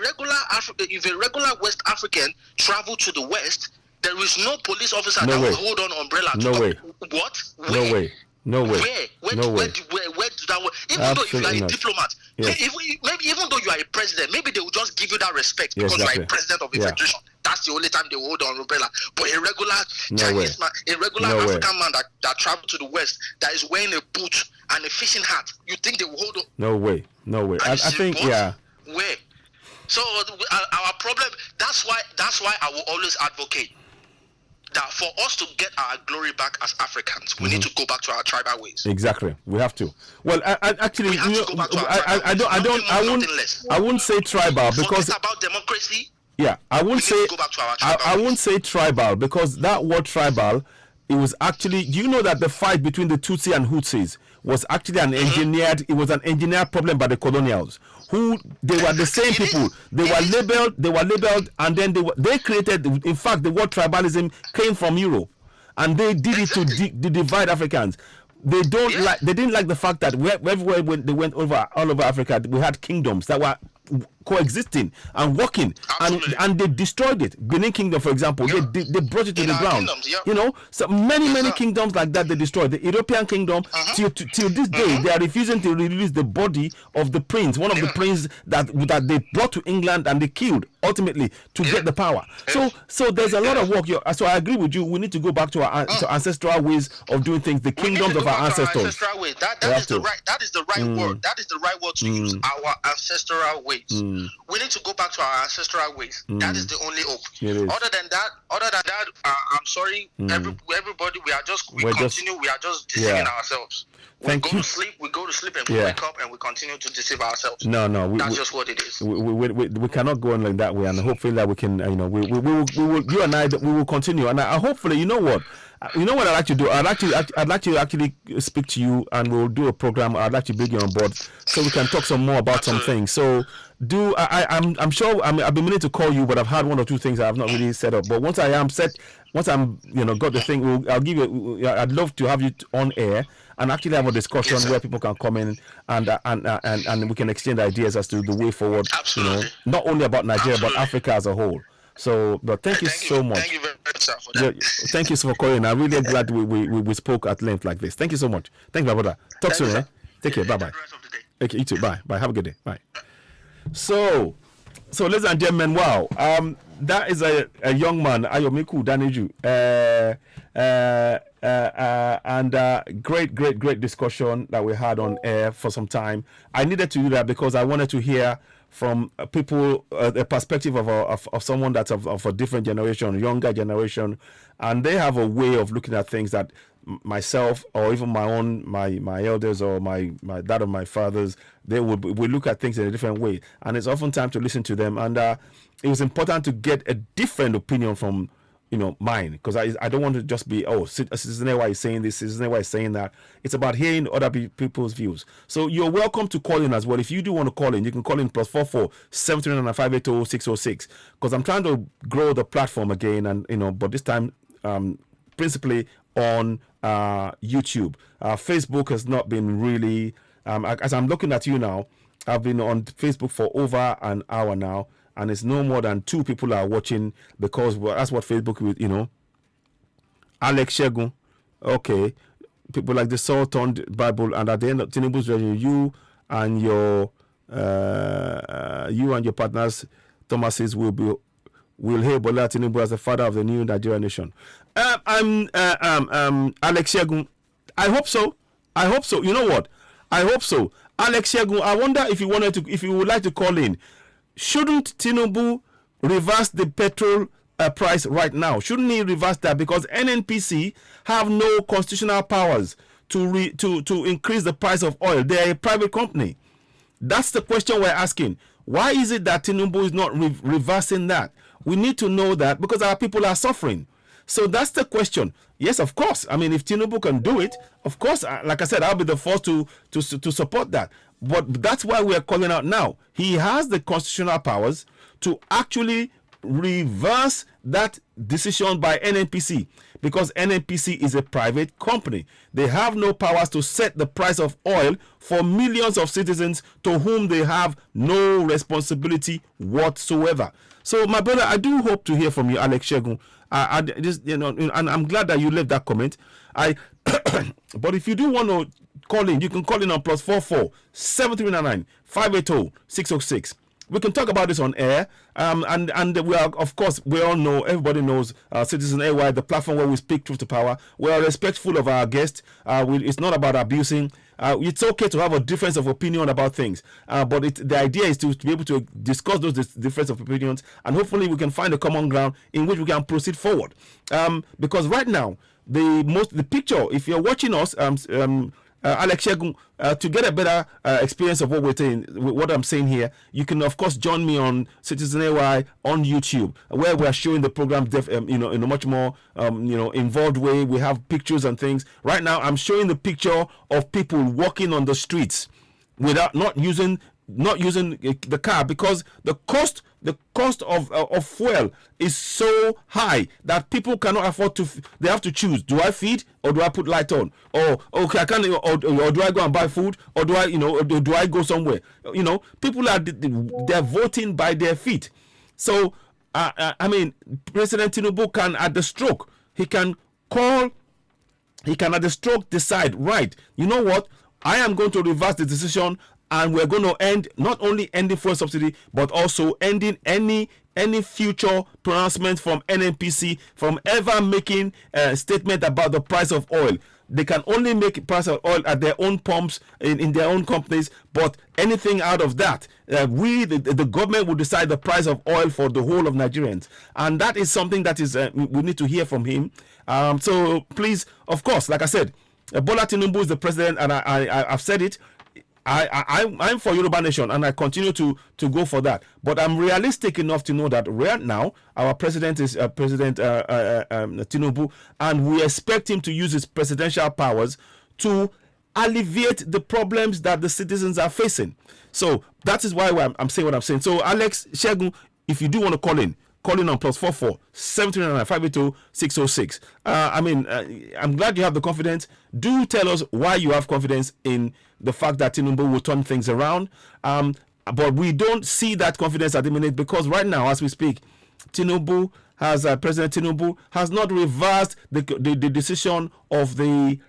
regular West African travel to the West, there is no police officer that will hold on umbrella. What? Where? No way. Where do that work? Even though if you are a diplomat, maybe even though you are a president, maybe they will just give you that respect because you are a president of a federation. That's the only time they will hold on umbrella. But a regular Chinese man, a regular African man that traveled to the West, that is wearing a boot and a fishing hat, you think they will hold on? No way. I think where? So our problem. That's why I will always advocate that for us to get our glory back as Africans, we need to go back to our tribal ways. Exactly, we have to. Well, actually, I wouldn't say tribal because it's about democracy. Yeah, I wouldn't say tribal because that word tribal, it was actually. Do you know that the fight between the Tutsi and Hutsis was actually an engineered? It was an engineered problem by the colonials. They were the same people. They were labeled, and then they created. In fact, the word tribalism came from Europe, and they did it to divide Africans. They didn't like the fact that everywhere when they went all over Africa, we had kingdoms that were coexisting and working, and they destroyed it. Benin Kingdom, for example, they brought it to the ground. You know, so many kingdoms like that they destroyed. The European kingdom till this day they are refusing to release the body of the prince, one of the princes that they brought to England and they killed ultimately to get the power. So there's a lot of work. So I agree with you. We need to go back to our ancestral ways of doing things. The kingdoms of our ancestors. That is the right word. That is the right word to use. Our ancestral ways. We need to go back to our ancestral ways. That is the only hope. Other than that, I'm sorry, everybody, we are just deceiving ourselves. We go to sleep and we wake up and we continue to deceive ourselves. That's just what it is. We cannot go on like that way, and hopefully that we can, we will, you and I, we will continue, and hopefully, you know what I'd like to do? I'd like to actually speak to you, and we'll do a program. I'd like to bring you on board so we can talk some more about some things. So I'm sure I've been meaning to call you, but I've had one or two things I have not really set up. But once I'm got the thing, I'll give you. I'd love to have you on air and actually have a discussion where people can come in and we can exchange ideas as to the way forward. Absolutely. Not only about Nigeria but Africa as a whole. So, but thank you so much. Thank you very much, sir, for that. Thank you for calling. I'm really glad we spoke at length like this. Thank you so much. Thank you, my brother. Talk soon, eh? Take care. Bye bye. Okay, you too. Bye. Have a good day. Bye. So ladies and gentlemen, wow. That is a young man, Ayomiku Daniju. And great discussion that we had on air for some time. I needed to do that because I wanted to hear from people the perspective of someone that's of a different generation, younger generation, and they have a way of looking at things that myself or even my elders or my that of my fathers, they would look at things in a different way, and it's often time to listen to them. And it was important to get a different opinion from mine, because I don't want to just be Citizen AY is saying this, Citizen AY is saying that. It's about hearing other people's views. So you're welcome to call in as well. If you do want to call in, you can call in +44 739 580 606, because I'm trying to grow the platform again, and but this time principally on YouTube. Facebook has not been really as I'm looking at you now. I've been on Facebook for over an hour now, and it's no more than 2 people are watching, because that's what Facebook will, Alex Shegun, okay, people like the Salt-on Bible, and at the end of Tinubu's version, you and your partners, Thomases, will hail Bola Tinubu as the father of the new Nigerian nation. I'm Alex Shegun. I hope so. You know what? I hope so. Alex Shegun, I wonder if you would like to call in. Shouldn't Tinubu reverse the petrol price right now? Shouldn't he reverse that? Because NNPC have no constitutional powers to increase the price of oil. They're a private company. That's the question we're asking. Why is it that Tinubu is not reversing that? We need to know that, because our people are suffering. So that's the question. Yes, of course. I mean, if Tinubu can do it, of course, like I said, I'll be the first to support that. But that's why we're calling out now. He has the constitutional powers to actually reverse that decision by NNPC, because NNPC is a private company. They have no powers to set the price of oil for millions of citizens to whom they have no responsibility whatsoever. So, my brother, I do hope to hear from you, Alex Shegun. And I'm glad that you left that comment. But if you do want to call in, you can call in on +44 7399 580 606. We can talk about this on air. And we are, of course, we all know, everybody knows Citizen AY, the platform where we speak truth to power. We are respectful of our guests. It's not about abusing. It's okay to have a difference of opinion about things, but the idea is to be able to discuss those difference of opinions, and hopefully we can find a common ground in which we can proceed forward. Because right now, the picture, if you're watching us, Alex Shegun, to get a better experience of what I'm saying here, you can of course join me on Citizen AY on YouTube, where we're showing the program in a much more involved way. We have pictures and things. Right now, I'm showing the picture of people walking on the streets without not using the car, because the cost of fuel is so high that people cannot afford to. They have to choose: do I feed or do I put light on? Or okay, I can't. Or do I go and buy food? Or do I, do I go somewhere? People they're voting by their feet. So I mean, President Tinubu can, at the stroke, he can at the stroke decide, right, you know what, I am going to reverse the decision, and we're going to end, not only ending fuel subsidy, but also ending any future pronouncement from NNPC from ever making a statement about the price of oil. they can only make price of oil at their own pumps in their own companies, but anything out of that, the government will decide the price of oil for the whole of Nigerians. And that is something that is we need to hear from him. So please, of course, like I said, Bola Tinubu is the president, and I've said it. I'm for Yoruba Nation, and I continue to go for that. But I'm realistic enough to know that right now our president is President Tinubu, and we expect him to use his presidential powers to alleviate the problems that the citizens are facing. So that is why I'm saying what I'm saying. So Alex Shegun, if you do want to call in on +44 739 582 606. I'm glad you have the confidence. Do tell us why you have confidence in the fact that Tinubu will turn things around. But we don't see that confidence at the minute, because right now, as we speak, President Tinubu has not reversed the decision of the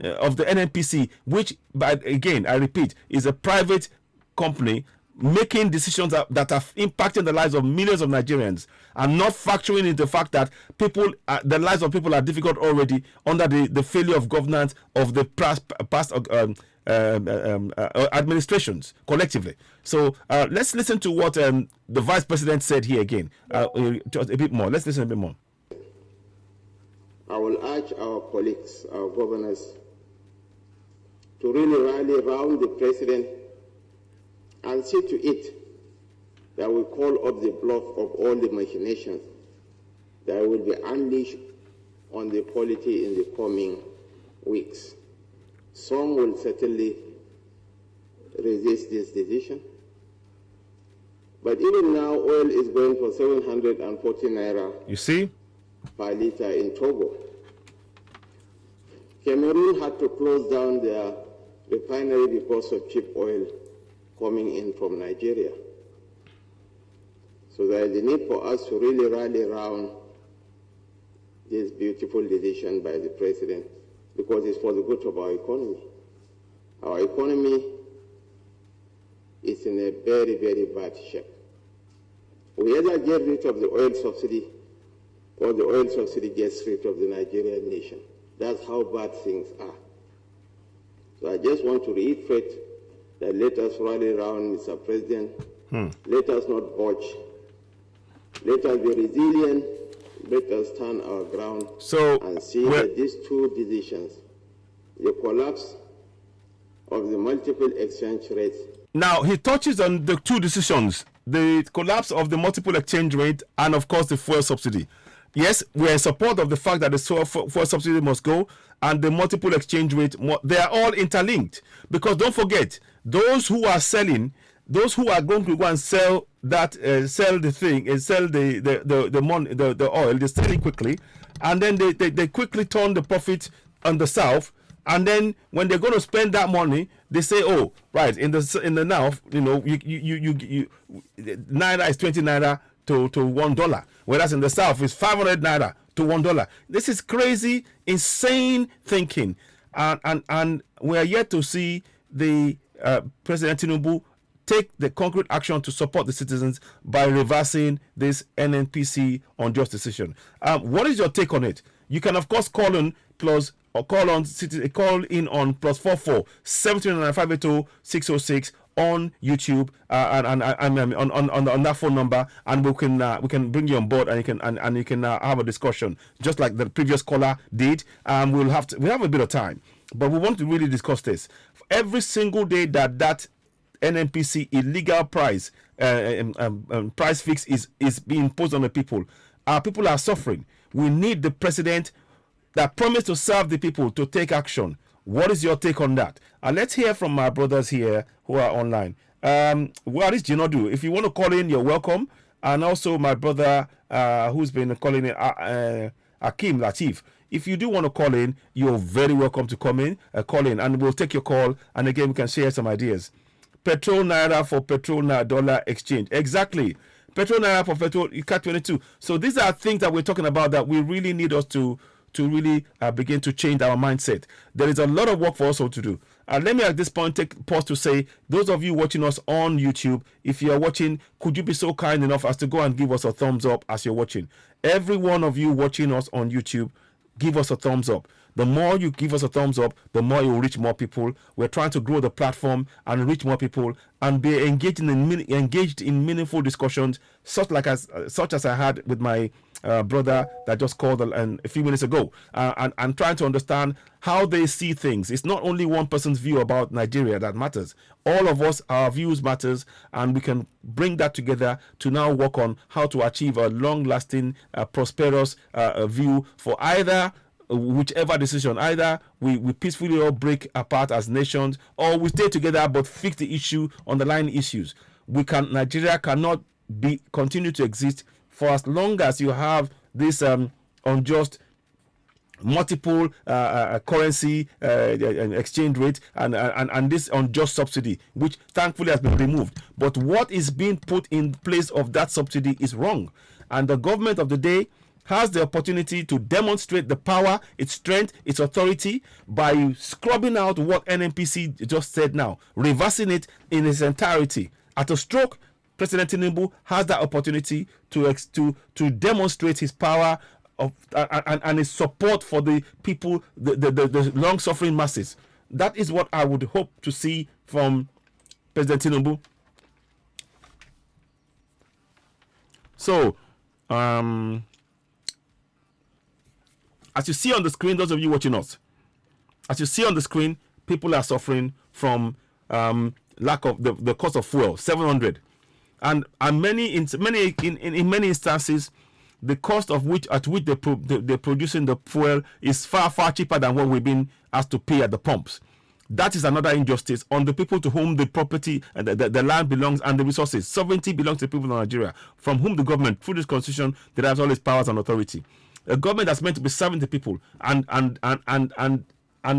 NNPC, which, again, I repeat, is a private company making decisions that are impacting the lives of millions of Nigerians, and not factoring in the fact that the lives of people are difficult already under the failure of governance of the past administrations collectively. So let's listen to what the Vice President said here again. Just a bit more. Let's listen a bit more. I will urge our colleagues, our governors, to really rally around the President and see to it that we call up the bluff of all the machinations that will be unleashed on the polity in the coming weeks. Some will certainly resist this decision, but even now oil is going for 740 naira. You see? Per liter in Togo. Cameroon had to close down their refinery because of cheap oil coming in from Nigeria. So there is a need for us to really rally around this beautiful decision by the President, because it's for the good of our economy. Our economy is in a very, very bad shape. We either get rid of the oil subsidy, or the oil subsidy gets rid of the Nigerian nation. That's how bad things are. So I just want to reiterate that let us rally around, Mr. President. Let us not budge. Let us be resilient. Let us stand our ground and see that these two decisions, the collapse of the multiple exchange rates. Now, he touches on the two decisions, the collapse of the multiple exchange rate and, of course, the fuel subsidy. Yes, we are in support of the fact that the fuel subsidy must go, and the multiple exchange rate, they are all interlinked. Because don't forget, those who are selling, those who are going to go and sell that, sell the thing, and sell the oil, they sell it quickly, and then they quickly turn the profit on the south. And then when they're going to spend that money, they say, "Oh, right, in the north, naira is 20 naira to $1, whereas in the south it's 500 naira to $1. This is crazy, insane thinking, and we are yet to see the President Tinubu take the concrete action to support the citizens by reversing this NNPC unjust decision. What is your take on it? You can, of course, call in on +44 739 582 606 on YouTube and on that phone number, and we can bring you on board, and you can have a discussion just like the previous caller did. We have a bit of time, but we want to really discuss this. Every single day that NNPC illegal price price fix is being imposed on the people, our people are suffering. We need the president that promised to serve the people to take action. What is your take on that? Let's hear from my brothers here who are online. What is Jinodu? If you want to call in, you're welcome. And also my brother who's been calling in, Akim Latif. If you do want to call in, you're very welcome to call in, and we'll take your call. And again, we can share some ideas. Petrol Naira for petrol dollar exchange. Exactly. Petrol Naira for petrol, CAT 22. So these are things that we're talking about that we really need us to really begin to change our mindset. There is a lot of work for us all to do. Let me at this point take pause to say, those of you watching us on YouTube, if you are watching, could you be so kind enough as to go and give us a thumbs up as you're watching? Every one of you watching us on YouTube, give us a thumbs up. The more you give us a thumbs up, the more you will reach more people. We're trying to grow the platform and reach more people and be engaged in meaningful discussions, such as I had with my brother that just called a few minutes ago, and trying to understand how they see things. It's not only one person's view about Nigeria that matters. All of us, our views matters, and we can bring that together to now work on how to achieve a long-lasting, prosperous view for either whichever decision. Either we peacefully all break apart as nations, or we stay together but fix the issue, underlying issues. Nigeria cannot continue to exist for as long as you have this unjust multiple currency exchange rate and this unjust subsidy, which thankfully has been removed. But what is being put in place of that subsidy is wrong, and the government of the day has the opportunity to demonstrate the power, its strength, its authority by scrubbing out what NNPC just said now, reversing it in its entirety. At a stroke, President Tinubu has that opportunity to demonstrate his power and his support for the people, the long-suffering masses. That is what I would hope to see from President Tinubu. So, as you see on the screen, those of you watching us, as you see on the screen, people are suffering from lack of the cost of fuel, 700, and in many instances, the cost at which they're producing the fuel is far cheaper than what we've been asked to pay at the pumps. That is another injustice on the people to whom the property and the land belongs and the resources. Sovereignty belongs to the people of Nigeria, from whom the government, through this constitution, derives all its powers and authority. A government that's meant to be serving the people and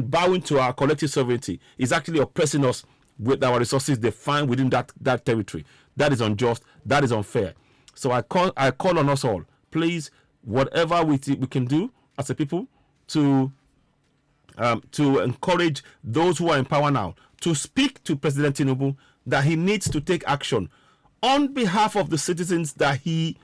bowing to our collective sovereignty is actually oppressing us with our resources they find within that territory. That is unjust. That is unfair. So I call on us all, please, whatever we can do as a people to encourage those who are in power now to speak to President Tinubu that he needs to take action on behalf of the citizens that he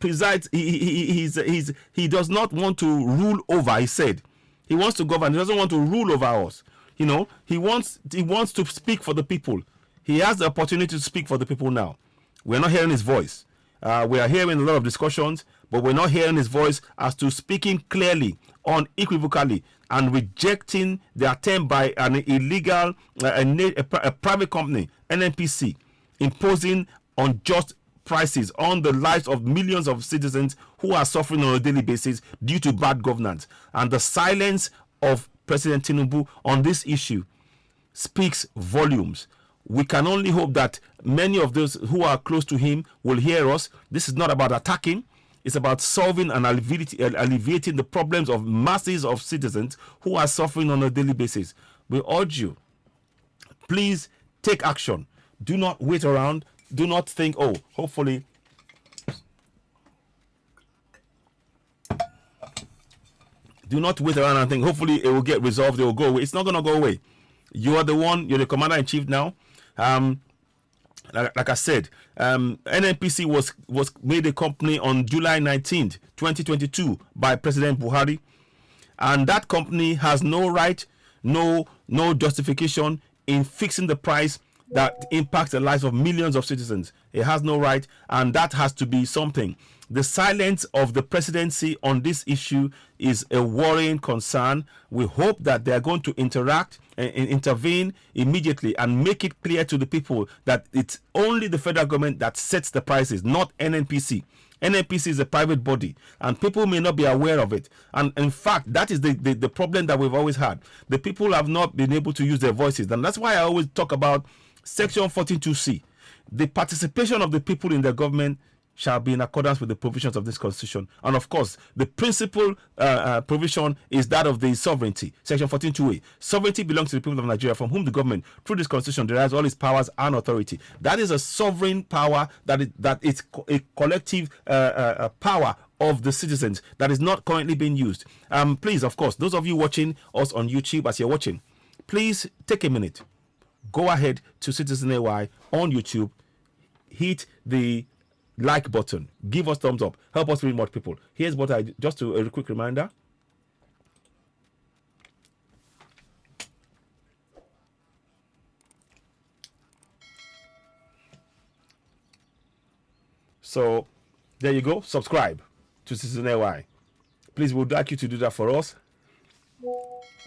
presides. He does not want to rule over. He said he wants to govern. He doesn't want to rule over us. You know, he wants to speak for the people. He has the opportunity to speak for the people now. We're not hearing his voice. We are hearing a lot of discussions, but we're not hearing his voice as to speaking clearly, unequivocally, and rejecting the attempt by an illegal, a private company, NNPC, imposing unjust prices on the lives of millions of citizens who are suffering on a daily basis due to bad governance. And the silence of President Tinubu on this issue speaks volumes. We can only hope that many of those who are close to him will hear us. This is not about attacking. It's about solving and alleviating the problems of masses of citizens who are suffering on a daily basis. We urge you, please take action. Do not wait around. Do not think, oh, hopefully. Do not wait around and think, hopefully it will get resolved, it will go away. It's not going to go away. You are the one, you're the commander-in-chief now. Like I said, NNPC was made a company on July 19th, 2022 by President Buhari. And that company has no right, no justification in fixing the price that impacts the lives of millions of citizens. It has no right, and that has to be something. The silence of the presidency on this issue is a worrying concern. We hope that they are going to intervene immediately and make it clear to the people that it's only the federal government that sets the prices, not NNPC. NNPC is a private body, and people may not be aware of it. And in fact, that is the problem that we've always had. The people have not been able to use their voices, and that's why I always talk about Section 14.2c. The participation of the people in the government shall be in accordance with the provisions of this constitution. And of course, the principal provision is that of the sovereignty. Section 14.2a. Sovereignty belongs to the people of Nigeria, from whom the government, through this constitution, derives all its powers and authority. That is a sovereign power, that is a collective power of the citizens that is not currently being used. Please, of course, those of you watching us on YouTube, as you're watching, please take a minute. Go ahead to Citizen AY on YouTube, hit the like button, give us thumbs up, help us reach more people. Here's what a quick reminder. So there you go. Subscribe to Citizen AY. Please, we'd like you to do that for us.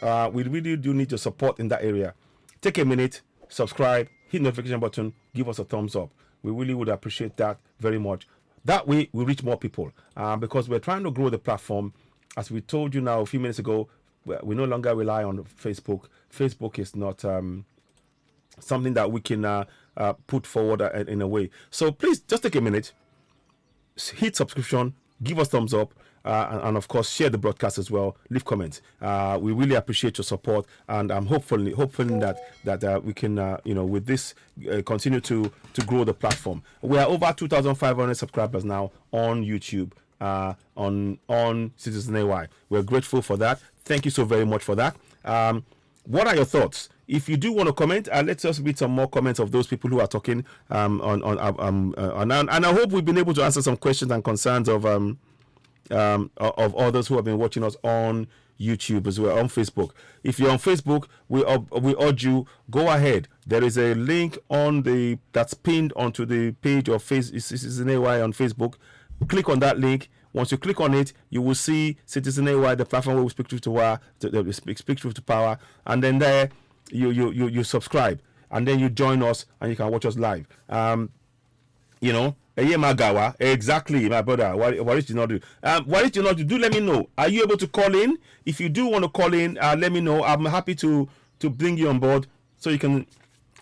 We really do need your support in that area. Take a minute, subscribe, hit the notification button, give us a thumbs up. We really would appreciate that very much. That way, we reach more people because we're trying to grow the platform. As we told you now a few minutes ago, we no longer rely on Facebook. Facebook is not something that we can put forward in a way. So please, just take a minute, hit subscription, give us thumbs up, and of course share the broadcast as well. Leave comments. We really appreciate your support, and I'm hoping that we can with this continue to grow the platform. We are over 2,500 subscribers now on YouTube, on Citizen AY. We're grateful for that. Thank you so very much for that. What are your thoughts? If you do want to comment, let's just read some more comments of those people who are talking and I hope we've been able to answer some questions and concerns of others who have been watching us on YouTube as well, on Facebook. If you're on Facebook, we urge you, go ahead. There is a link that's pinned onto the page of Citizen AY on Facebook. Click on that link. Once you click on it, you will see Citizen AY, the platform where we speak truth to power, and then there you subscribe, and then you join us and you can watch us live. Exactly, my brother. What did you not do? What did you not do? Do let me know. Are you able to call in? If you do want to call in, let me know. I'm happy to bring you on board so you can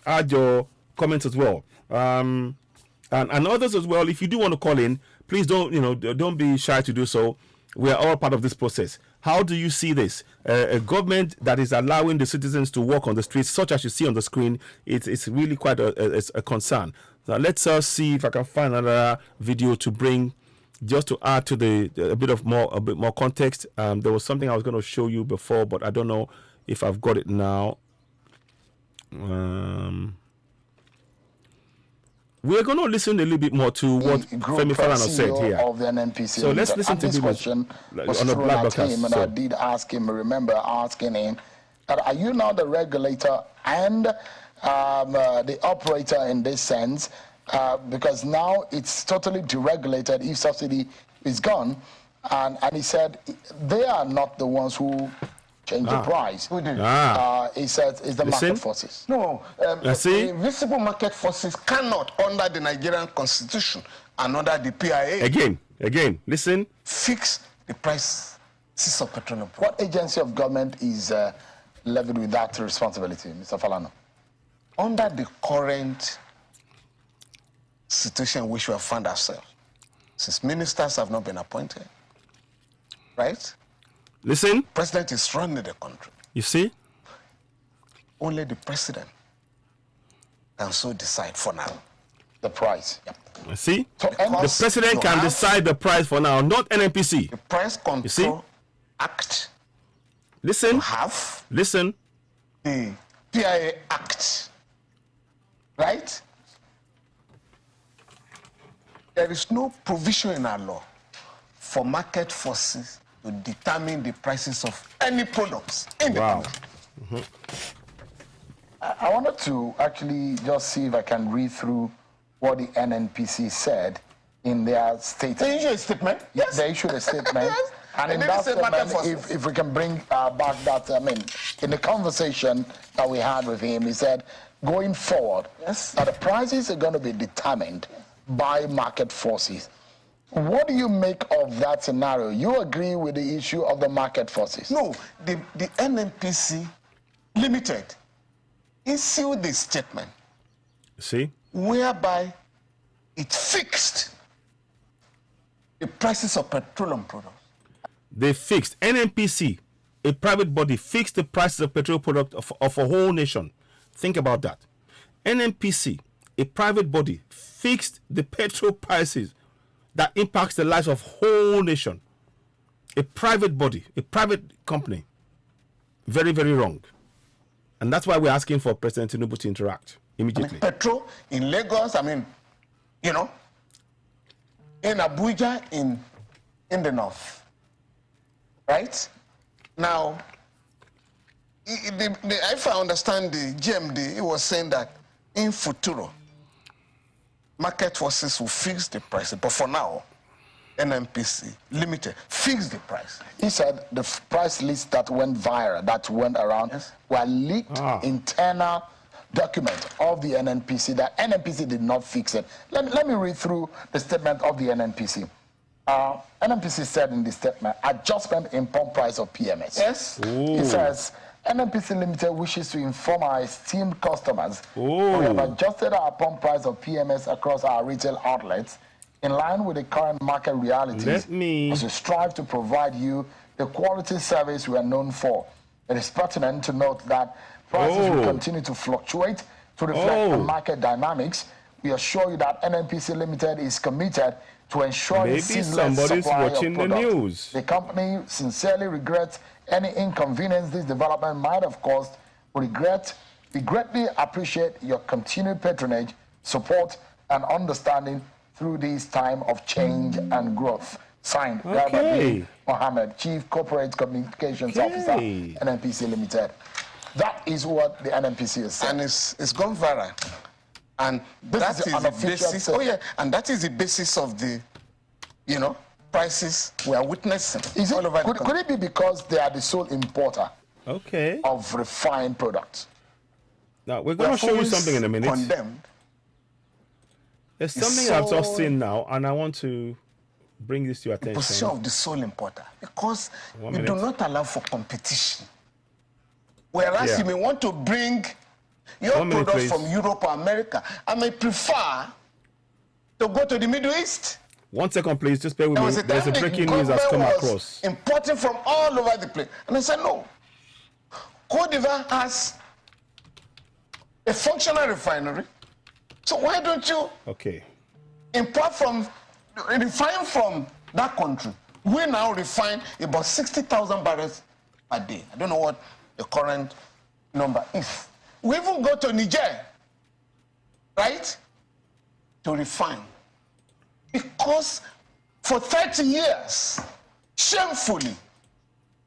add your comments as well. And others as well. If you do want to call in, please don't be shy to do so. We are all part of this process. How do you see this? A government that is allowing the citizens to walk on the streets, such as you see on the screen, it's really quite a concern. Now let's see if I can find another video to bring, just to add to a bit more context. There was something I was going to show you before, but I don't know if I've got it now. We're going to listen a little bit more to what Femi Falana said here. Of the NNPC. So let's listen to this question was thrown at him, and I did ask him. Remember asking him, "Are you now the regulator and the operator in this sense? Because now it's totally deregulated if subsidy is gone." And he said they are not the ones who change the price. Who did? He said it's the market forces. No, the visible market forces cannot, under the Nigerian constitution and under the PIA. Again, listen. Fix the prices of petroleum. What agency of government is levied with that responsibility, Mr. Falana? Under the current situation in which we have found ourselves, since ministers have not been appointed, right? Listen. President is running the country. You see? Only the president can so decide for now. The price. Yep. You see? So the president can decide the price for now, not NNPC. The Price Control Act. Listen. Listen. The PIA Act. Right? There is no provision in our law for market forces to determine the prices of any products in the country. I wanted to actually just see if I can read through what the NNPC said in their statement. They issued a statement? Yes. They issued a statement. Yes. And in that statement, if we can bring back that, in the conversation that we had with him, he said, going forward, that the prices are going to be determined by market forces. What do you make of that scenario? You agree with the issue of the market forces? No, the NNPC Limited issued this statement. See? Whereby it fixed the prices of petroleum products. They fixed, NNPC, a private body, fixed the prices of petroleum products of a whole nation. Think about that. NNPC, a private body, fixed the petrol prices that impacts the lives of whole nation. A private body, a private company. Very, very wrong. And that's why we're asking for President Tinubu to interact immediately. Petrol in Lagos, in Abuja, in the north. Right? Now, if I understand the GMD, he was saying that in futuro, market forces will fix the price. But for now, NNPC Limited fixed the price. He said the price list that went viral, that went around, were leaked internal documents of the NNPC, that NNPC did not fix it. Let me read through the statement of the NNPC. NNPC said in the statement, adjustment in pump price of PMS. Yes. It says, NNPC Limited wishes to inform our esteemed customers we have adjusted our pump price of PMS across our retail outlets in line with the current market realities as we strive to provide you the quality service we are known for. It is pertinent to note that prices will continue to fluctuate to reflect the market dynamics. We assure you that NNPC Limited is committed to ensuring ceaseless supply of products. The company sincerely regrets any inconvenience this development might have caused. We greatly appreciate your continued patronage, support, and understanding through this time of change and growth. Signed, Garba Mohammed, Chief Corporate Communications Officer, NNPC Limited. That is what the NNPC is saying. And it's gone viral. And that is the basis. And that is the basis of the, prices we are witnessing all over the country. Could it be because they are the sole importer of refined products? Now, we're going to show you something in a minute. Condemned. There's something I've just seen now, and I want to bring this to your attention. The position of the sole importer, because we do not allow for competition. Whereas you may want to bring your products from Europe or America, I may prefer to go to the Middle East. 1 second, please. Just bear with me. There's a breaking news that's come across. Importing from all over the place. And I said, no. Côte d'Ivoire has a functional refinery. So why don't you refine from that country? We now refine about 60,000 barrels a day. I don't know what the current number is. We even go to Niger, right, to refine. Because for 30 years, shamefully,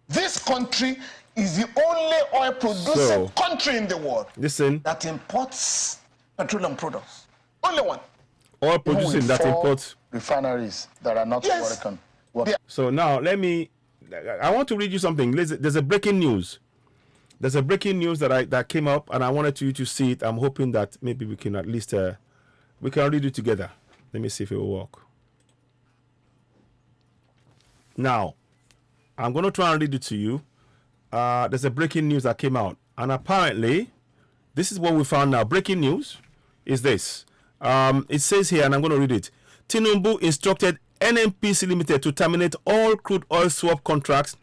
this country is the only oil producing country in the world that imports petroleum products. Only one. Oil producing that imports refineries that are not working. So now I want to read you something. There's a breaking news. There's a breaking news that came up, and I wanted you to see it. I'm hoping that maybe we can at least we can read it together. Let me see if it will work. Now, I'm going to try and read it to you. There's a breaking news that came out, and apparently, this is what we found now. Breaking news is this. It says here, and I'm going to read it. Tinubu instructed NNPC Limited to terminate all crude oil swap contracts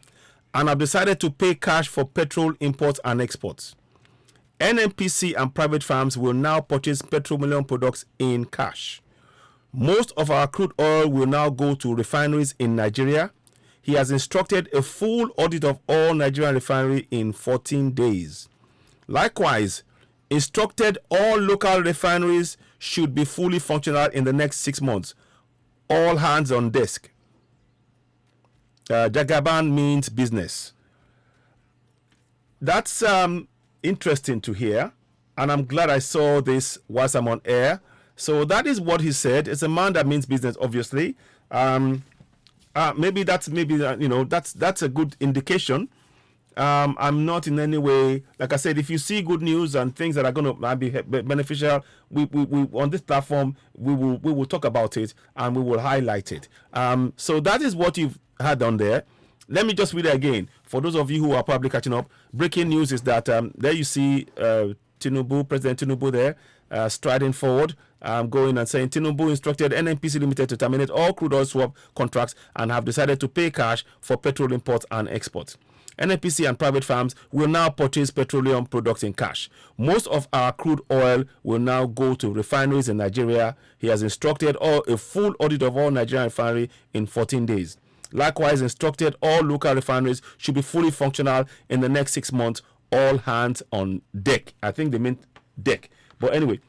and have decided to pay cash for petrol imports and exports. NNPC and private firms will now purchase petroleum products in cash. Most of our crude oil will now go to refineries in Nigeria. He has instructed a full audit of all Nigerian refineries in 14 days. Likewise, instructed all local refineries should be fully functional in the next 6 months. All hands on desk. Jagaban means business. That's interesting to hear, and I'm glad I saw this whilst I'm on air. So that is what he said. It's a man that means business, obviously. Maybe that's a good indication. I'm not in any way, like I said, if you see good news and things that are going to be beneficial, we on this platform we will talk about it and we will highlight it. So that is what you've had on there. Let me just read it again for those of you who are probably catching up. Breaking news is that there you see Tinubu, President Tinubu there striding forward, going and saying Tinubu instructed NNPC Limited to terminate all crude oil swap contracts and have decided to pay cash for petrol imports and exports. NNPC and private firms will now purchase petroleum products in cash. Most of our crude oil will now go to refineries in Nigeria. He has instructed a full audit of all Nigerian refineries in 14 days. Likewise, instructed all local refineries should be fully functional in the next 6 months. All hands on deck. I think they meant deck. But anyway,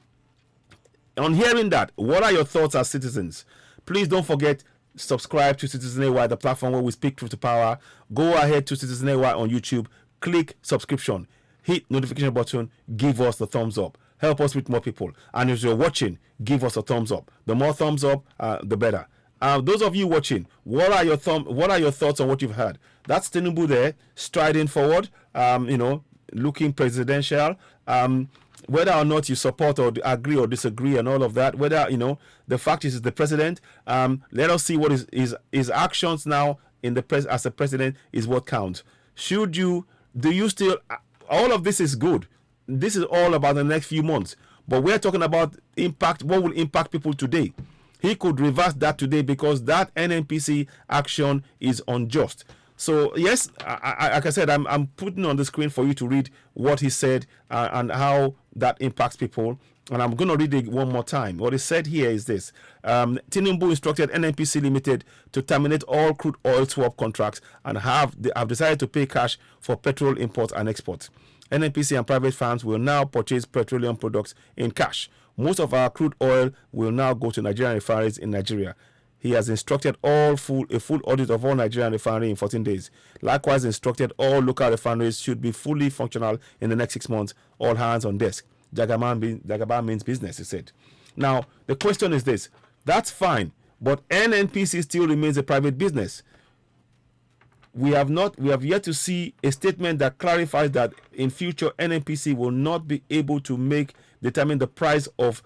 on hearing that, what are your thoughts as citizens? Please don't forget, subscribe to Citizen AY, the platform where we speak truth to power. Go ahead to Citizen AY on YouTube, click subscription, hit notification button, give us the thumbs up. help us with more people. And if you're watching, give us a thumbs up. The more thumbs up, the better. Those of you watching, what are your thoughts on what you've heard? That's Tinubu there, striding forward, looking presidential. Whether or not you support or agree or disagree and all of that, whether, the fact is the president, let us see what his actions now as a president is what counts. Do you still, all of this is good. This is all about the next few months. But we're talking about impact, what will impact people today. He could reverse that today because that NNPC action is unjust. So yes, like I said, I'm putting on the screen for you to read what he said and how that impacts people. And I'm going to read it one more time. What he said here is this. Tinubu instructed NNPC Limited to terminate all crude oil swap contracts and have decided to pay cash for petrol imports and exports. NNPC and private firms will now purchase petroleum products in cash. Most of our crude oil will now go to Nigerian refineries in Nigeria. He has instructed a full audit of all Nigerian refineries in 14 days. Likewise, instructed all local refineries should be fully functional in the next 6 months. All hands on desk. Jagaban means business, he said. Now, the question is this. That's fine, but NNPC still remains a private business. We have yet to see a statement that clarifies that in future NNPC will not be able to determine the price of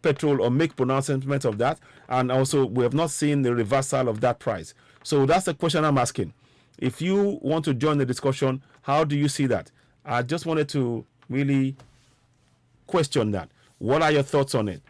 petrol or make pronouncements of that, and also we have not seen the reversal of that price. So that's the question I'm asking. If you want to join the discussion, how do you see that? I just wanted to really question that. What are your thoughts on it?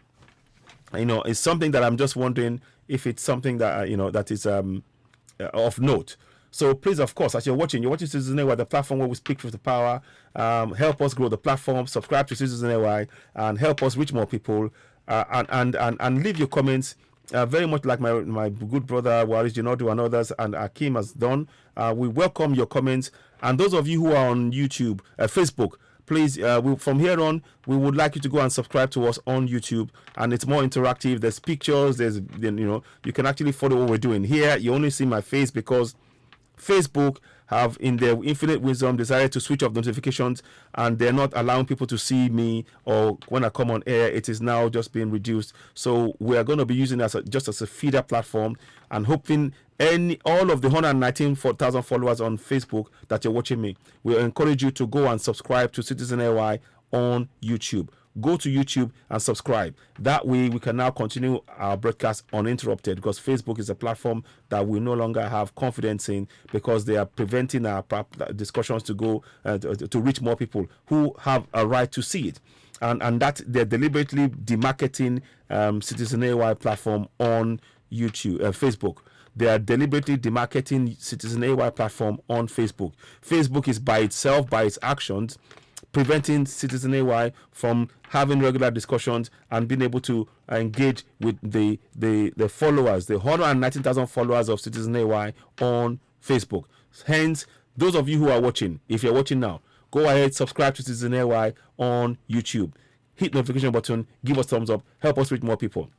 It's something that I'm just wondering if it's something that that is of note. So please, of course, as you're watching Citizen AY, the platform where we speak with the power. Help us grow the platform. Subscribe to Citizen AY and help us reach more people. And leave your comments. Very much like my good brother Waris Jinodu and others and Akim has done. We welcome your comments. And those of you who are on YouTube, Facebook, please, from here on, we would like you to go and subscribe to us on YouTube, and it's more interactive. There's pictures. You can actually follow what we're doing here. You only see my face because Facebook have, in their infinite wisdom, decided to switch off notifications, and they're not allowing people to see me, or when I come on air, it is now just being reduced. So we are going to be using it just as a feeder platform, and hoping all of the 119,000 followers on Facebook that you're watching me, we encourage you to go and subscribe to Citizen AY on YouTube. Go to YouTube and subscribe. That way we can now continue our broadcast uninterrupted, because Facebook is a platform that we no longer have confidence in, because they are preventing our discussions to go to reach more people who have a right to see it. And that they're deliberately demarketing Citizen AY platform on YouTube, Facebook. They are deliberately demarketing Citizen AY platform on Facebook. Facebook is by itself, by its actions, preventing Citizen AY from having regular discussions and being able to engage with the followers, the 119,000 followers of Citizen AY on Facebook. Hence, those of you who are watching, if you're watching now, go ahead, subscribe to Citizen AY on YouTube. Hit the notification button, give us thumbs up, help us reach more people,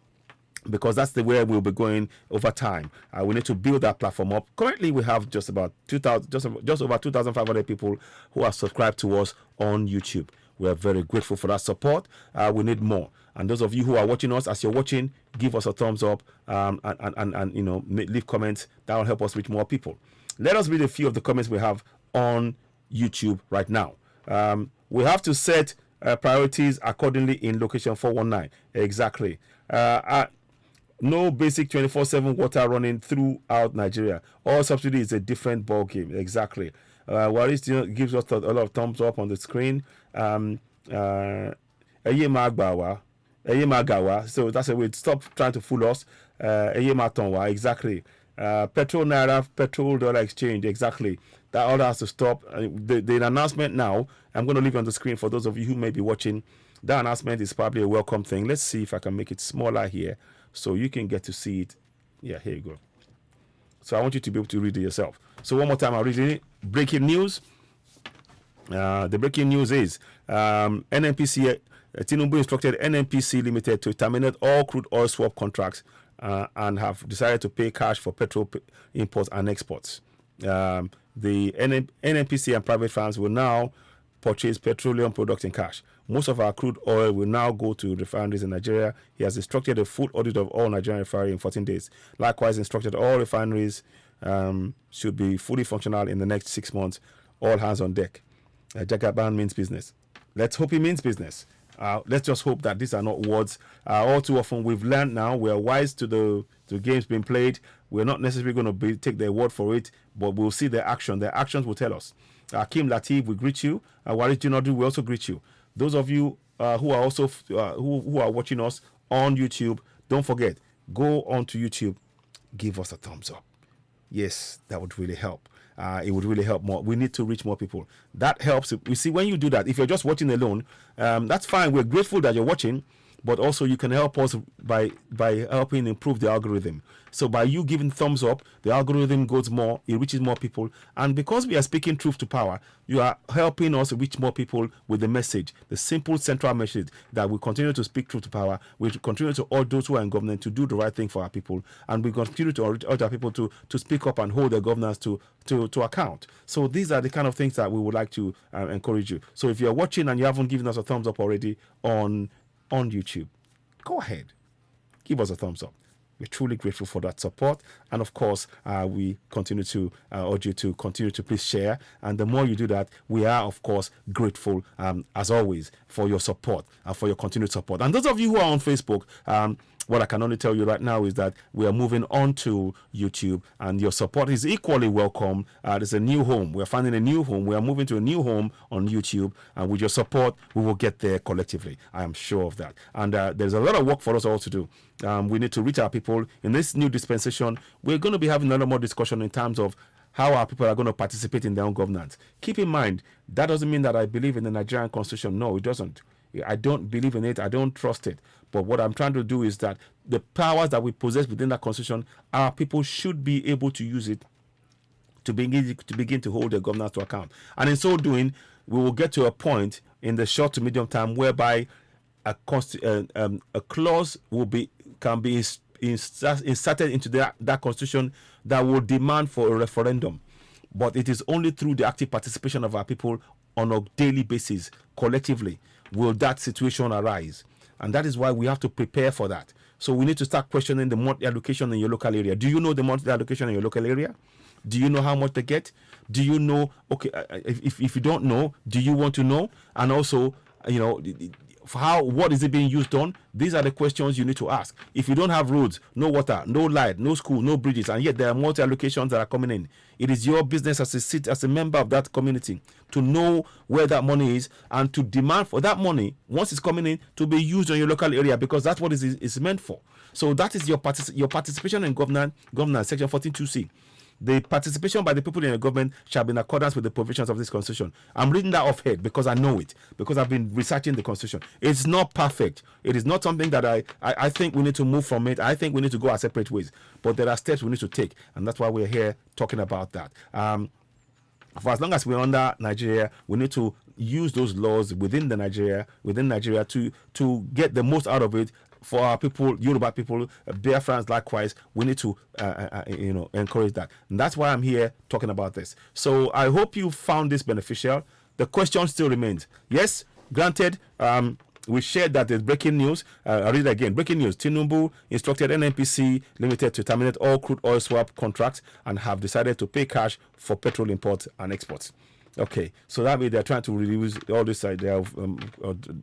because that's the way we'll be going over time. We need to build that platform up. Currently, we have just about 2,000, just over 2,500 people who are subscribed to us on YouTube. We are very grateful for that support. We need more. And those of you who are watching us, as you're watching, give us a thumbs up and leave comments. That will help us reach more people. Let us read a few of the comments we have on YouTube right now. We have to set priorities accordingly in location 419. Exactly. No basic 24/7 water running throughout Nigeria. All subsidy is a different ball game. Exactly. Waris gives us a lot of thumbs up on the screen. So that's a way. Stop trying to fool us. Exactly. Petrol naira, petrol dollar exchange. Exactly. That order has to stop. The announcement now, I'm going to leave it on the screen for those of you who may be watching. That announcement is probably a welcome thing. Let's see if I can make it smaller here, so you can get to see it. Yeah, here you go. So I want you to be able to read it yourself. So one more time, I'll read it. Breaking news. The breaking news is NNPC, Tinubu instructed NNPC Limited to terminate all crude oil swap contracts and have decided to pay cash for petrol imports and exports. The NNPC and private firms will now purchase petroleum products in cash. Most of our crude oil will now go to refineries in Nigeria. He has instructed a full audit of all Nigerian refineries in 14 days. Likewise, instructed all refineries should be fully functional in the next 6 months. All hands on deck. Jagaban means business. Let's hope he means business. Let's just hope that these are not words. All too often, we've learned now, we're wise to the games being played. We're not necessarily going to take their word for it, but we'll see their action. Their actions will tell us. Akim Latif, we greet you. Waris Jinadu, we also greet you. Those of you who are also who are watching us on YouTube, don't forget, go onto YouTube, give us a thumbs up. Yes, that would really help. It would really help more. We need to reach more people. That helps. You see, when you do that, if you're just watching alone, that's fine. We're grateful that you're watching, but also you can help us by helping improve the algorithm. So by you giving thumbs up, the algorithm goes more, it reaches more people. And because we are speaking truth to power, you are helping us reach more people with the message, the simple central message that we continue to speak truth to power. We continue to urge those who are in government to do the right thing for our people. And we continue to urge our people to speak up and hold their governors to account. So these are the kind of things that we would like to encourage you. So if you're watching and you haven't given us a thumbs up already on YouTube, go ahead, give us a thumbs up. We're truly grateful for that support. And of course, we continue to urge you to continue to please share. And the more you do that, we are, of course, grateful, as always, for your support and for your continued support. And those of you who are on Facebook, what I can only tell you right now is that we are moving on to YouTube, and your support is equally welcome. There's a new home. We're finding a new home. We are moving to a new home on YouTube, and with your support, we will get there collectively. I am sure of that. And there's a lot of work for us all to do. We need to reach our people. In this new dispensation, we're going to be having a lot more discussion in terms of how our people are going to participate in their own governance. Keep in mind, that doesn't mean that I believe in the Nigerian constitution. No, it doesn't. I don't believe in it. I don't trust it. But what I'm trying to do is that the powers that we possess within that constitution, our people should be able to use it to begin to hold their governance to account. And in so doing, we will get to a point in the short to medium term whereby a clause can be inserted into that constitution that will demand for a referendum. But it is only through the active participation of our people on a daily basis, collectively, will that situation arise. And that is why we have to prepare for that. So we need to start questioning the monthly allocation in your local area. Do you know the monthly allocation in your local area? Do you know how much they get? Do you know, okay, if you don't know, do you want to know? And also, what is it being used on? These are the questions you need to ask. If you don't have roads, no water, no light, no school, no bridges, and yet there are multi allocations that are coming in, it is your business as a member of that community to know where that money is and to demand for that money, once it's coming in, to be used on your local area, because that's what it is meant for. So that is your participation in governance, section 14(2)(c). The participation by the people in the government shall be in accordance with the provisions of this constitution. I'm reading that off head because I know it, because I've been researching the constitution. It's not perfect. It is not something that I think we need to move from it. I think we need to go our separate ways. But there are steps we need to take, and that's why we're here talking about that. For as long as we're under Nigeria, we need to use those laws within Nigeria to get the most out of it. For our people, Yoruba people, Biafrans likewise, we need to encourage that. And that's why I'm here talking about this. So I hope you found this beneficial. The question still remains. Yes, granted, we shared that there's breaking news. I'll read it again. Breaking news. Tinubu instructed NNPC Limited to terminate all crude oil swap contracts and have decided to pay cash for petrol imports and exports. Okay, so that means they're trying to reduce all this idea of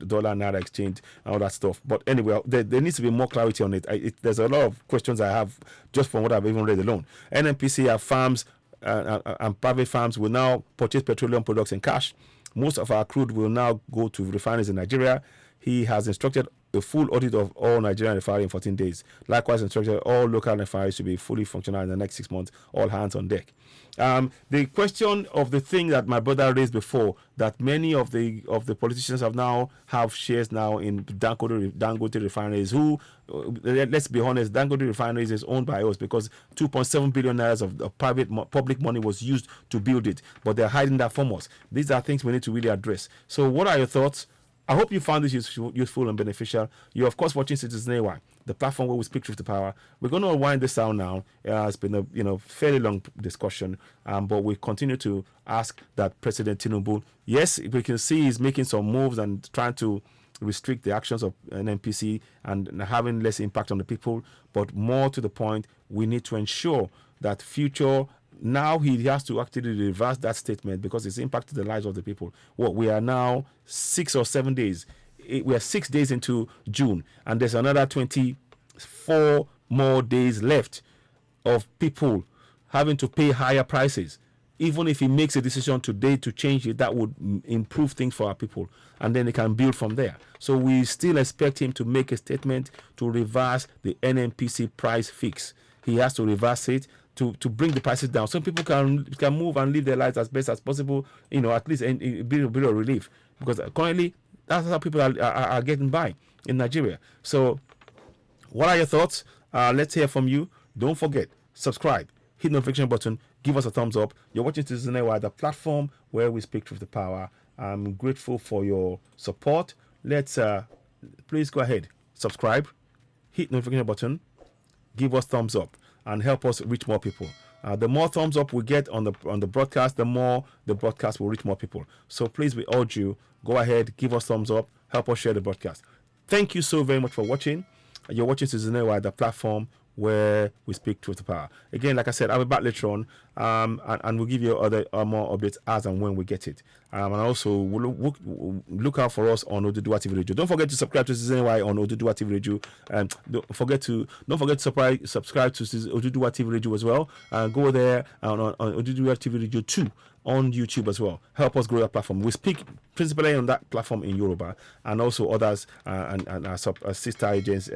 dollar naira exchange and all that stuff. But anyway, there needs to be more clarity on it. There's a lot of questions I have just from what I've even read alone. NNPC have farms and private farms will now purchase petroleum products in cash. Most of our crude will now go to refineries in Nigeria. He has instructed a full audit of all Nigerian refineries in 14 days. Likewise, instructed all local refineries to be fully functional in the next 6 months. All hands on deck. The question of the thing that my brother raised before, that many of the politicians have shares now in Dangote refineries. Who, let's be honest, Dangote refineries is owned by us because 2.7 billion naira of public money was used to build it, but they're hiding that from us. These are things we need to really address. So, what are your thoughts I hope you found this useful and beneficial. You're, of course, watching Citizen AY, the platform where we speak truth to power. We're going to wind this down now. It's been a fairly long discussion, but we continue to ask that President Tinubu, yes, we can see he's making some moves and trying to restrict the actions of NNPC and having less impact on the people, but more to the point, we need to ensure that future. Now he has to actually reverse that statement because it's impacted the lives of the people. Well, we are now 6 or 7 days. We are 6 days into June, and there's another 24 more days left of people having to pay higher prices. Even if he makes a decision today to change it, that would improve things for our people, and then they can build from there. So we still expect him to make a statement to reverse the NNPC price fix. He has to reverse it to bring the prices down so people can move and live their lives as best as possible, at least a bit of relief, because currently that's how people are getting by in Nigeria. So what are your thoughts? Let's hear from you. Don't forget, subscribe, hit the notification button, give us a thumbs up. You're watching Citizen AY, the platform where we speak truth to power. I'm grateful for your support. Let's please go ahead, subscribe, hit the notification button, give us thumbs up, and help us reach more people. The more thumbs up we get on the broadcast, the more the broadcast will reach more people. So please, we urge you, go ahead, give us thumbs up, help us share the broadcast. Thank you so very much for watching. You're watching Citizen AY, the platform where we speak truth to power. Again, like I said, I'll be back later on, and we'll give you other more updates as and when we get it. And also, we'll look out for us on Oduduwa TV Radio. Don't forget to subscribe to Citizen AY on Oduduwa TV Radio. Don't forget to subscribe to Oduduwa TV Radio as well. Go there on Oduduwa TV Radio 2 on YouTube as well. Help us grow that platform. We speak principally on that platform in Yoruba, and also others and our sister agents,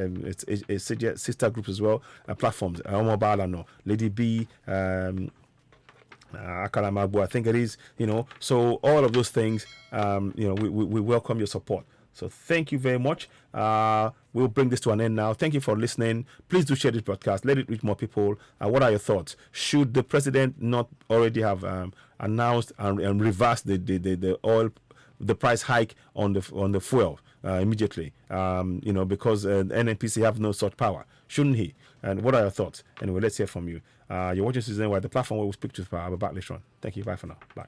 sister groups as well, platforms. Lady B, Akalamagbo, I think it is. So all of those things, we welcome your support. So thank you very much. We'll bring this to an end now. Thank you for listening. Please do share this broadcast. Let it reach more people. What are your thoughts? Should the president not already have announced and reversed the price hike on the fuel immediately? Because NNPC have no such power. Shouldn't he? And what are your thoughts? Anyway, let's hear from you. You're watching Citizen AY, the platform where we speak to power. I'll be back later on. Thank you. Bye for now. Bye.